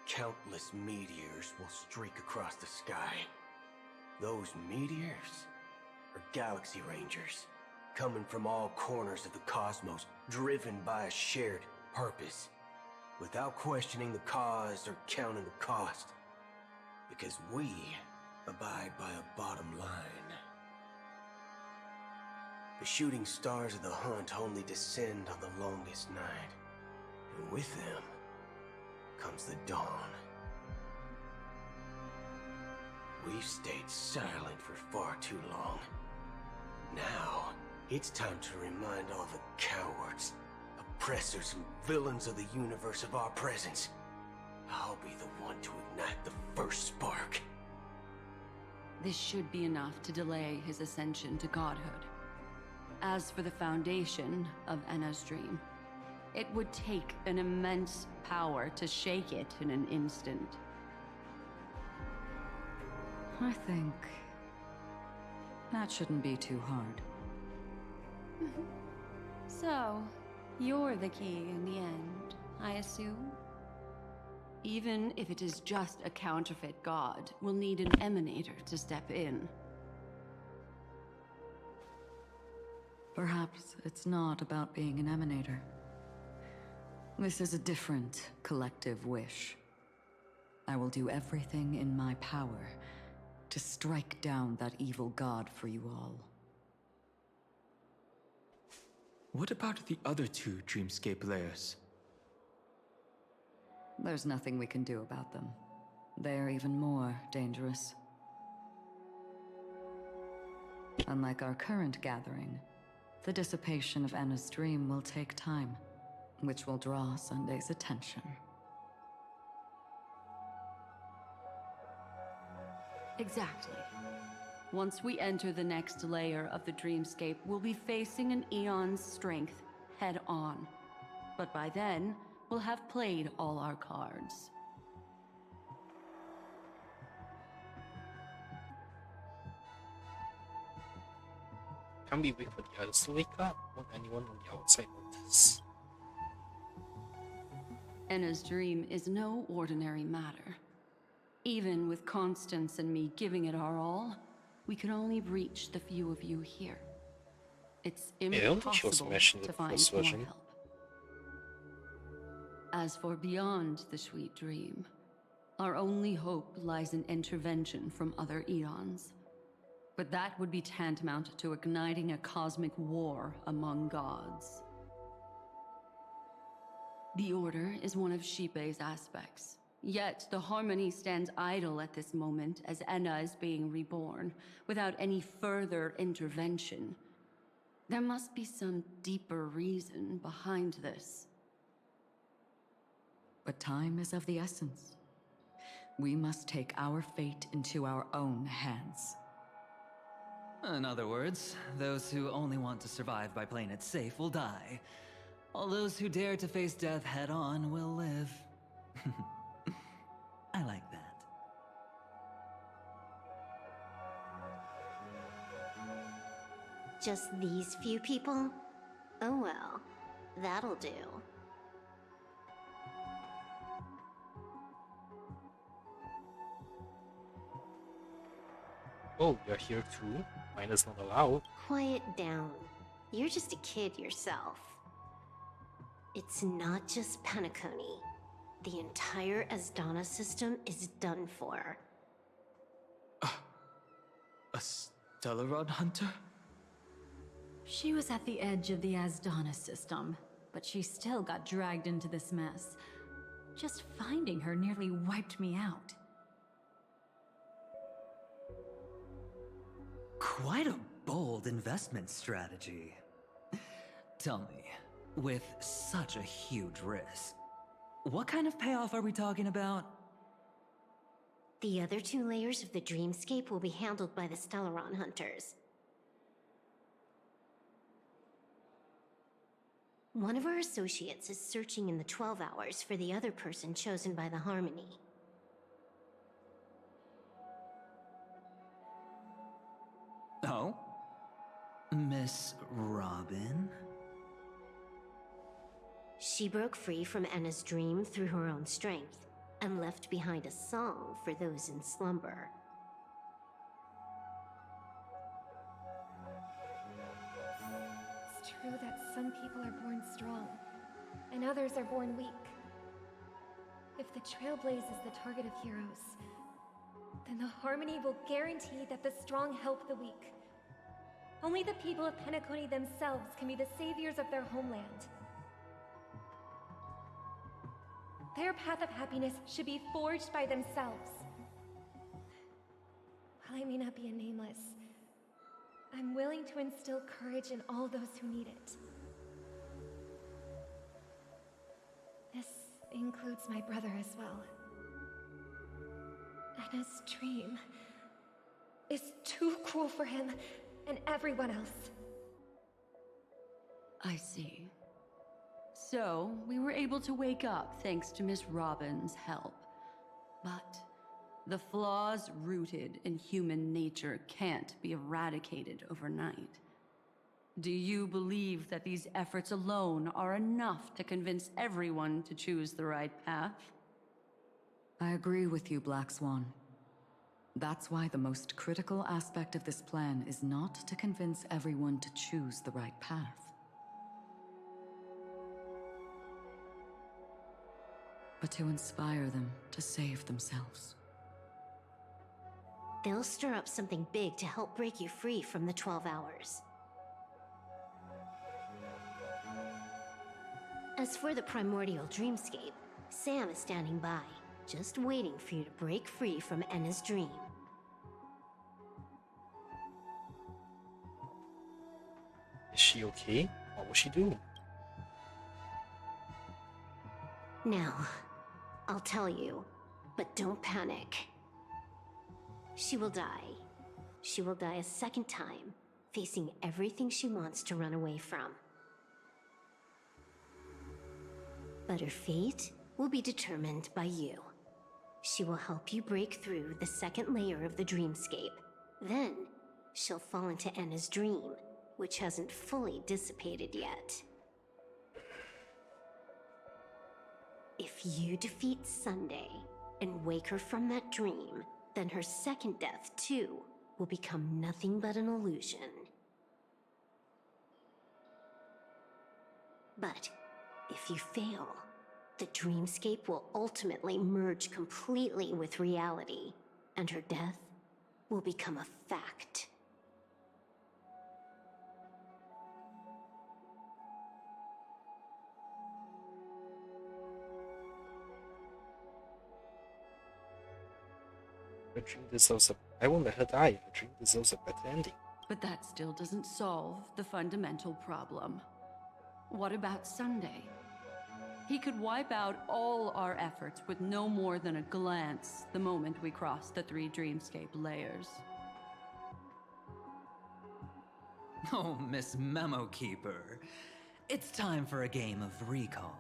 countless meteors will streak across the sky. Those meteors are Galaxy Rangers, coming from all corners of the cosmos, driven by a shared purpose, without questioning the cause or counting the cost, because we abide by a bottom line. The shooting stars of the hunt only descend on the longest night, and with them comes the dawn. We've stayed silent for far too long. Now, it's time to remind all the cowards, oppressors, and villains of the universe of our presence. I'll be the one to ignite the first spark. This should be enough to delay his ascension to godhood. As for the foundation of Enna's dream, it would take an immense power to shake it in an instant. I think that shouldn't be too hard. So, you're the key in the end, I assume? Even if it is just a counterfeit god, we'll need an emanator to step in. Perhaps it's not about being an emanator. This is a different collective wish. I will do everything in my power to strike down that evil god for you all. What about the other two Dreamscape layers? There's nothing we can do about them. They're even more dangerous. Unlike our current gathering, the dissipation of Enna's dream will take time, which will draw Sunday's attention. Exactly. Once we enter the next layer of the dreamscape, we'll be facing an eon's strength head on. But by then, we'll have played all our cards. Can we wait for the others to wake up? Won't anyone on the outside notice? Enna's dream is no ordinary matter. Even with Constance and me giving it our all, we can only reach the few of you here. It's I don't think she was impossible mentioned in to the find first more version. help. As for beyond the sweet dream, our only hope lies in intervention from other eons. But that would be tantamount to igniting a cosmic war among gods. The Order is one of Xipe's aspects. Yet the Harmony stands idle at this moment as Enna is being reborn, without any further intervention. There must be some deeper reason behind this. But time is of the essence. We must take our fate into our own hands. In other words, those who only want to survive by playing it safe will die. All those who dare to face death head-on will live. I like that. Just these few people? Oh well, that'll do. Oh, you're here too? Mine is not allowed. Quiet down. You're just a kid yourself. It's not just Penacony. The entire Asdana system is done for. A Stellaron hunter? She was at the edge of the Asdana system, but she still got dragged into this mess. Just finding her nearly wiped me out. Quite a bold investment strategy. Tell me, with such a huge risk, what kind of payoff are we talking about? The other 2 layers of the dreamscape will be handled by the Stellaron hunters. One of our associates is searching in the 12 hours for the other person chosen by the Harmony. Oh? Miss Robin? She broke free from Enna's dream through her own strength, and left behind a song for those in slumber. It's true that some people are born strong, and others are born weak. If the Trailblaze is the target of heroes, then the Harmony will guarantee that the strong help the weak. Only the people of Penacony themselves can be the saviors of their homeland. Their path of happiness should be forged by themselves. While I may not be a nameless, I'm willing to instill courage in all those who need it. This includes my brother as well. Anna's dream is too cruel for him and everyone else. I see. So, we were able to wake up thanks to Miss Robin's help. But the flaws rooted in human nature can't be eradicated overnight. Do you believe that these efforts alone are enough to convince everyone to choose the right path? I agree with you, Black Swan. That's why the most critical aspect of this plan is not to convince everyone to choose the right path, but to inspire them to save themselves. They'll stir up something big to help break you free from the 12 hours. As for the primordial dreamscape, Sam is standing by, just waiting for you to break free from Enna's dream. Is she okay? What was she doing? Now, I'll tell you, but don't panic. She will die. She will die a second time, facing everything she wants to run away from. But her fate will be determined by you. She will help you break through the second layer of the dreamscape. Then, she'll fall into Enna's dream, which hasn't fully dissipated yet. If you defeat Sunday and wake her from that dream, then her second death, too, will become nothing but an illusion. But if you fail, the dreamscape will ultimately merge completely with reality, and her death will become a fact. Her dream deserves a... I won't let her die. Her dream deserves a better ending. But that still doesn't solve the fundamental problem. What about Sunday? He could wipe out all our efforts with no more than a glance the moment we cross the 3 dreamscape layers. Oh, Miss Memo Keeper. It's time for a game of recall.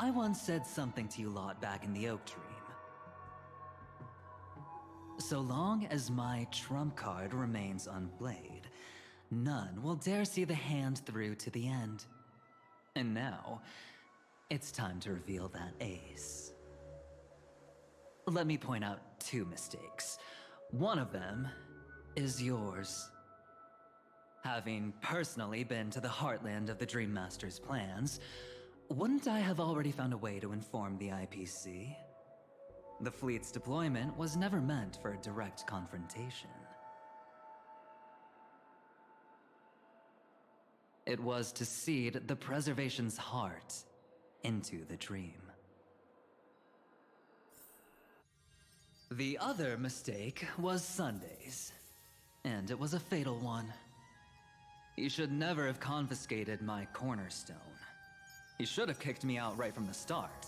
I once said something to you lot back in the Oak Dream. So long as my trump card remains unplayed, none will dare see the hand through to the end. And now, it's time to reveal that ace. Let me point out 2 mistakes. One of them is yours. Having personally been to the heartland of the Dream Master's plans, wouldn't I have already found a way to inform the IPC? The fleet's deployment was never meant for a direct confrontation. It was to seed the preservation's heart into the dream. The other mistake was Sundays, and it was a fatal one. He should never have confiscated my cornerstone. He should have kicked me out right from the start.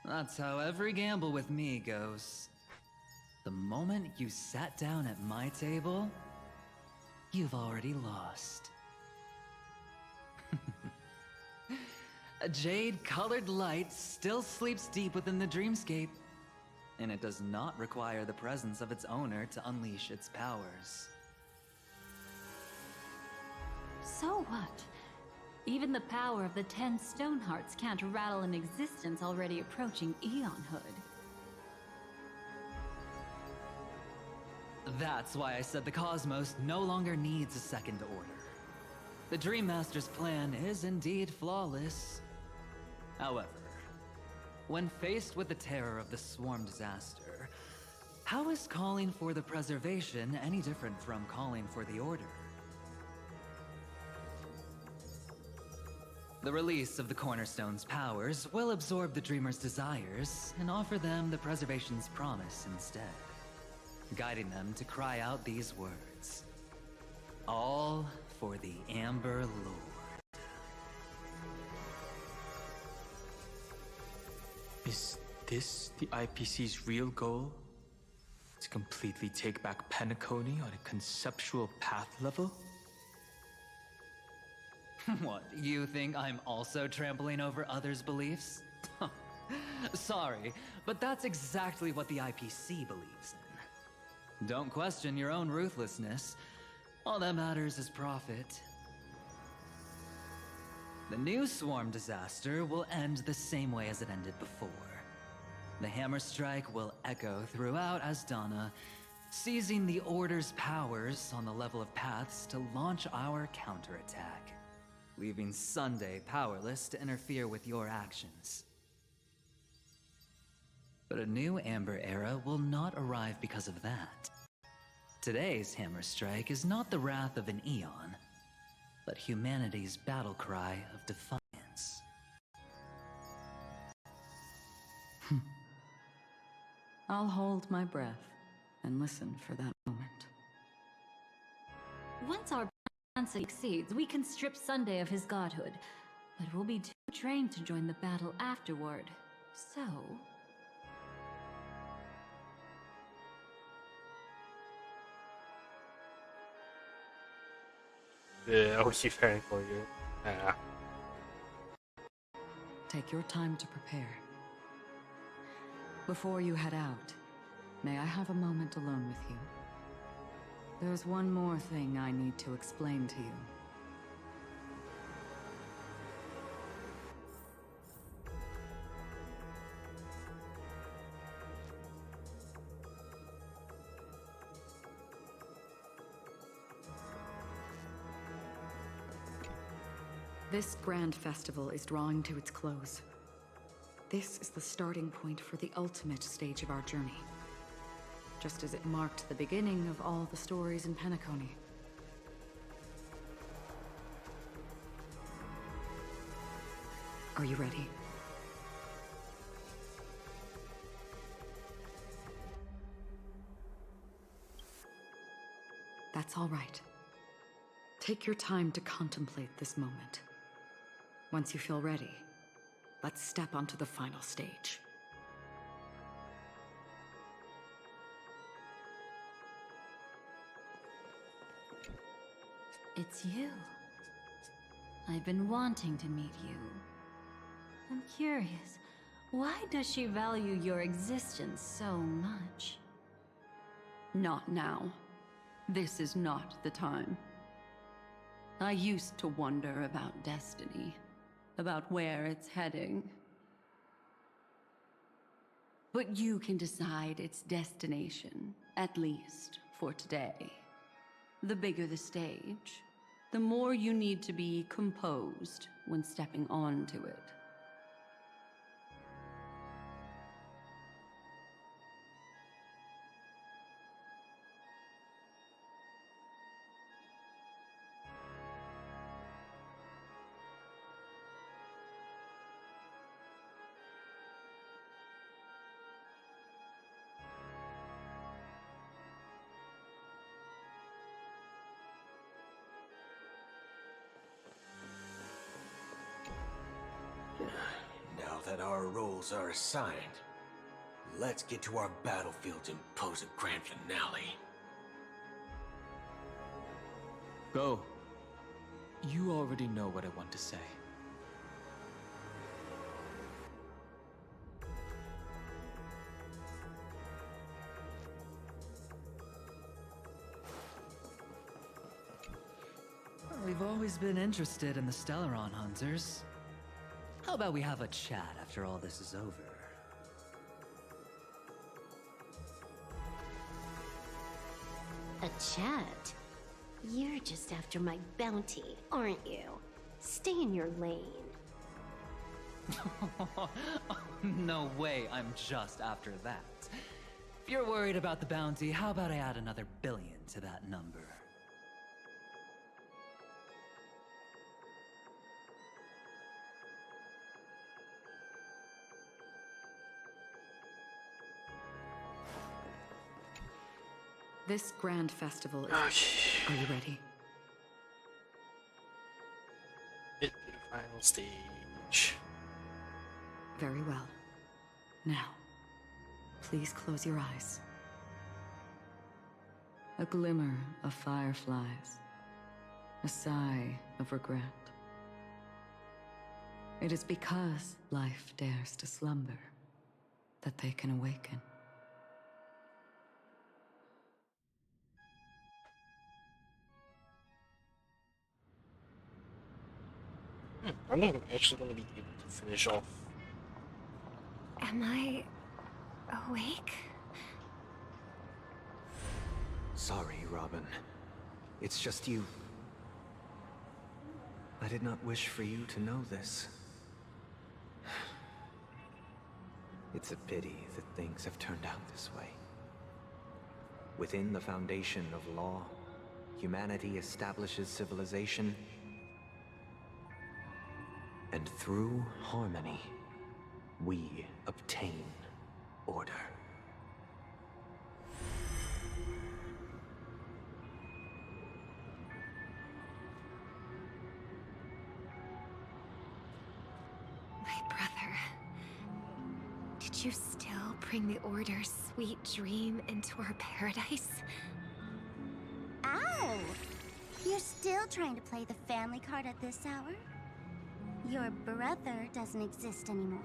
That's how every gamble with me goes. The moment you sat down at my table, you've already lost. A jade-colored light still sleeps deep within the dreamscape, and it does not require the presence of its owner to unleash its powers. So what? Even the power of the 10 Stonehearts can't rattle an existence already approaching eonhood. That's why I said the cosmos no longer needs a second order. The Dream Master's plan is indeed flawless. However, when faced with the terror of the swarm disaster, how is calling for the preservation any different from calling for the order? The release of the Cornerstone's powers will absorb the Dreamer's desires and offer them the preservation's promise instead, guiding them to cry out these words: all for the Amber Lord. Is this the IPC's real goal? To completely take back Penacony on a conceptual path level? What, you think I'm also trampling over others' beliefs? Sorry, but that's exactly what the IPC believes in. Don't question your own ruthlessness. All that matters is profit. The new swarm disaster will end the same way as it ended before. The hammer strike will echo throughout Asdana, seizing the Order's powers on the level of paths to launch our counterattack, leaving Sunday powerless to interfere with your actions. But a new Amber Era will not arrive because of that. Today's hammer strike is not the wrath of an eon, but humanity's battle cry of defiance. I'll hold my breath and listen for that moment. Once our plan succeeds, we can strip Sunday of his godhood, but we'll be too trained to join the battle afterward. So... Yeah, I'll keep caring for you. Yeah. Take your time to prepare. Before you head out, may I have a moment alone with you? There's one more thing I need to explain to you. This grand festival is drawing to its close. This is the starting point for the ultimate stage of our journey, just as it marked the beginning of all the stories in Penacony. Are you ready? That's all right. Take your time to contemplate this moment. Once you feel ready, let's step onto the final stage. It's you. I've been wanting to meet you. I'm curious, why does she value your existence so much? Not now. This is not the time. I used to wonder about destiny, about where it's heading. But you can decide its destination, at least for today. The bigger the stage, the more you need to be composed when stepping onto it. Now that our roles are assigned, let's get to our battlefields and pose a grand finale. Go. You already know what I want to say. We've always been interested in the Stellaron hunters. How about we have a chat after all this is over? A chat? You're just after my bounty, aren't you? Stay in your lane. No way, I'm just after that. If you're worried about the bounty, how about I add another billion to that number? This grand festival is... Are you ready? Hit the final stage. Very well. Now, please close your eyes. A glimmer of fireflies. A sigh of regret. It is because life dares to slumber that they can awaken. I'm not actually going to be able to finish off. Am I awake? Sorry, Robin. It's just you. I did not wish for you to know this. It's a pity that things have turned out this way. Within the foundation of law, humanity establishes civilization, and through harmony, we obtain order. My brother. Did you still bring the Order's sweet dream into our paradise? Ow! You're still trying to play the family card at this hour? Your brother doesn't exist anymore.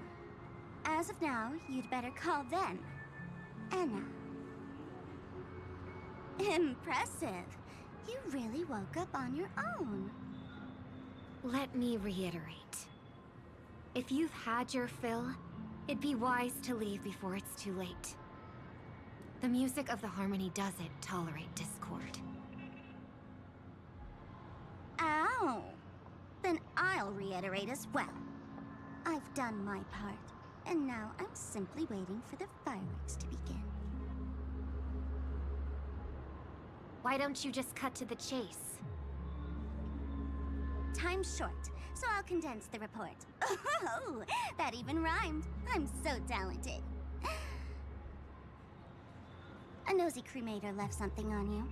As of now, you'd better call them Anna. Impressive. You really woke up on your own. Let me reiterate. If you've had your fill, it'd be wise to leave before it's too late. The music of the Harmony doesn't tolerate discord. Ow! Then I'll reiterate as well. I've done my part, and now I'm simply waiting for the fireworks to begin. Why don't you just cut to the chase? Time's short, so I'll condense the report. Oh, that even rhymed. I'm so talented. A nosy cremator left something on you.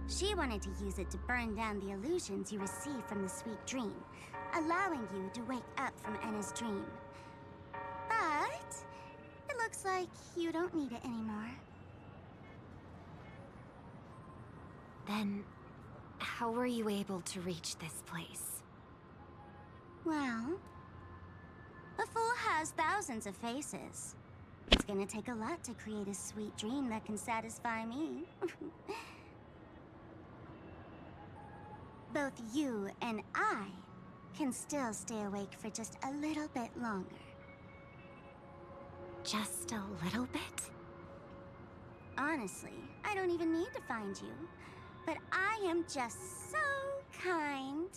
She wanted to use it to burn down the illusions you received from the sweet dream, allowing you to wake up from Anna's dream. But it looks like you don't need it anymore. Then, how were you able to reach this place? Well, a fool has thousands of faces. It's gonna take a lot to create a sweet dream that can satisfy me. Both you and I can still stay awake for just a little bit longer. Just a little bit? Honestly, I don't even need to find you. but I am just so kind.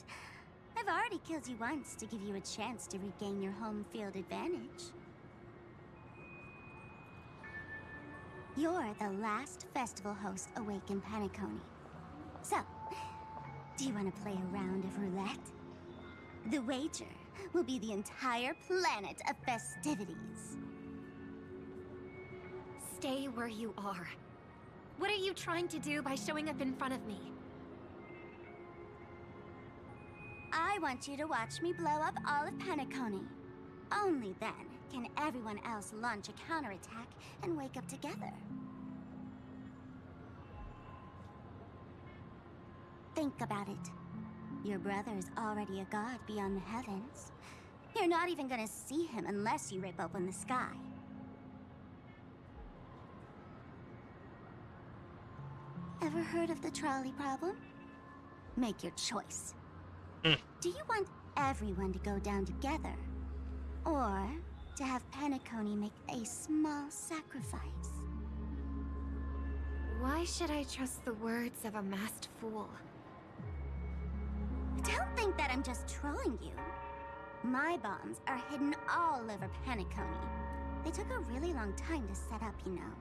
I've already killed you once to give you a chance to regain your home field advantage. You're the last festival host awake in Penacony. So, do you want to play a round of roulette? The wager will be the entire planet of festivities. Stay where you are. What are you trying to do by showing up in front of me? I want you to watch me blow up all of Penacony. Only then can everyone else launch a counterattack and wake up together. Think about it. Your brother is already a god beyond the heavens. You're not even gonna see him unless you rip open the sky. Ever heard of the trolley problem? Make your choice. Do you want everyone to go down together? Or to have Penacony make a small sacrifice? Why should I trust the words of a masked fool? Don't think that I'm just trolling you. My bombs are hidden all over Penacony. They took a really long time to set up, you know.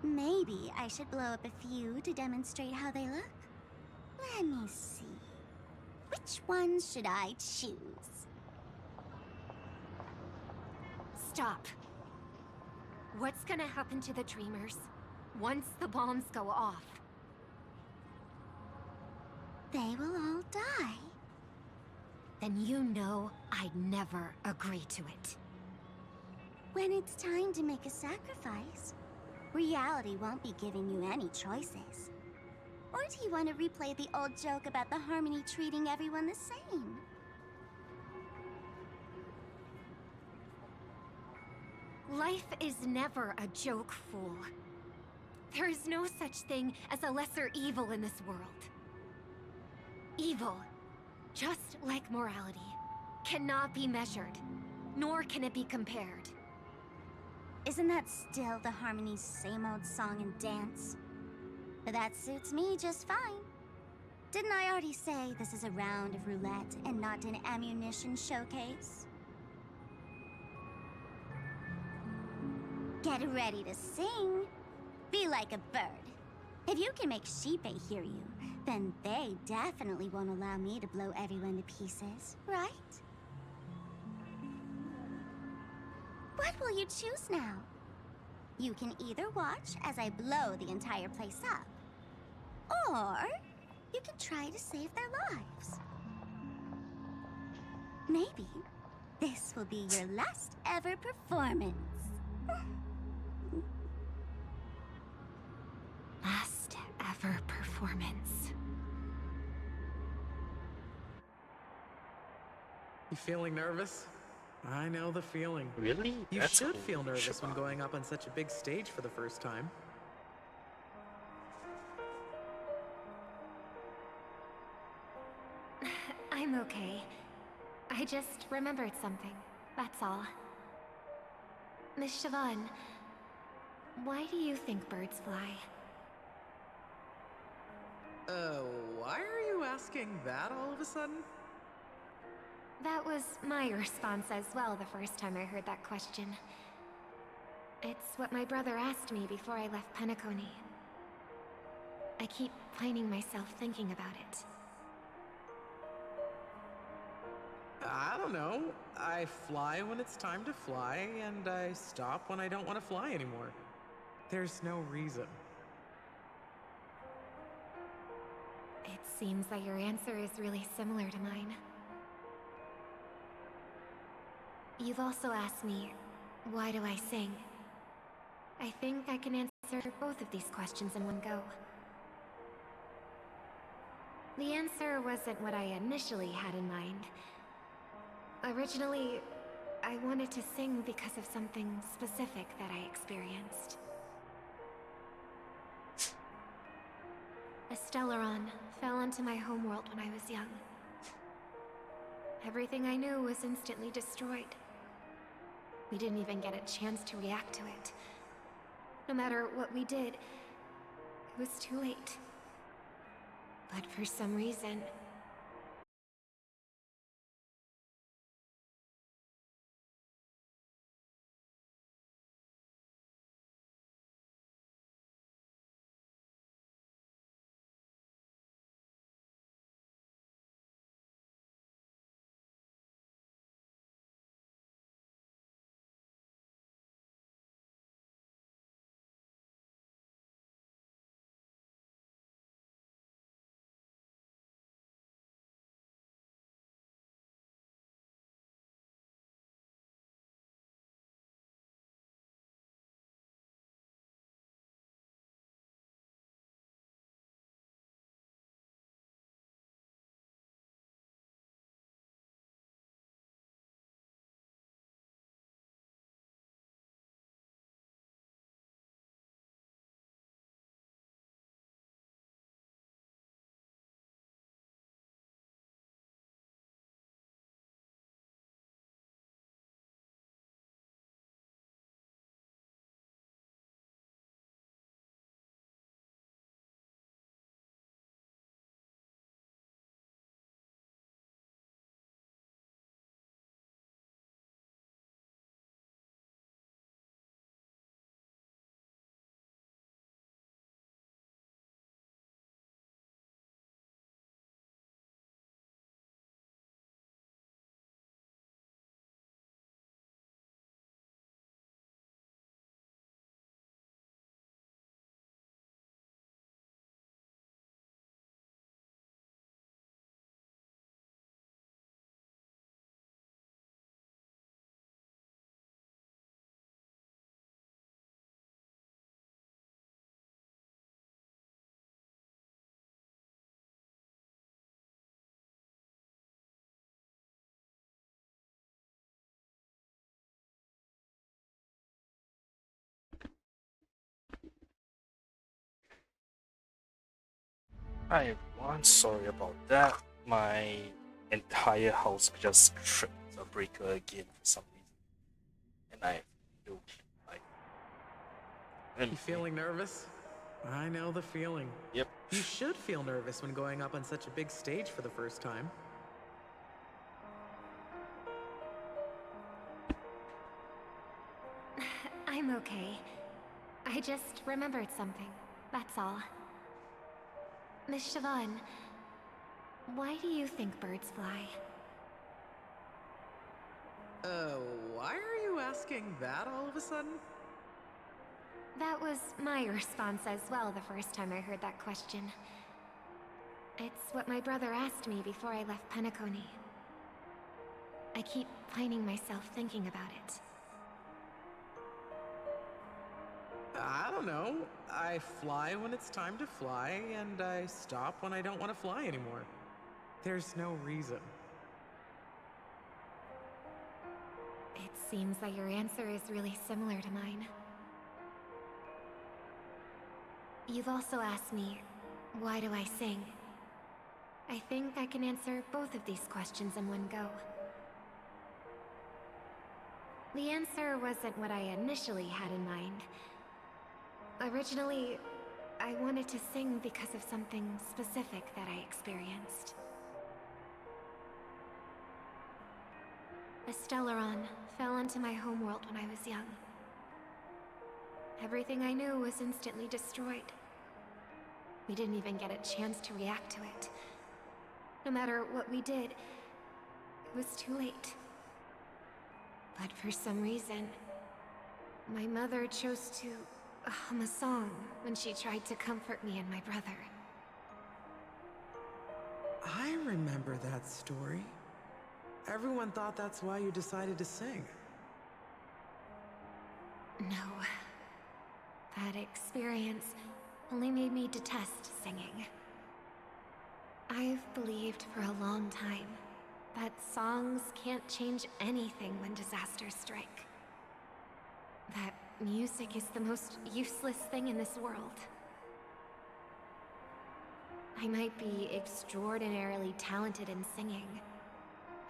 Maybe I should blow up a few to demonstrate how they look. Let me see. Which ones should I choose? Stop. What's gonna happen to the Dreamers once the bombs go off? They will all die. Then you know I'd never agree to it. When it's time to make a sacrifice, reality won't be giving you any choices. Or do you want to replay the old joke about the Harmony treating everyone the same? Life is never a joke, fool. There is no such thing as a lesser evil in this world. Evil, just like morality, cannot be measured, nor can it be compared. Isn't that still the Harmony's same old song and dance? That suits me just fine. Didn't I already say this is a round of roulette and not an ammunition showcase? Get ready to sing. Be like a bird. If you can make Sheepei hear you, then they definitely won't allow me to blow everyone to pieces, right? What will you choose now? You can either watch as I blow the entire place up, or you can try to save their lives. Maybe this will be your last ever performance. Last ever performance. You feeling nervous? I know the feeling. Really? You That's should cool. feel nervous when Shabbat. going up on such a big stage for the first time. I'm okay. I just remembered something, that's all. Miss Siobhan, why do you think birds fly? Why are you asking that all of a sudden? That was my response as well the first time I heard that question. It's what my brother asked me before I left Penacony. I keep finding myself thinking about it. I don't know. I fly when it's time to fly, and I stop when I don't want to fly anymore. There's no reason. It seems that your answer is really similar to mine. You've also asked me, why do I sing? I think I can answer both of these questions in one go. The answer wasn't what I initially had in mind. Originally, I wanted to sing because of something specific that I experienced. A Stellaron fell onto my homeworld when I was young. Everything I knew was instantly destroyed. We didn't even get a chance to react to it. No matter what we did, it was too late. But for some reason... Hi everyone, sorry about that. My entire house just tripped the breaker again for some reason. And I feel like You feeling nervous? I know the feeling. Yep. You should feel nervous when going up on such a big stage for the first time. I'm okay. I just remembered something, that's all. Miss Siobhan, why do you think birds fly? Why are you asking that all of a sudden? That was my response as well the first time I heard that question. It's what my brother asked me before I left Penacony. I keep finding myself thinking about it. I don't know. I fly when it's time to fly, and I stop when I don't want to fly anymore. There's no reason. It seems that your answer is really similar to mine. You've also asked me, why do I sing? I think I can answer both of these questions in one go. The answer wasn't what I initially had in mind. Originally, I wanted to sing because of something specific that I experienced. A Stellaron fell into my homeworld when I was young. Everything I knew was instantly destroyed. We didn't even get a chance to react to it. No matter what we did, it was too late. But for some reason, my mother chose to hum a song when she tried to comfort me and my brother. I remember that story. Everyone thought that's why you decided to sing. No. That experience only made me detest singing. I've believed for a long time that songs can't change anything when disasters strike. That music is the most useless thing in this world. I might be extraordinarily talented in singing,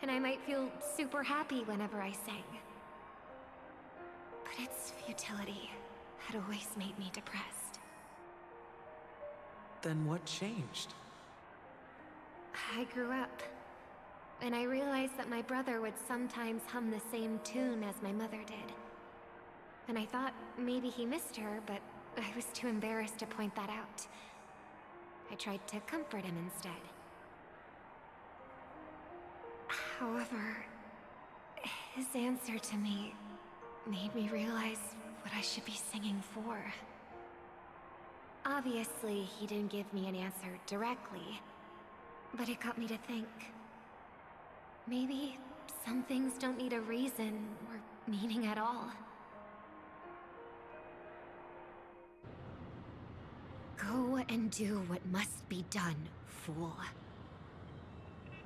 and I might feel super happy whenever I sing. But its futility had always made me depressed. Then what changed? I grew up, and I realized that my brother would sometimes hum the same tune as my mother did. And I thought maybe he missed her, but I was too embarrassed to point that out. I tried to comfort him instead. However, his answer to me made me realize what I should be singing for. Obviously, he didn't give me an answer directly, but it got me to think. Maybe some things don't need a reason or meaning at all. Go and do what must be done, fool.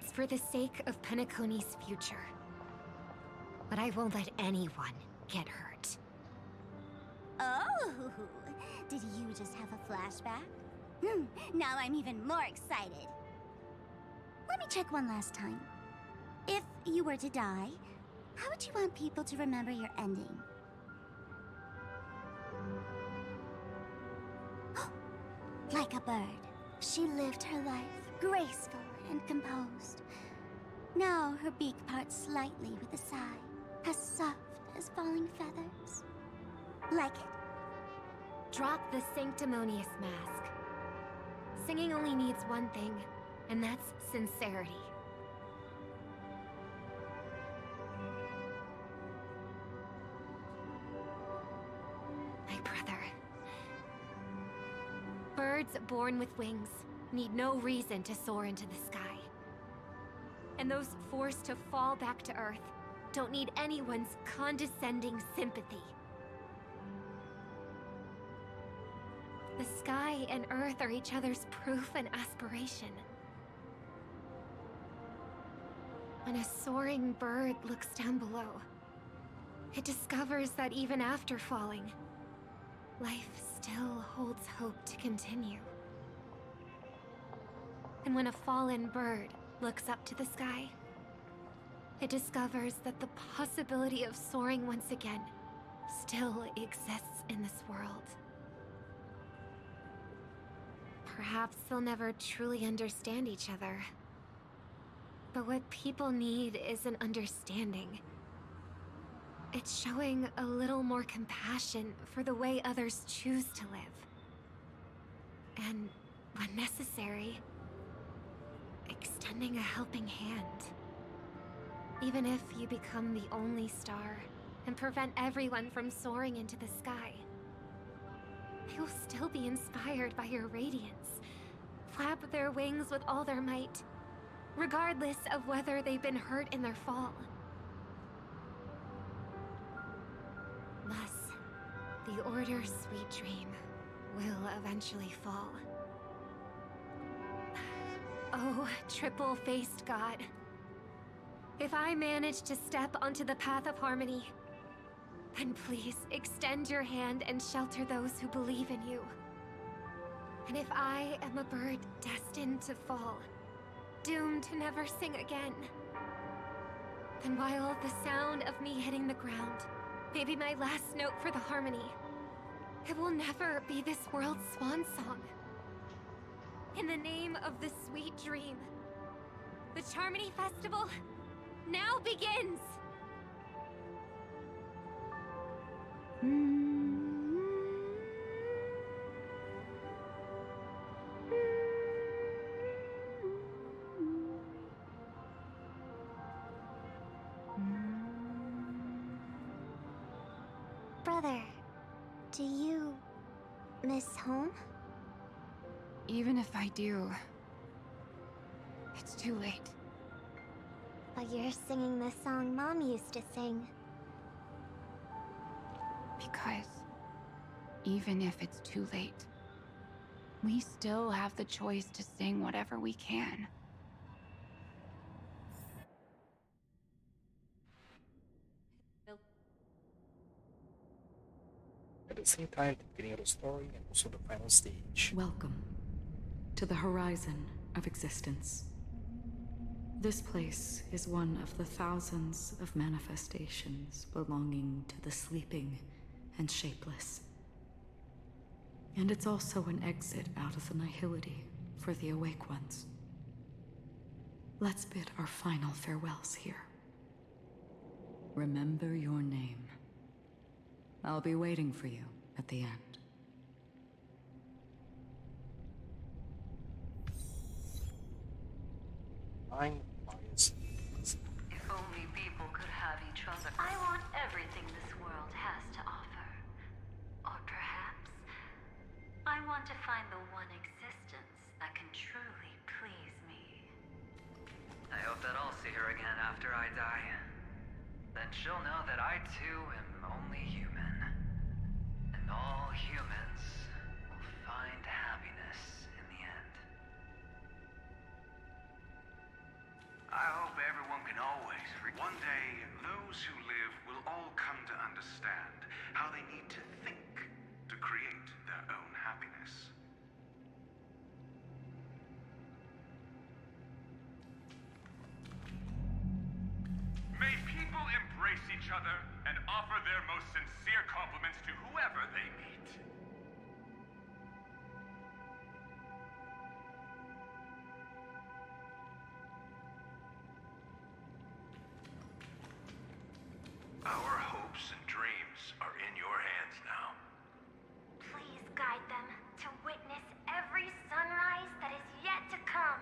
It's for the sake of Penacony's future. But I won't let anyone get hurt. Oh, did you just have a flashback? Now I'm even more excited. Let me check one last time. If you were to die, how would you want people to remember your ending? Like a bird, she lived her life graceful and composed. Now her beak parts slightly with a sigh, as soft as falling feathers. Like it? Drop the sanctimonious mask. Singing only needs one thing, and that's sincerity. My brother. Birds born with wings need no reason to soar into the sky. And those forced to fall back to Earth don't need anyone's condescending sympathy. The sky and Earth are each other's proof and aspiration. When a soaring bird looks down below, it discovers that even after falling, life still holds hope to continue. And when a fallen bird looks up to the sky, it discovers that the possibility of soaring once again still exists in this world. Perhaps they'll never truly understand each other. But what people need is an understanding. It's showing a little more compassion for the way others choose to live. And, when necessary, extending a helping hand. Even if you become the only star and prevent everyone from soaring into the sky, they will still be inspired by your radiance, flap their wings with all their might, regardless of whether they've been hurt in their fall. Thus, the Order's sweet dream will eventually fall. Oh, triple-faced god. If I manage to step onto the path of harmony, then please extend your hand and shelter those who believe in you. And if I am a bird destined to fall, doomed to never sing again, then while the sound of me hitting the ground may be my last note for the harmony, it will never be this world's swan song. In the name of the sweet dream, the Charmony Festival now begins! Brother, do you miss home? Even if I do, it's too late. But you're singing the song Mom used to sing. Because even if it's too late, we still have the choice to sing whatever we can. At the same time, the beginning of the story and also the final stage. Welcome to the horizon of existence. This place is one of the thousands of manifestations belonging to the sleeping and shapeless. And it's also an exit out of the nihility for the awake ones. Let's bid our final farewells here. Remember your name. I'll be waiting for you at the end. Mine bias. If only people could have each other. I want everything this world has to offer. Or perhaps, I want to find the one existence that can truly please me. I hope that I'll see her again after I die. Then she'll know that I too am only human. And all humans will find happiness in the end. I hope everyone can always. One day, those who live will all come to understand how they need to think to create their own happiness. May people embrace each other and offer their most sincere compliments to whoever they meet. Our hopes and dreams are in your hands now. Please guide them to witness every sunrise that is yet to come.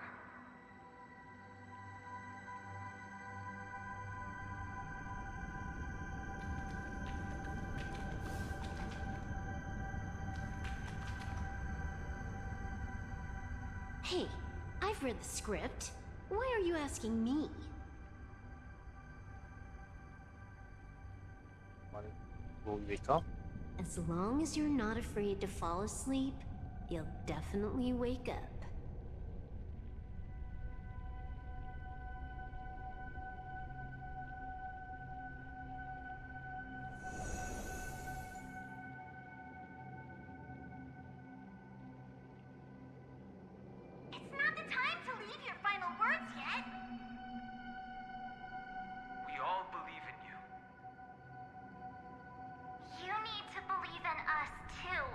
Hey, I've read the script. Why are you asking me? Will we wake up? As long as you're not afraid to fall asleep, you'll definitely wake up. It's not the time to leave your final words yet. We all believe in you. You need to believe in us too.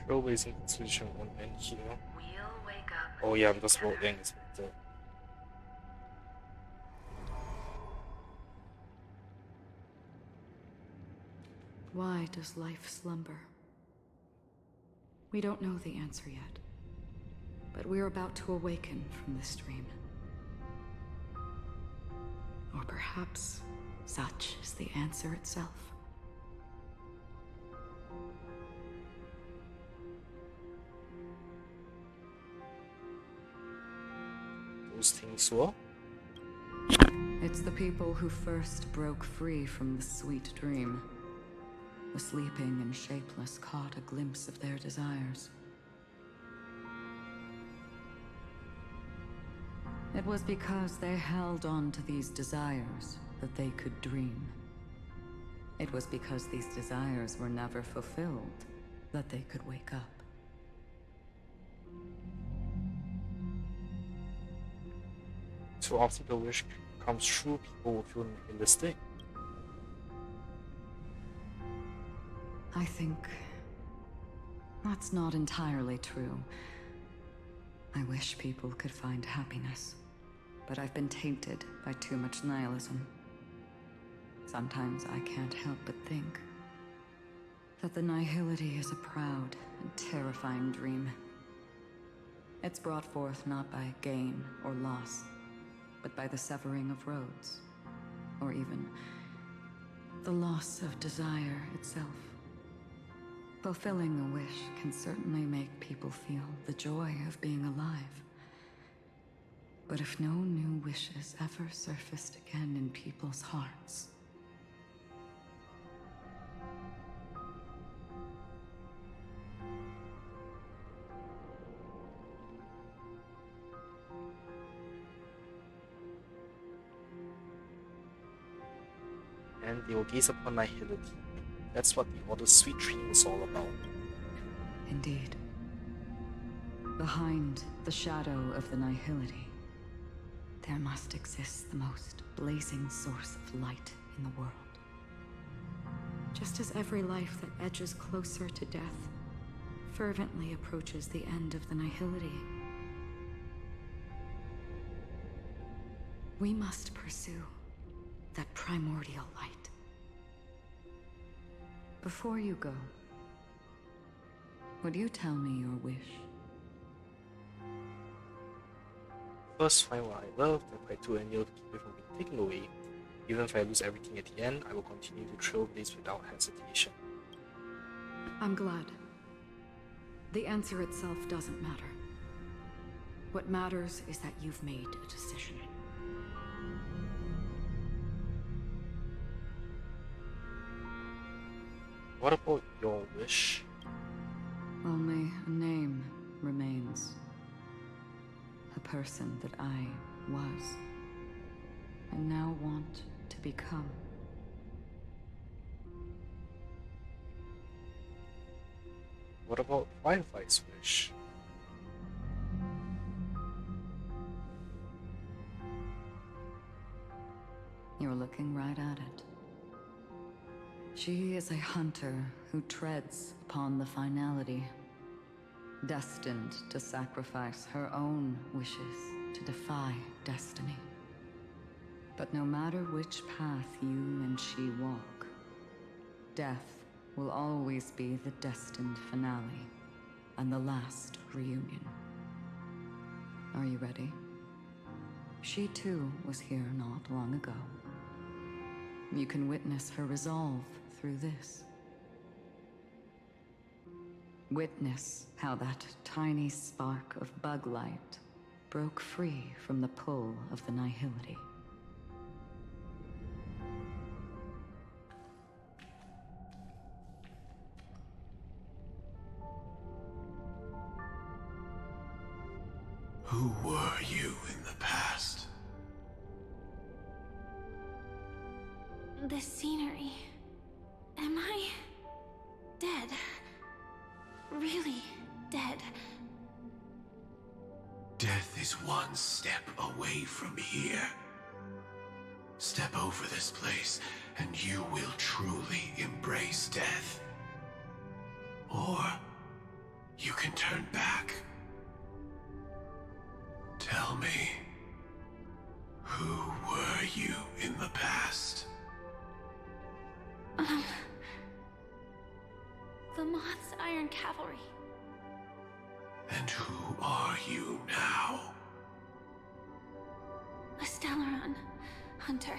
Trailblazing Constitution won't end here. We'll wake up. Oh yeah, because World End is with the Why does life slumber? We don't know the answer yet, but we're about to awaken from this dream. Or perhaps such is the answer itself. those things were. It's the people who first broke free from the sweet dream. The sleeping and shapeless caught a glimpse of their desires. It was because they held on to these desires that they could dream. It was because these desires were never fulfilled that they could wake up. Too often the wish comes true, people will feel nihilistic. I think that's not entirely true. I wish people could find happiness, but I've been tainted by too much nihilism. Sometimes I can't help but think that the nihility is a proud and terrifying dream. It's brought forth not by gain or loss, but by the severing of roads, or even the loss of desire itself. Fulfilling a wish can certainly make people feel the joy of being alive. But if no new wishes ever surfaced again in people's hearts, and they will gaze upon nihility. That's what the Order Sweet Dream is all about. indeed, behind the shadow of the nihility, There must exist the most blazing source of light in the world. Just as every life that edges closer to death fervently approaches the end of the nihility, we must pursue that primordial light. Before you go, would you tell me your wish? First, find what I love, then fight to and yield to keep it from being taken away. Even if I lose everything at the end, I will continue to trailblaze without hesitation. I'm glad. The answer itself doesn't matter. What matters is that you've made a decision. What about your wish? Only a name remains. A person that I was, and now want to become. What about Firefly's wish? You're looking right at it. She is a hunter who treads upon the finality, destined to sacrifice her own wishes to defy destiny. But no matter which path you and she walk, death will always be the destined finale and the last reunion. Are you ready? She too was here not long ago. You can witness her resolve through this. Witness how that tiny spark of bug light broke free from the pull of the nihility. Who were you in the past? The scenery. Am I dead? Really dead? Death is one step away from here. Step over this place, and you will truly embrace death. Or you can turn back. Tell me, who were you in the past? The Moth's Iron Cavalry. And who are you now? A Stellaron hunter.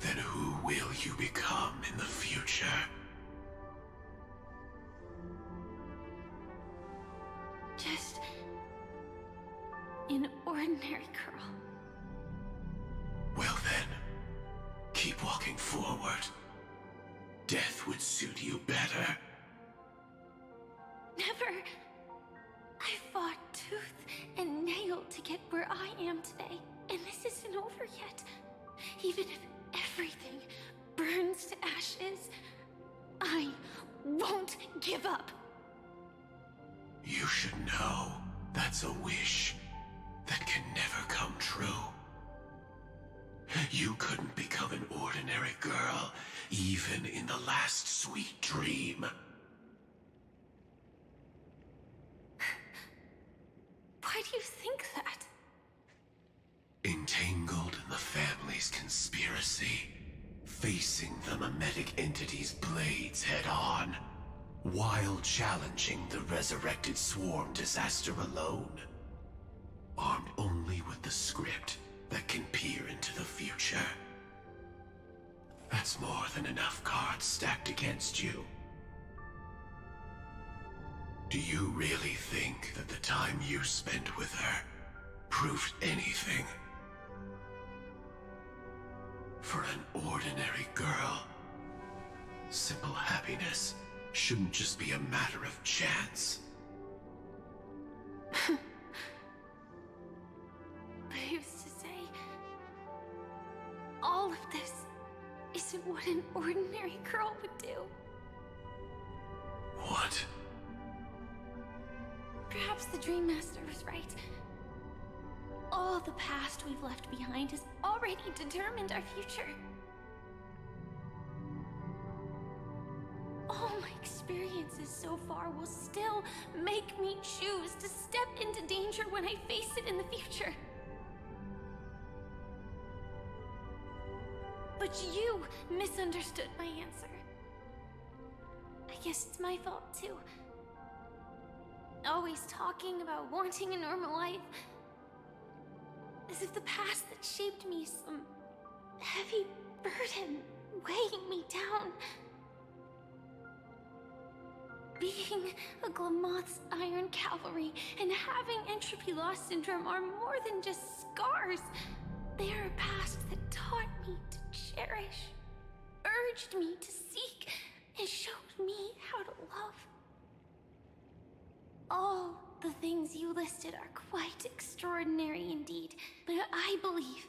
Then who will you become in the future? Just an ordinary girl. Well then, keep walking forward. Death would suit you better. Never. I fought tooth and nail to get where I am today, and this isn't over yet. Even if everything burns to ashes, I won't give up. You should know that's a wish that can never come true. You couldn't become an ordinary girl, even in the last sweet dream. Why do you think that? Entangled in the family's conspiracy, facing the mimetic entity's blades head-on, while challenging the resurrected swarm disaster alone. Armed only with the script that can peer into the future. That's more than enough cards stacked against you. Do you really think that the time you spent with her proved anything? For an ordinary girl, simple happiness shouldn't just be a matter of chance. I used to say, all of this isn't what an ordinary girl would do. What? Perhaps the Dream Master was right. All the past we've left behind has already determined our future. All my experiences so far will still make me choose to step into danger when I face it in the future. But you misunderstood my answer. I guess it's my fault too. Always talking about wanting a normal life. As if the past that shaped me is some heavy burden weighing me down. Being a Glamoth's Iron Cavalry and having entropy loss syndrome are more than just scars. They are a past that taught me to cherish, urged me to seek, and showed me how to love. All the things you listed are quite extraordinary indeed, but I believe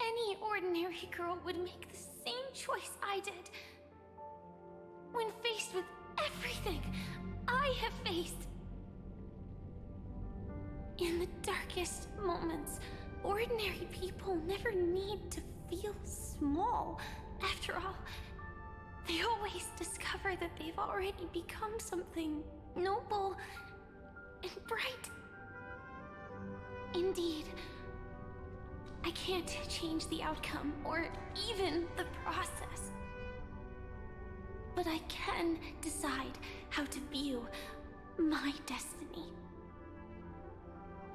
any ordinary girl would make the same choice I did. When faced with everything I have faced. In the darkest moments, ordinary people never need to feel small. After all, they always discover that they've already become something noble and bright. Indeed, I can't change the outcome or even the process. But I can decide how to view my destiny.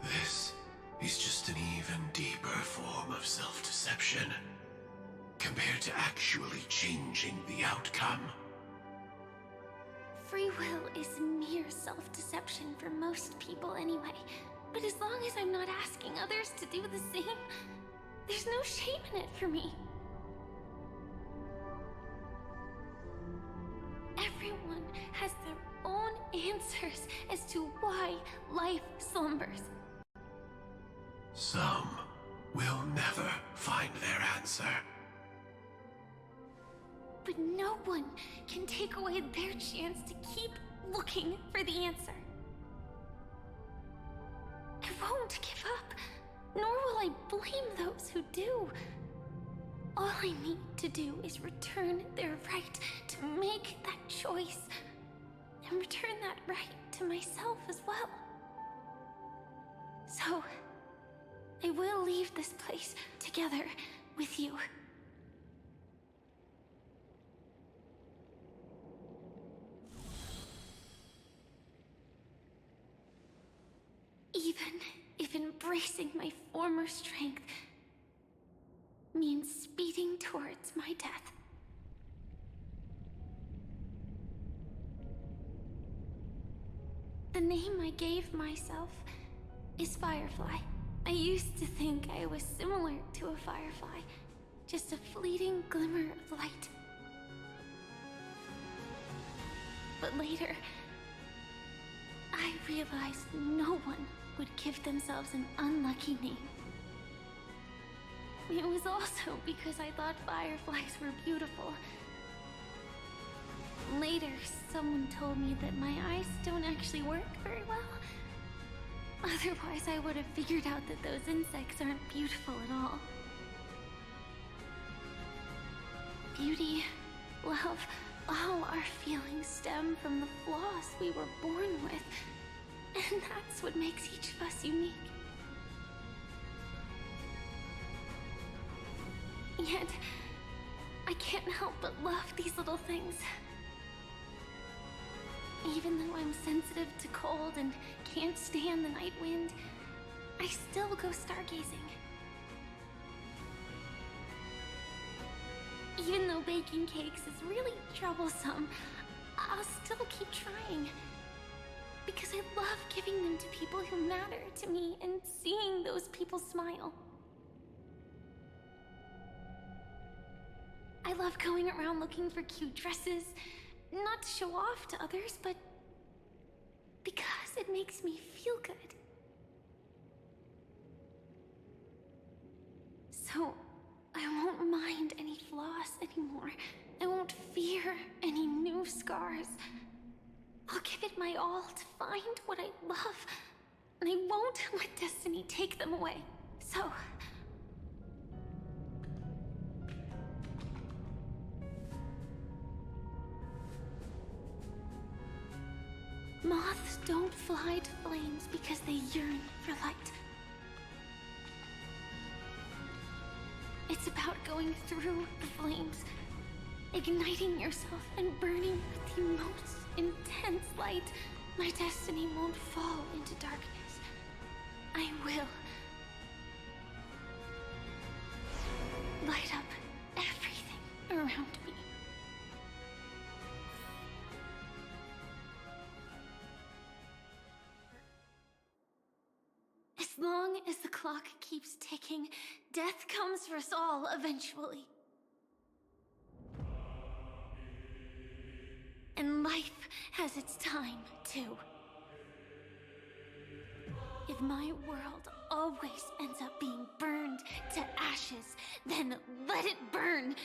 This is just an even deeper form of self-deception, compared to actually changing the outcome. Free will is mere self-deception for most people anyway. But as long as I'm not asking others to do the same, there's no shame in it for me. Everyone has their own answers as to why life slumbers. Some will never find their answer. But no one can take away their chance to keep looking for the answer. I won't give up, nor will I blame those who do. All I need to do is return their right to make that choice, and return that right to myself as well. So, I will leave this place together with you. Even if embracing my former strength means speeding towards my death. The name I gave myself is Firefly. I used to think I was similar to a firefly, just a fleeting glimmer of light. But later, I realized no one would give themselves an unlucky name. It was also because I thought fireflies were beautiful. Later, someone told me that my eyes don't actually work very well. Otherwise, I would have figured out that those insects aren't beautiful at all. Beauty, love, all our feelings stem from the flaws we were born with. And that's what makes each of us unique. Yet, I can't help but love these little things. Even though I'm sensitive to cold and can't stand the night wind, I still go stargazing. Even though baking cakes is really troublesome, I'll still keep trying. Because I love giving them to people who matter to me and seeing those people smile. I love going around looking for cute dresses, not to show off to others, but because it makes me feel good. So, I won't mind any flaws anymore. I won't fear any new scars. I'll give it my all to find what I love and I won't let destiny take them away. So... moths don't fly to flames because they yearn for light. It's about going through the flames, igniting yourself and burning with the most intense light. My destiny won't fall into darkness. I will light up everything around me. As long as the clock keeps ticking, death comes for us all eventually. And life has its time, too. If my world always ends up being burned to ashes, then let it burn!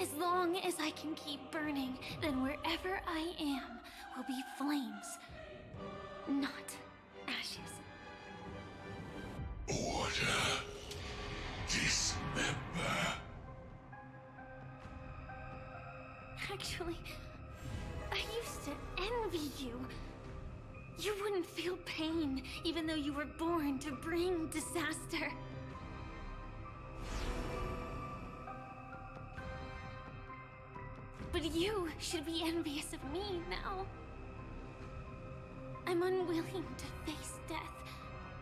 As long as I can keep burning, then wherever I am will be flames, not ashes. Order. Dismember. Actually, I used to envy you. You wouldn't feel pain, even though you were born to bring disaster. But you should be envious of me now. I'm unwilling to face death,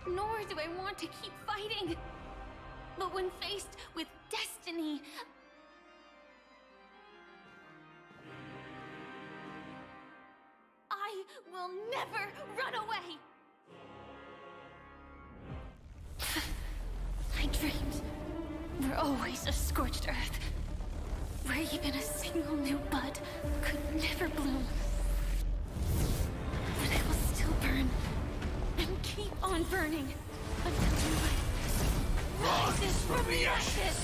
nor do I want to keep fighting. But when faced with destiny, I will never run away! My dreams were always a scorched earth, where even a single new bud could never bloom. But I will still burn, and keep on burning, until life rises from the ashes!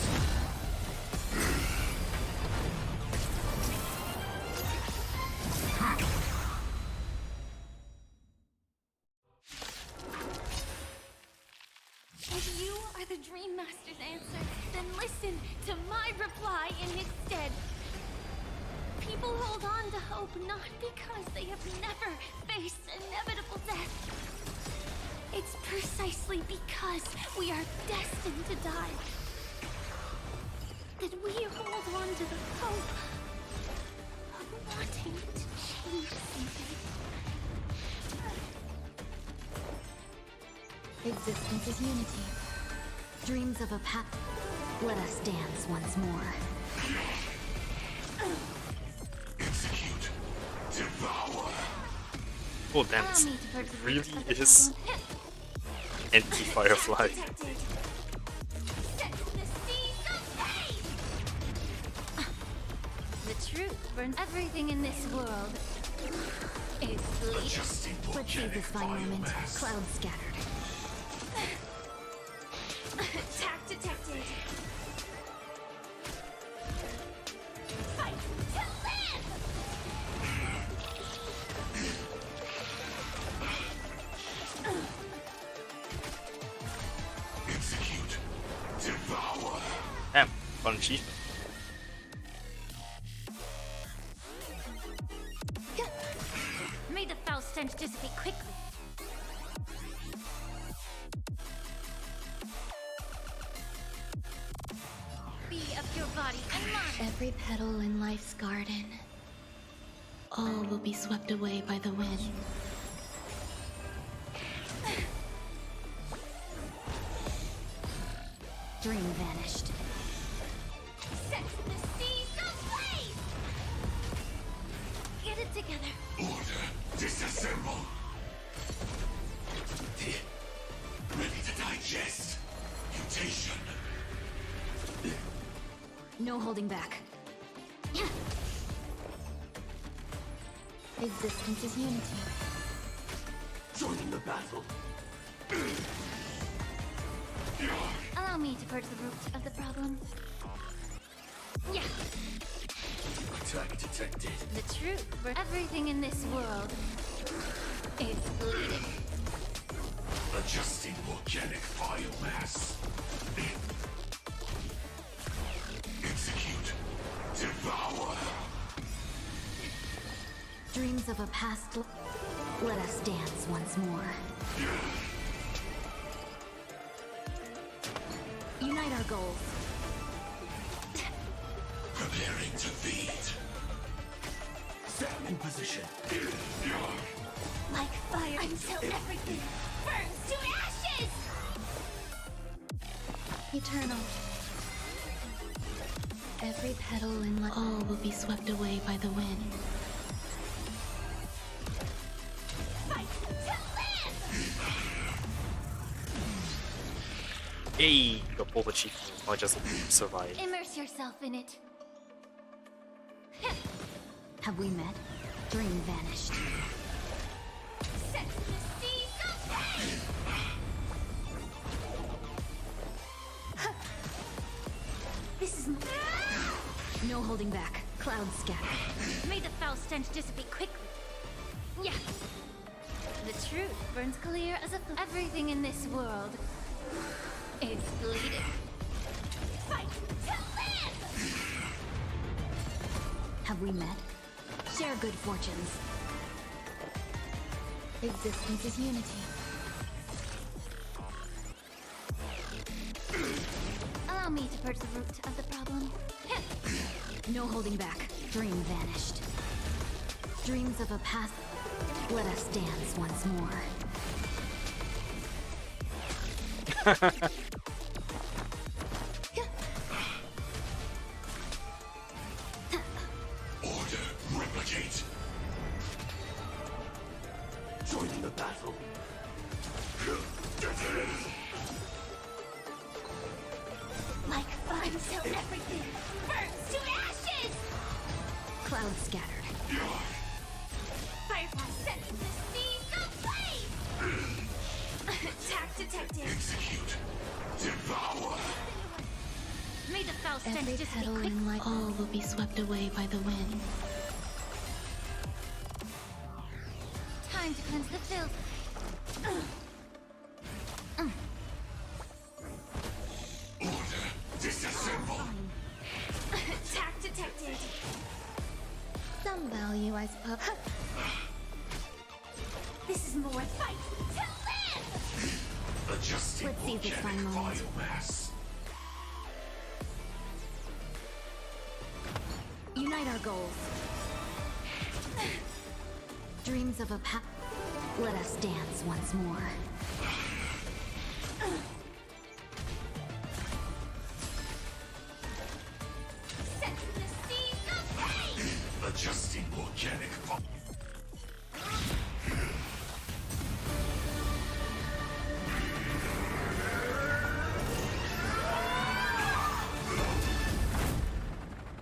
If you are the Dream Master's answer, then listen to my reply in its stead. People hold on to hope not because they have never faced inevitable death. It's precisely because we are destined to die that we hold on to the hope of wanting to change something. Existence is unity. Dreams of a path. Let us dance once more. Execute. Devour. Oh damn, it really is anti-Firefly. The truth burns everything in this world. Is sleep. Let's see this final moment. Clouds scattered. Attack detected. Fight to live! Execute. Devour. Damn, fun achievement. May the foul stench dissipate quickly. Be of your body and mine. Every petal in life's garden, all will be swept away by the wind. Dream vanished. Set the seas ablaze! Get it together. Order. Disassemble. Ready to digest. Mutation. No holding back. Existence is unity. Joining the battle. Allow me to purge the root of the problem. Yeah. Attack detected. The truth for everything in this world is bleeding. Adjusting organic biomass. Execute. Devour. Dreams of a past. Let us dance once more. Unite our goals. Preparing to feed. Set in position. Like fire until everything burns to ashes! Eternal. Every petal in life, all will be swept away by the wind. Fight to live! Hey, got both achievements, not just survive. Immerse yourself in it. Have we met? Dream vanished. Set the seas of fate! This is No holding back. Clouds scatter. May the foul stench dissipate quickly. Yeah. The truth burns clear as a everything in this world is bleeding. Fight to live! Have we met? Share good fortunes. Existence is unity. Allow me to purge the root of the problem. No holding back. Dream vanished. Dreams of a past. Let us dance once more. Order, replicate. Joining the battle. Like fire until everything burns to ashes! Clouds scattered. Firefly set the seas ablaze! Attack detected! Execute. Devour. May the foul stench Every dissipate petal quickly. in life, all will be swept away by the wind. Time to cleanse the filth. Order, disassemble. Attack detected! Some value, I suppose. This is more fight to live! Adjusting Let's see this organic fine moment. biomass. Unite our goals. Dreams of a past. Let us dance once more. Set the seas ablaze! Adjusting organic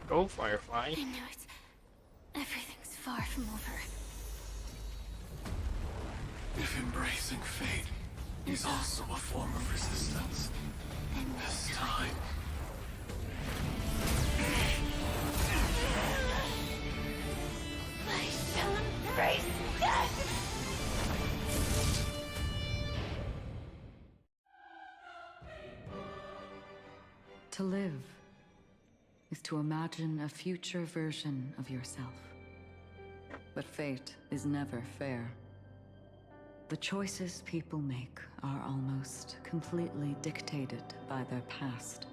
Go, Firefly. I knew it. Everything's far from over. If embracing fate is also a form of resistance, this time. I shall embrace death! To live is to imagine a future version of yourself. But fate is never fair. The choices people make are almost completely dictated by their past.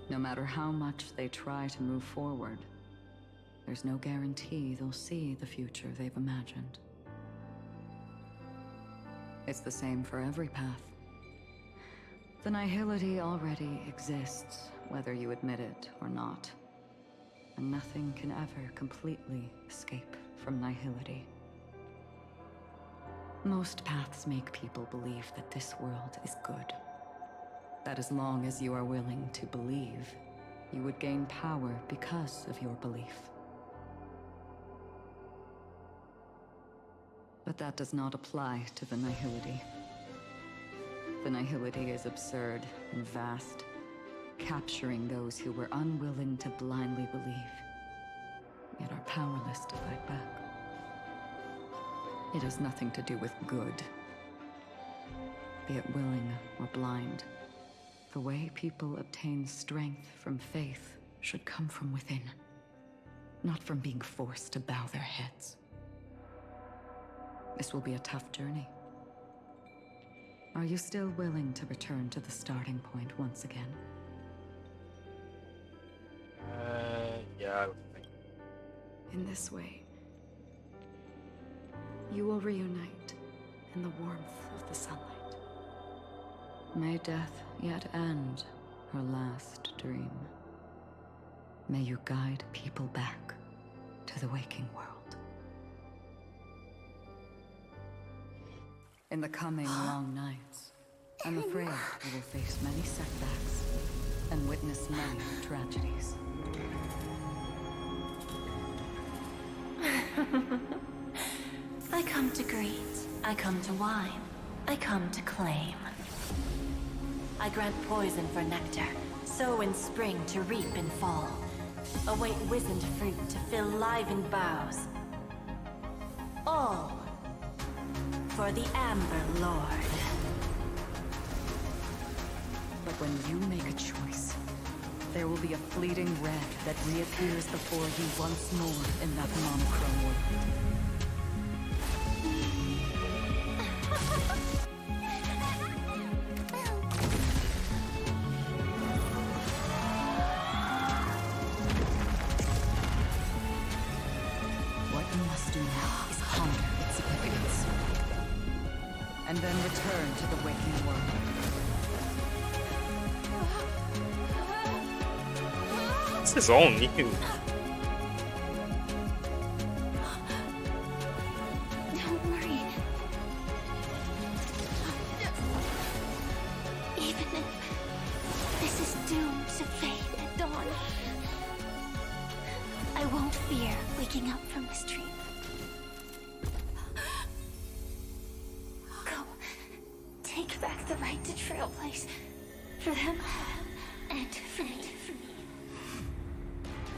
No matter how much they try to move forward, there's no guarantee they'll see the future they've imagined. It's the same for every path. The nihility already exists, whether you admit it or not. And nothing can ever completely escape from nihility. Most paths make people believe that this world is good. That as long as you are willing to believe, you would gain power because of your belief. But that does not apply to the nihility. The nihility is absurd and vast, capturing those who were unwilling to blindly believe. powerless to fight back. It has nothing to do with good. Be it willing or blind, the way people obtain strength from faith should come from within, not from being forced to bow their heads. This will be a tough journey. Are you still willing to return to the starting point once again? Yeah, I would think. In this way, you will reunite in the warmth of the sunlight. May death yet end her last dream. May you guide people back to the waking world. In the coming long nights, I'm afraid you will face many setbacks and witness many tragedies. I come to greet, I come to wine, I come to claim. I grant poison for nectar, sow in spring to reap in fall. Await wizened fruit to fill livened boughs. All for the Amber Lord. But when you make a choice, there will be a fleeting red that reappears before you once more in that monochrome world. What you must do now is ponder its significance, and then return to the waking world. This is all new. Don't worry. Even if this is doomed to fade at dawn, I won't fear waking up from this dream. Go. Take back the right to Trailblaze. For them and for me.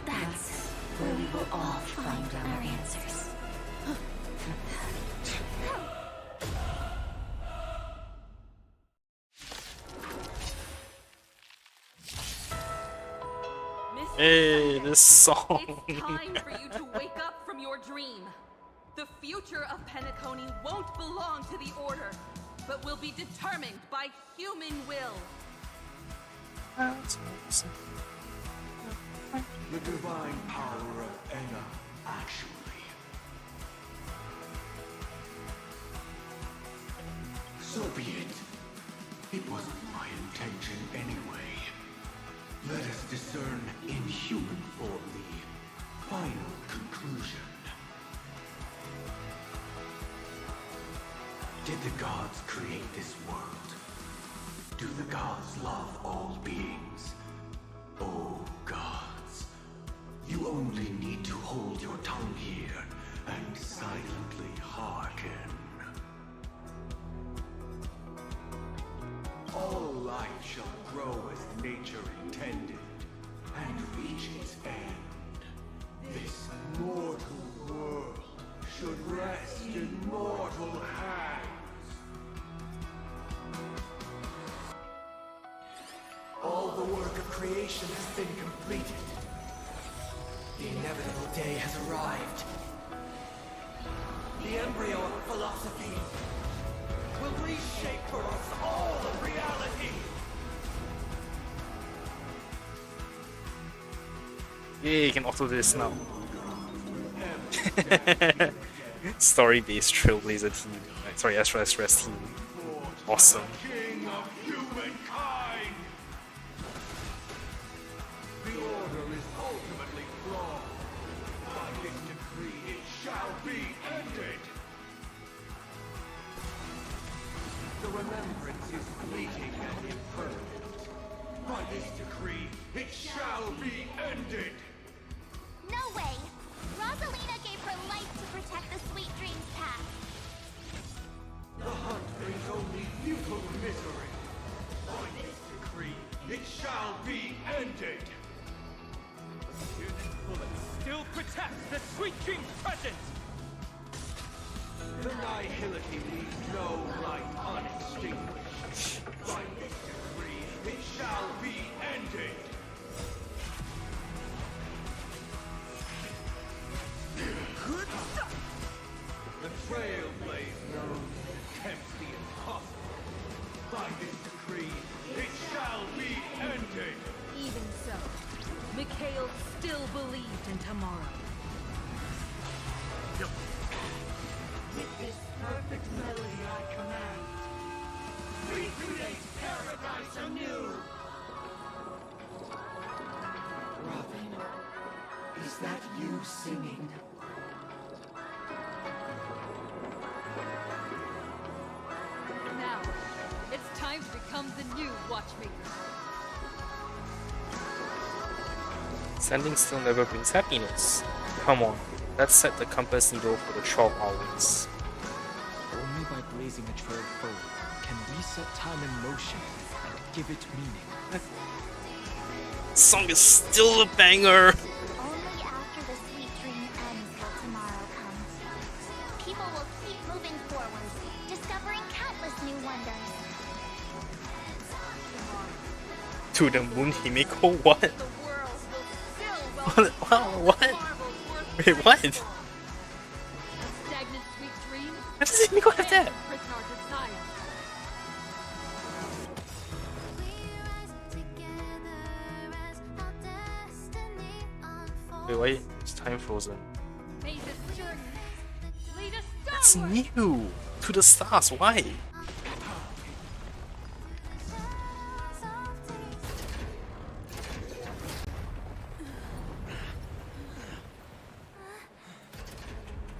That's where we will all find our answers. Hey, this song. It's time for you to wake up from your dream. The future of Penacony won't belong to the Order, but will be determined by human will. The divine power of Enna, actually. So be it. It wasn't my intention anyway. Let us discern in human form the final conclusion. Did the gods create this world? Do the gods love all beings? Oh gods, you only need to hold your tongue here and silently hearken. All life shall grow as nature intended and reach its end. This mortal world should rest in mortal hands. All the work of creation has been completed. The inevitable day has arrived. The embryo of philosophy will reshape for us all of reality. Yeah, you can auto this now. Story-based Trailblazer team. Sorry, SRS team. Awesome. King of humankind! The order is ultimately flawed. By this decree, it shall be ended. The remembrance is fleeting and impermanent. By this decree, it shall be ended. No way! Rosalina gave her life to protect the Sweet Dreams path. The hunt brings only futile misery. Test the sweet dream's presence! Finality leaves no light unextinguished. By this decree, it shall be ended. The trailblazer attempts the impossible. By this decree, it shall be ended. Even so, Mikhail still believed in tomorrow. With this perfect melody I command, recreate paradise anew! Robin, is that you singing? Now, it's time to become the new Watchmaker. Standing still never brings happiness. Come on, let's set the compass needle for the 12 hours. Only by blazing a trail forward can we set time in motion and give it meaning. Song is still a banger! Only after the sweet dream ends will tomorrow come. People will keep moving forward, discovering countless new wonders. To the moon, Himiko? What? What? Wait, what? Stagnant sweet dream. How does Himiko have that? Wait, why is time frozen? That's new! To the stars, why?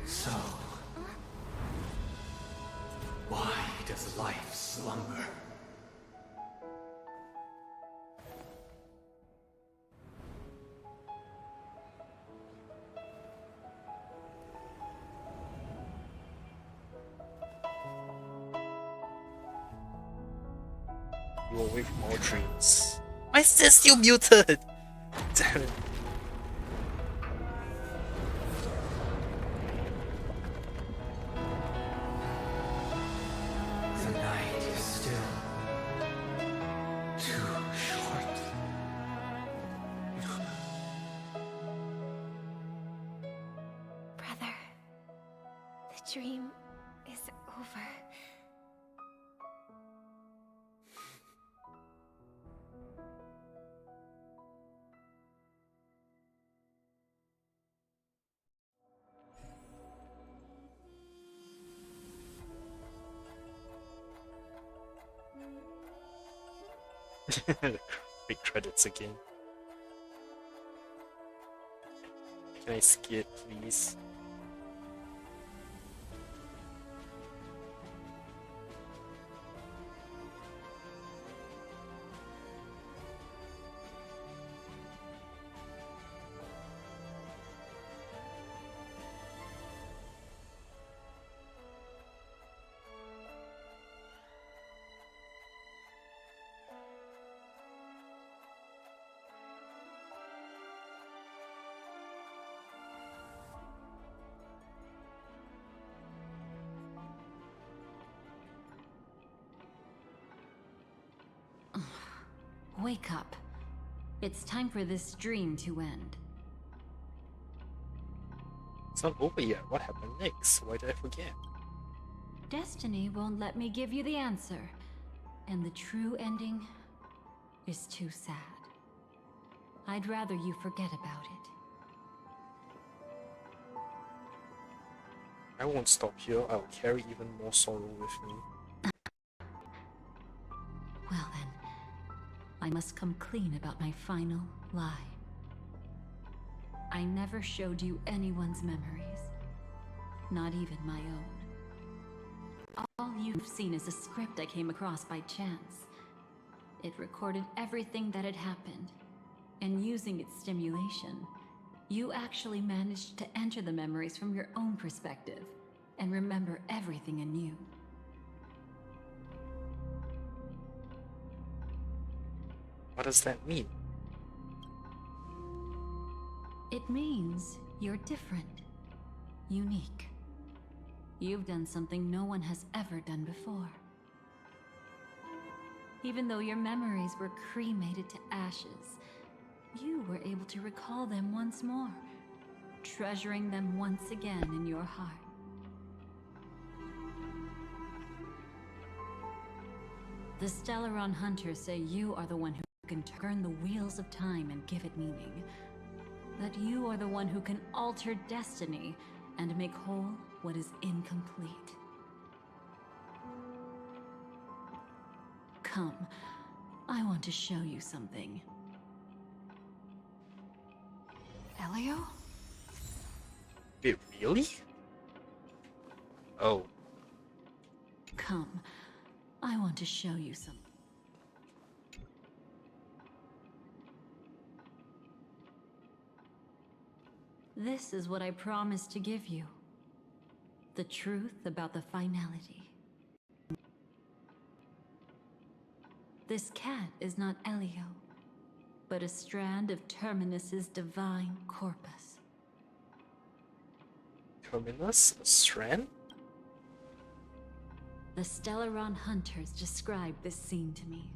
So, why does life slumber? You're away from all dreams. Why is this still muted? Damn it. The night is still too short. Brother, the dream is over. Big credits again. Can I skip, please? Wake up. It's time for this dream to end. It's not over yet. What happened next? Why did I forget? Destiny won't let me give you the answer. And the true ending is too sad. I'd rather you forget about it. I won't stop here. I'll carry even more sorrow with me. Well then, I must come clean about my final lie. I never showed you anyone's memories. Not even my own. All you've seen is a script I came across by chance. It recorded everything that had happened. And using its stimulation, you actually managed to enter the memories from your own perspective and remember everything anew. What does that mean? It means you're different, unique. You've done something no one has ever done before. Even though your memories were cremated to ashes, you were able to recall them once more, treasuring them once again in your heart. The Stellaron Hunters say you are the one who can turn the wheels of time and give it meaning. That you are the one who can alter destiny and make whole what is incomplete. Come, I want to show you something. Elio? Wait, really? Oh. Come, I want to show you something. This is what I promised to give you. The truth about the Finality. This cat is not Elio, but a strand of Terminus's divine corpus. Terminus? A strand? The Stellaron Hunters described this scene to me.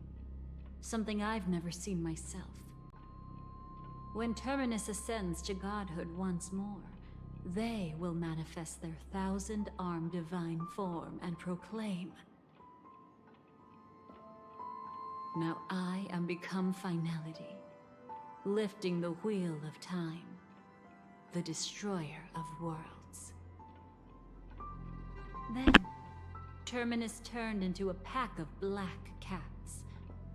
Something I've never seen myself. When Terminus ascends to godhood once more, they will manifest their 1,000-armed divine form and proclaim, "Now I am become Finality, lifting the wheel of time, the destroyer of worlds." Then, Terminus turned into a pack of black cats,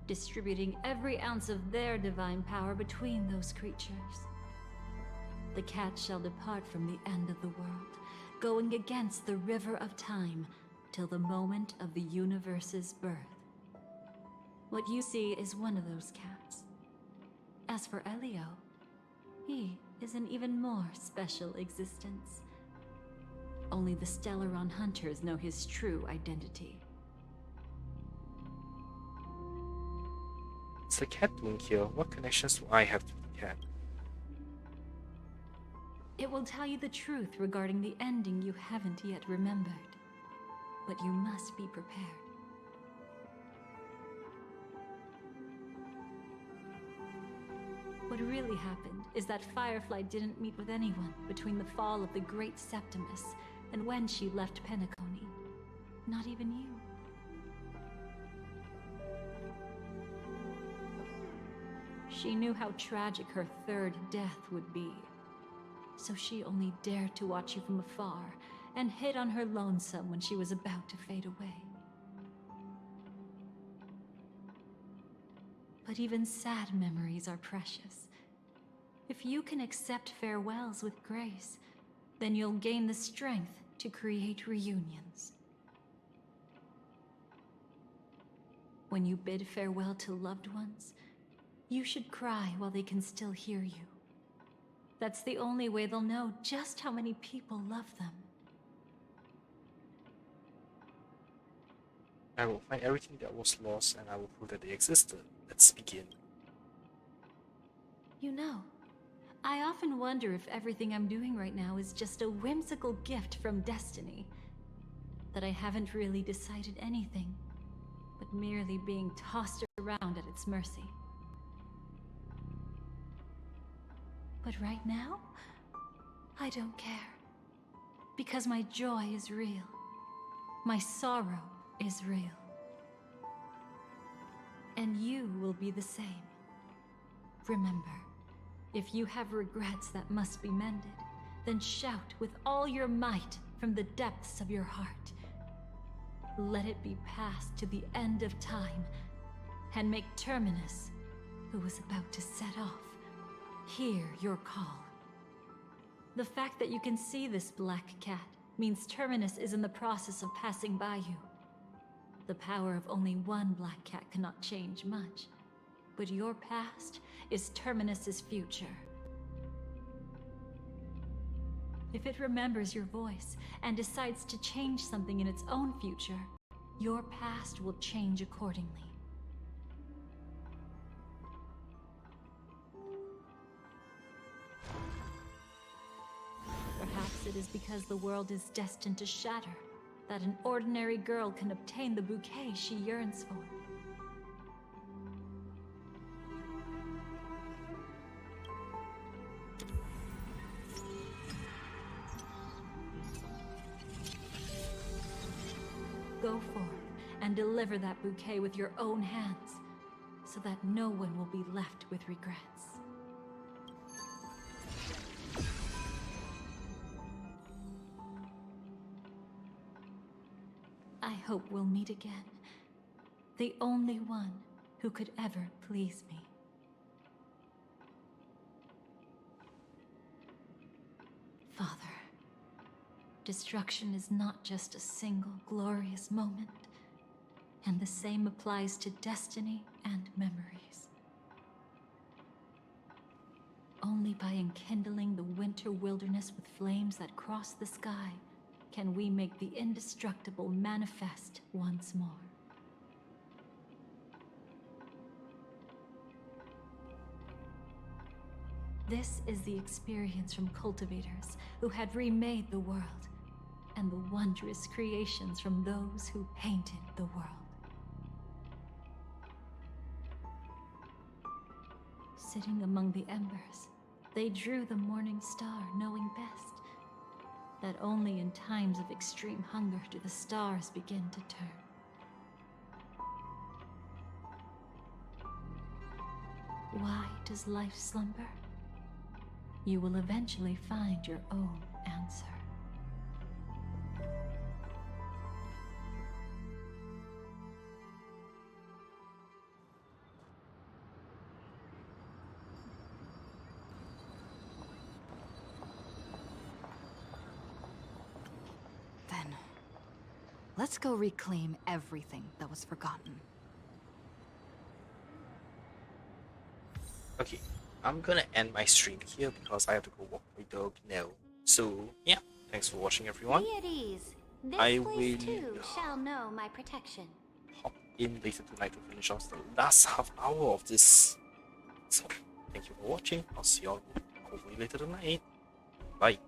distributing every ounce of their divine power between those creatures. The cats shall depart from the end of the world, going against the river of time till the moment of the universe's birth. What you see is one of those cats. As for Elio, he is an even more special existence. Only the Stellaron Hunters know his true identity. It's the cat doing here. What connections do I have to the cat? It will tell you the truth regarding the ending you haven't yet remembered. But you must be prepared. What really happened is that Firefly didn't meet with anyone between the fall of the Great Septimus and when she left Penacony. Not even you. She knew how tragic her third death would be. So she only dared to watch you from afar and hid on her lonesome when she was about to fade away. But even sad memories are precious. If you can accept farewells with grace, then you'll gain the strength to create reunions. When you bid farewell to loved ones, you should cry while they can still hear you. That's the only way they'll know just how many people love them. I will find everything that was lost and I will prove that they existed. Let's begin. You know, I often wonder if everything I'm doing right now is just a whimsical gift from destiny. That I haven't really decided anything, but merely being tossed around at its mercy. But right now, I don't care. Because my joy is real. My sorrow is real. And you will be the same. Remember, if you have regrets that must be mended, then shout with all your might from the depths of your heart. Let it be passed to the end of time, and make Terminus, who is about to set off, hear your call. The fact that you can see this black cat means Terminus is in the process of passing by you. The power of only one black cat cannot change much, but your past is Terminus's future. If it remembers your voice and decides to change something in its own future, your past will change accordingly. Perhaps it is because the world is destined to shatter that an ordinary girl can obtain the bouquet she yearns for. Go forth and deliver that bouquet with your own hands, so that no one will be left with regrets. I hope we'll meet again. The only one who could ever please me. Father, destruction is not just a single glorious moment, and the same applies to destiny and memories. Only by enkindling the winter wilderness with flames that cross the sky can we make the indestructible manifest once more. This is the experience from cultivators who had remade the world, and the wondrous creations from those who painted the world. Sitting among the embers, they drew the morning star, knowing best that only in times of extreme hunger do the stars begin to turn. Why does life slumber? You will eventually find your own answer. Then, let's go reclaim everything that was forgotten. Okay, I'm gonna end my stream here because I have to go walk my dog now. So yeah, thanks for watching, everyone. Be at ease. This I place will too shall know my protection. hop in later tonight to finish off the last half hour of this. So thank you for watching. I'll see y'all hopefully later tonight. Bye.